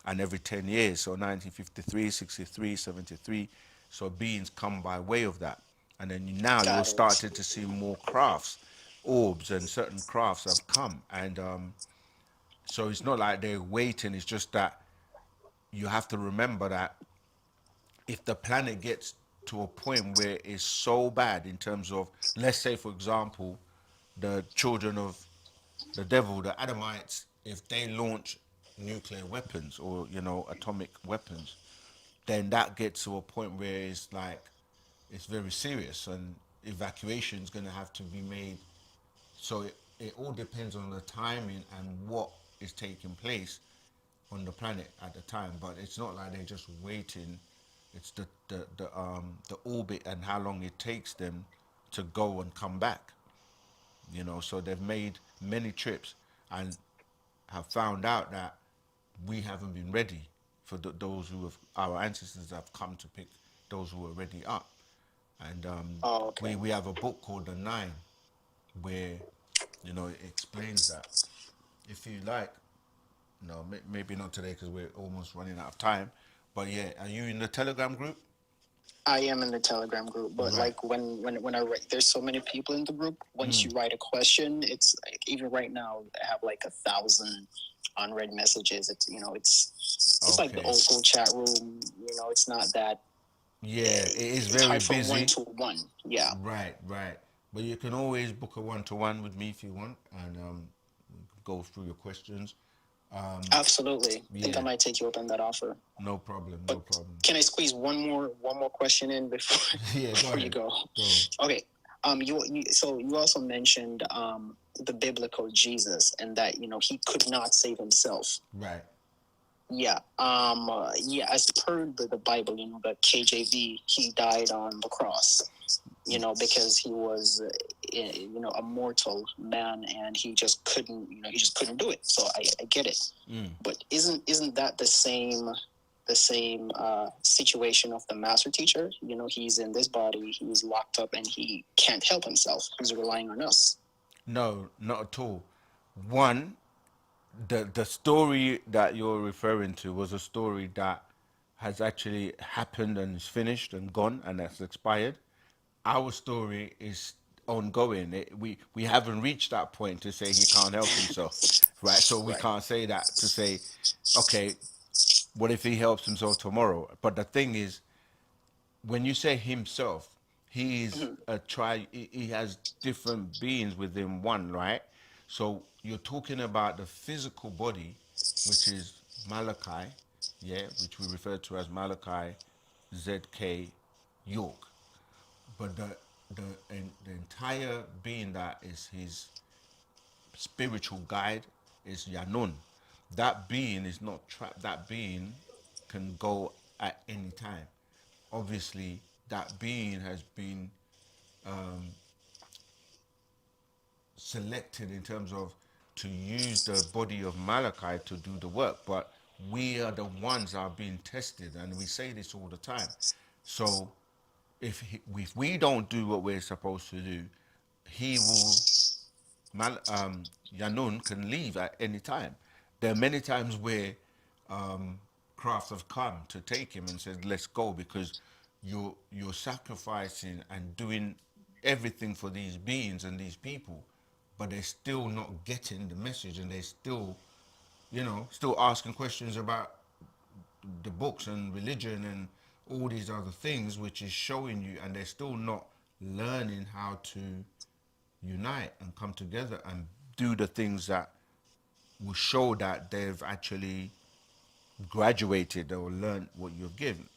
and every 10 years, so 1953, 63, 73. So beings come by way of that. And then now you're Got it. starting to see more crafts, orbs, and certain crafts have come. And so it's not like they're waiting. It's just that you have to remember that if the planet gets to a point where it's so bad in terms of, let's say, for example, the children of the devil, the Adamites, if they launch nuclear weapons or, atomic weapons, then that gets to a point where it's like, it's very serious and evacuation is going to have to be made. So it all depends on the timing and what is taking place on the planet at the time. But it's not like they're just waiting. It's the orbit and how long it takes them to go and come back. So they've made many trips and have found out that we haven't been ready for those who have, our ancestors have come to pick those who are ready up. And Oh, okay. we have a book called The Nine where it explains that. If you like, no, maybe not today because we're almost running out of time. But yeah, are you in the Telegram group? I am in the Telegram group, but Right. like when I write, there's so many people in the group. Once you write a question, it's like, even right now I have like 1,000 unread messages. It's like the Okay. old school chat room. It's not that. Yeah, it is It's very hard from one busy. to one. Yeah. Right, right. But you can always book a one-to-one with me if you want, and go through your questions. Absolutely. I think I Yeah. might take you up on that offer. No problem, no But problem. can I squeeze one more question in before Yeah, go before you ahead. go? Go. Okay. So you also mentioned the biblical Jesus and that he could not save himself. Right. Yeah. Yeah. As per the Bible, the KJV, he died on the cross. Because he was, a mortal man, and he just couldn't, do it. So I get it. But isn't that the same situation of the master teacher? He's in this body, he's locked up, and he can't help himself. He's relying on us. No, not at all. One, the story that you're referring to was a story that has actually happened and is finished and gone and that's expired. Our story is ongoing. We haven't reached that point to say he can't help himself, right? So we Right. can't say that to say, okay, what if he helps himself tomorrow? But the thing is, when you say himself, he's a try. He has different beings within one, right? So you're talking about the physical body, which is Malachi, yeah, which we refer to as Malachi, ZK, York. But the entire being that is his spiritual guide is Yanun. That being is not trapped. That being can go at any time. Obviously, that being has been selected in terms of to use the body of Malachi to do the work, but we are the ones that are being tested, and we say this all the time. So if we don't do what we're supposed to do, he will Yanun can leave at any time. There are many times where crafts have come to take him and said, "Let's go," because you're sacrificing and doing everything for these beings and these people, but they're still not getting the message, and they're still asking questions about the books and religion and all these other things, which is showing you, and they're still not learning how to unite and come together and do the things that will show that they've actually graduated or learned what you've given.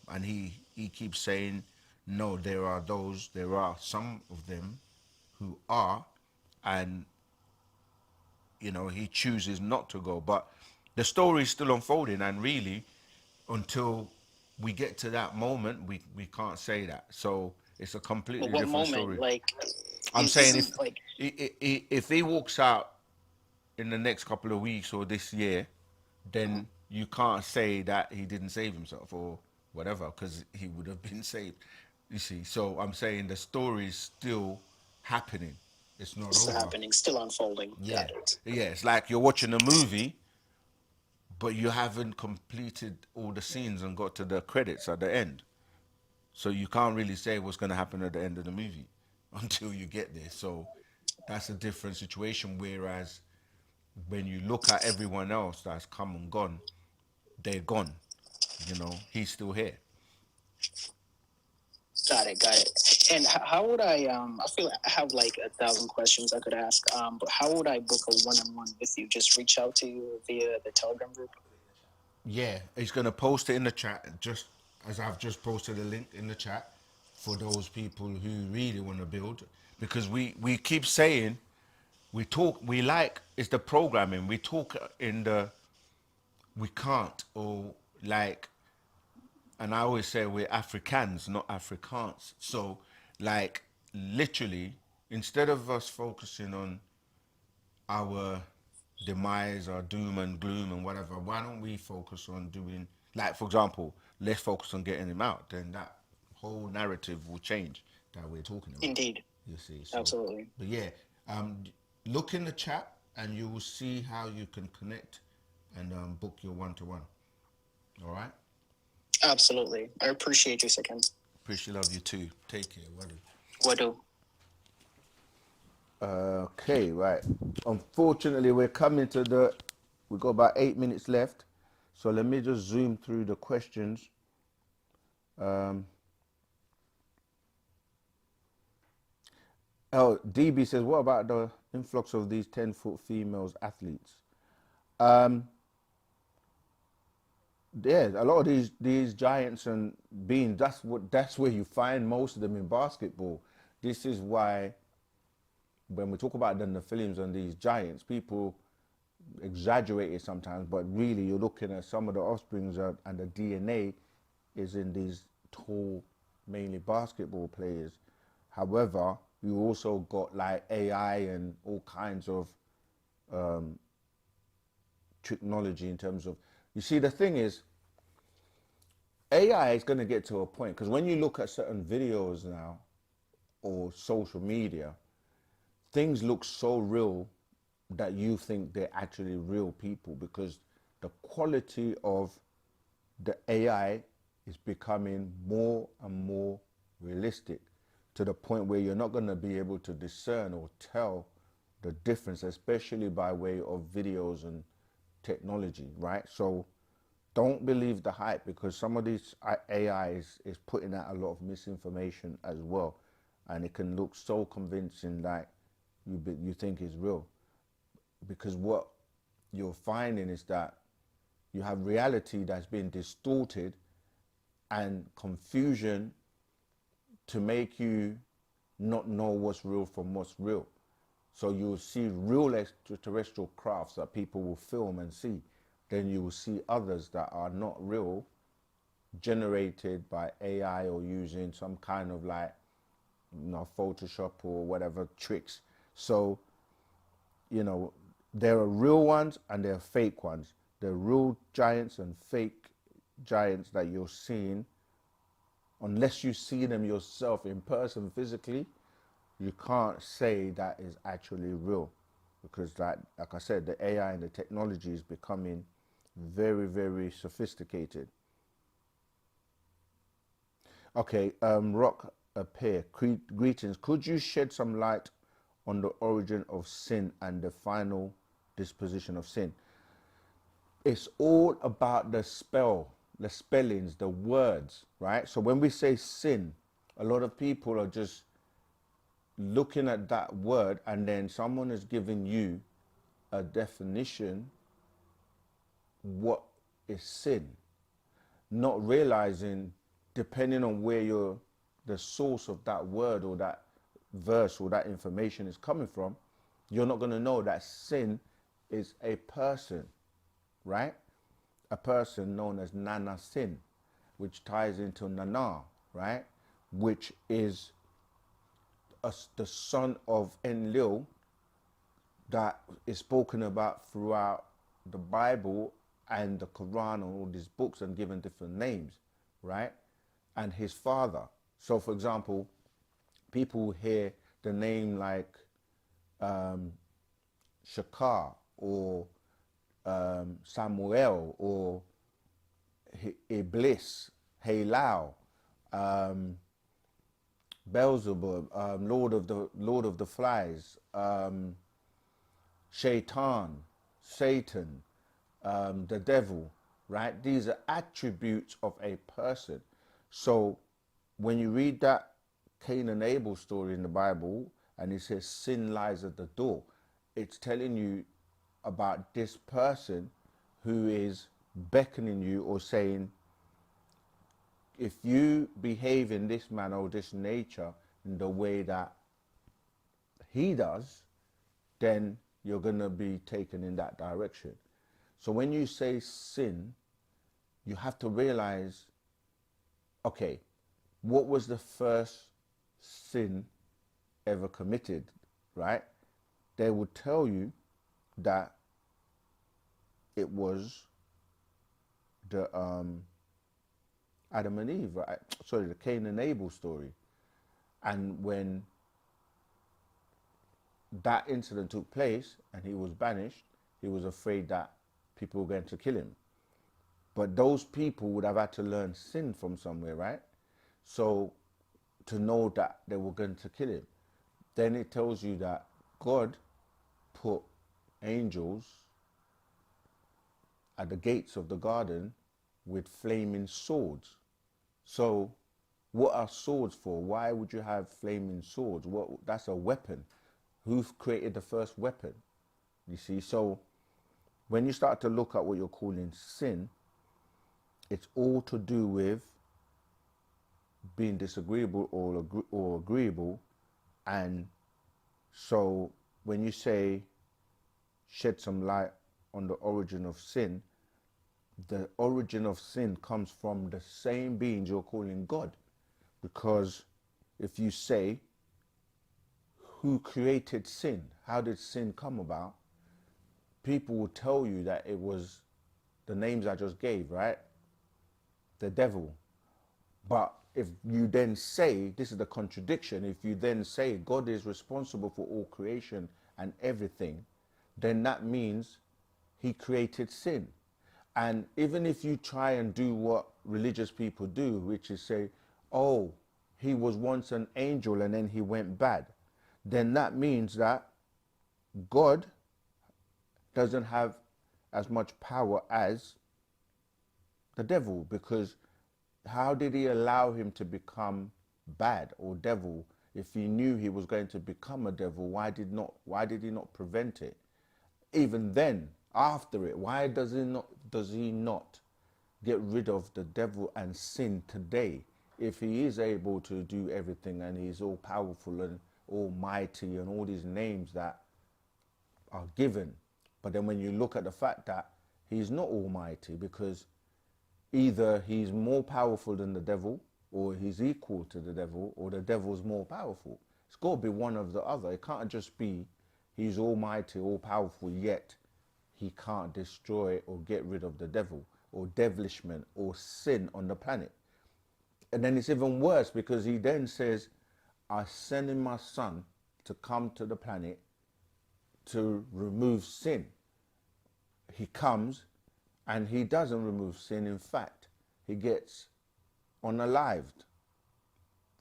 And he keeps saying, no, there are some of them who are, and he chooses not to go. But the story is still unfolding, and really, until we get to that moment, we can't say that. So it's a But completely what different moment? story. Like, I'm saying isn't like if he walks out in the next couple of weeks or this year, then you can't say that he didn't save himself or whatever, because he would have been saved. You see, so I'm saying the story is still happening. It's not still over. happening, still unfolding? Yeah, Got it. yeah. It's like you're watching a movie, but you haven't completed all the scenes and got to the credits at the end. So you can't really say what's going to happen at the end of the movie until you get there. So that's a different situation. Whereas when you look at everyone else that's come and gone, they're gone. He's still here. Got it, got it. And how would I feel like I have like 1,000 questions I could ask, but how would I book a one-on-one with you? Just reach out to you via the Telegram group? Yeah, he's going to post it in the chat, just as I've just posted a link in the chat for those people who really want to build. Because we keep saying, it's the programming. We talk we can't, or like, and I always say we're Africans, not Afrikaans. So, like, literally, instead of us focusing on our demise, our doom and gloom and whatever, why don't we focus on doing, like, for example, let's focus on getting him out. Then that whole narrative will change that we're talking about. Indeed. You see, so, Absolutely. but yeah, look in the chat and you will see how you can connect and book your one-to-one. All right. Absolutely. I appreciate you, Second. Appreciate love you too. Take care. What do? Okay, right. Unfortunately, we're coming to we've got about 8 minutes left. So let me just zoom through the questions. DB says, what about the influx of these 10-foot females athletes? Yeah, a lot of these giants and beings, that's where you find most of them in basketball. This is why when we talk about the Nephilims and these giants, people exaggerate it sometimes, but really you're looking at some of the offsprings and the DNA is in these tall, mainly basketball players. However, you also got like AI and all kinds of technology in terms of, you see, the thing is, AI is going to get to a point, because when you look at certain videos now or social media, things look so real that you think they're actually real people, because the quality of the AI is becoming more and more realistic, to the point where you're not going to be able to discern or tell the difference, especially by way of videos and technology, right? So don't believe the hype, because some of these AI is putting out a lot of misinformation as well, and it can look so convincing like you think is real, because what you're finding is that you have reality that's been distorted and confusion to make you not know what's real from what's real. So you'll see real extraterrestrial crafts that people will film and see. Then you will see others that are not real, generated by AI or using some kind of like, Photoshop or whatever tricks. So, there are real ones and there are fake ones. There are real giants and fake giants that you're seeing. Unless you see them yourself in person physically, you can't say that is actually real, because that, like I said, the AI and the technology is becoming very, very sophisticated. Okay, Rock Appear, greetings. Could you shed some light on the origin of sin and the final disposition of sin? It's all about the spellings, the words, right? So when we say sin, a lot of people are just looking at that word, and then someone is giving you a definition, what is sin, not realizing, depending on where the source of that word or that verse or that information is coming from, you're not going to know that sin is a person, right? A person known as Nana Sin, which ties into Nana, right? Which is the son of Enlil that is spoken about throughout the Bible and the Quran and all these books and given different names, right? And his father. So, for example, people hear the name like Shakar or Samuel or Iblis, Halal, Beelzebub, Lord of the Flies, Shaitan, Satan, the devil, right? These are attributes of a person. So when you read that Cain and Abel story in the Bible and it says sin lies at the door, it's telling you about this person who is beckoning you or saying, if you behave in this manner or this nature in the way that he does, then you're going to be taken in that direction. So when you say sin, you have to realize, okay, what was the first sin ever committed, right? They would tell you that it was the Adam and Eve, right? Sorry, the Cain and Abel story. And when that incident took place and he was banished, he was afraid that people were going to kill him. But those people would have had to learn sin from somewhere, right? So to know that they were going to kill him. Then it tells you that God put angels at the gates of the garden with flaming swords. So what are swords for? Why would you have flaming swords? That's a weapon. Who created the first weapon? You see, so when you start to look at what you're calling sin, it's all to do with being disagreeable or agreeable. And so when you say shed some light on the origin of sin, the origin of sin comes from the same beings you're calling God. Because if you say, who created sin? How did sin come about? People will tell you that it was the names I just gave, right? The devil. But if you then say, this is the contradiction, if you then say God is responsible for all creation and everything, then that means he created sin. And even if you try and do what religious people do, which is say, oh, he was once an angel and then he went bad, then that means that God doesn't have as much power as the devil, because how did he allow him to become bad or devil if he knew he was going to become a devil? Why did he not prevent it? Even then, after it, why does he not get rid of the devil and sin today, if he is able to do everything and he's all powerful and almighty and all these names that are given? But then when you look at the fact that he's not almighty, because either he's more powerful than the devil, or he's equal to the devil, or the devil's more powerful. It's got to be one of the other. It can't just be he's almighty, all powerful, yet he can't destroy or get rid of the devil or devilishment or sin on the planet. And then it's even worse, because he then says, I send in my son to come to the planet to remove sin. He comes and he doesn't remove sin. In fact, he gets unalived,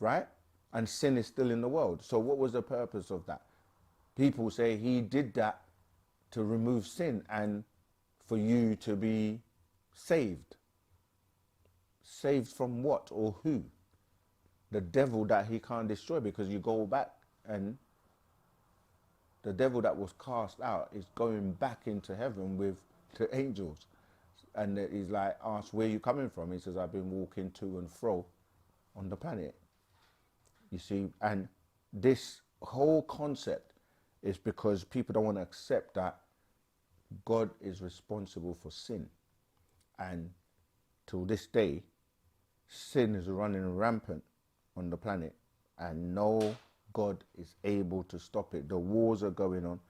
right? And sin is still in the world. So what was the purpose of that? People say he did that to remove sin and for you to be saved. Saved from what or who? The devil that he can't destroy, because you go back and the devil that was cast out is going back into heaven with the angels. And he's like, asked, where are you coming from? He says, I've been walking to and fro on the planet. You see, and this whole concept is because people don't want to accept that God is responsible for sin. And till this day, sin is running rampant on the planet, and no God is able to stop it. The wars are going on.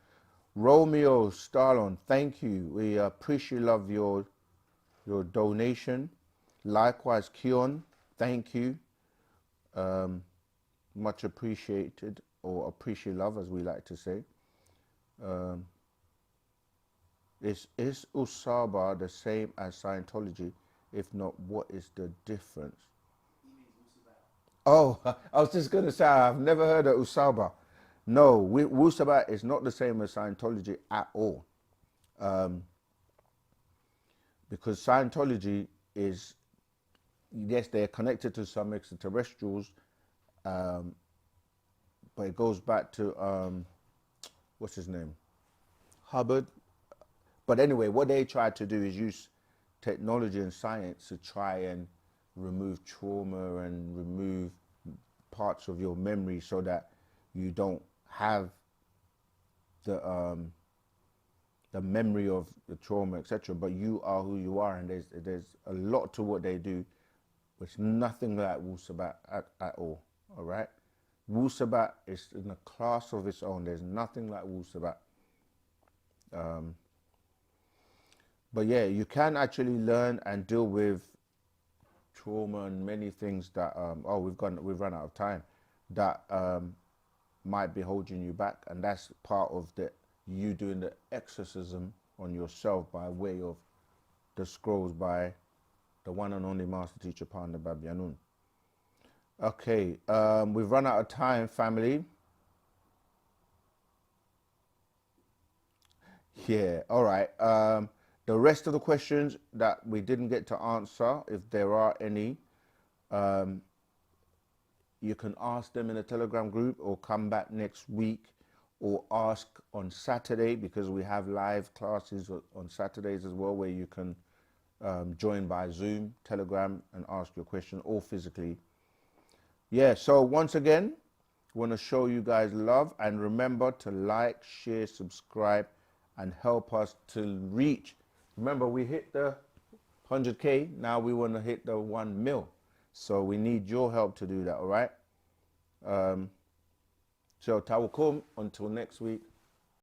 Romeo Starlon, thank you. We appreciate love your donation. Likewise, Kion, thank you. Much appreciated, or appreciate love, as we like to say. Is Wu-Sabat the same as Scientology? If not, what is the difference? Oh, I was just going to say, I've never heard of Wu-Sabat. No, Wu-Sabat is not the same as Scientology at all. Because Scientology is, yes, they're connected to some extraterrestrials, but it goes back to, what's his name? Hubbard. But anyway, what they try to do is use technology and science to try and remove trauma and remove parts of your memory so that you don't have the memory of the trauma, etc. But you are who you are, and there's a lot to what they do, which nothing like Wu-Sabat at all. All right, Wu-Sabat is in a class of its own. There's nothing like Wu-Sabat. But yeah, you can actually learn and deal with trauma and many things that we've run out of time, that might be holding you back, and that's part of you doing the exorcism on yourself by way of the scrolls by the one and only master teacher Panda Babyanun. Okay, we've run out of time, family. Yeah, all right. The rest of the questions that we didn't get to answer, if there are any, you can ask them in a Telegram group, or come back next week, or ask on Saturday, because we have live classes on Saturdays as well, where you can join by Zoom, Telegram, and ask your question, or physically. Yeah, so once again, want to show you guys love, and remember to like, share, subscribe, and help us to reach. Remember, we hit the 100K. Now we want to hit the 1 mil. So we need your help to do that, all right? So tawakum, until next week.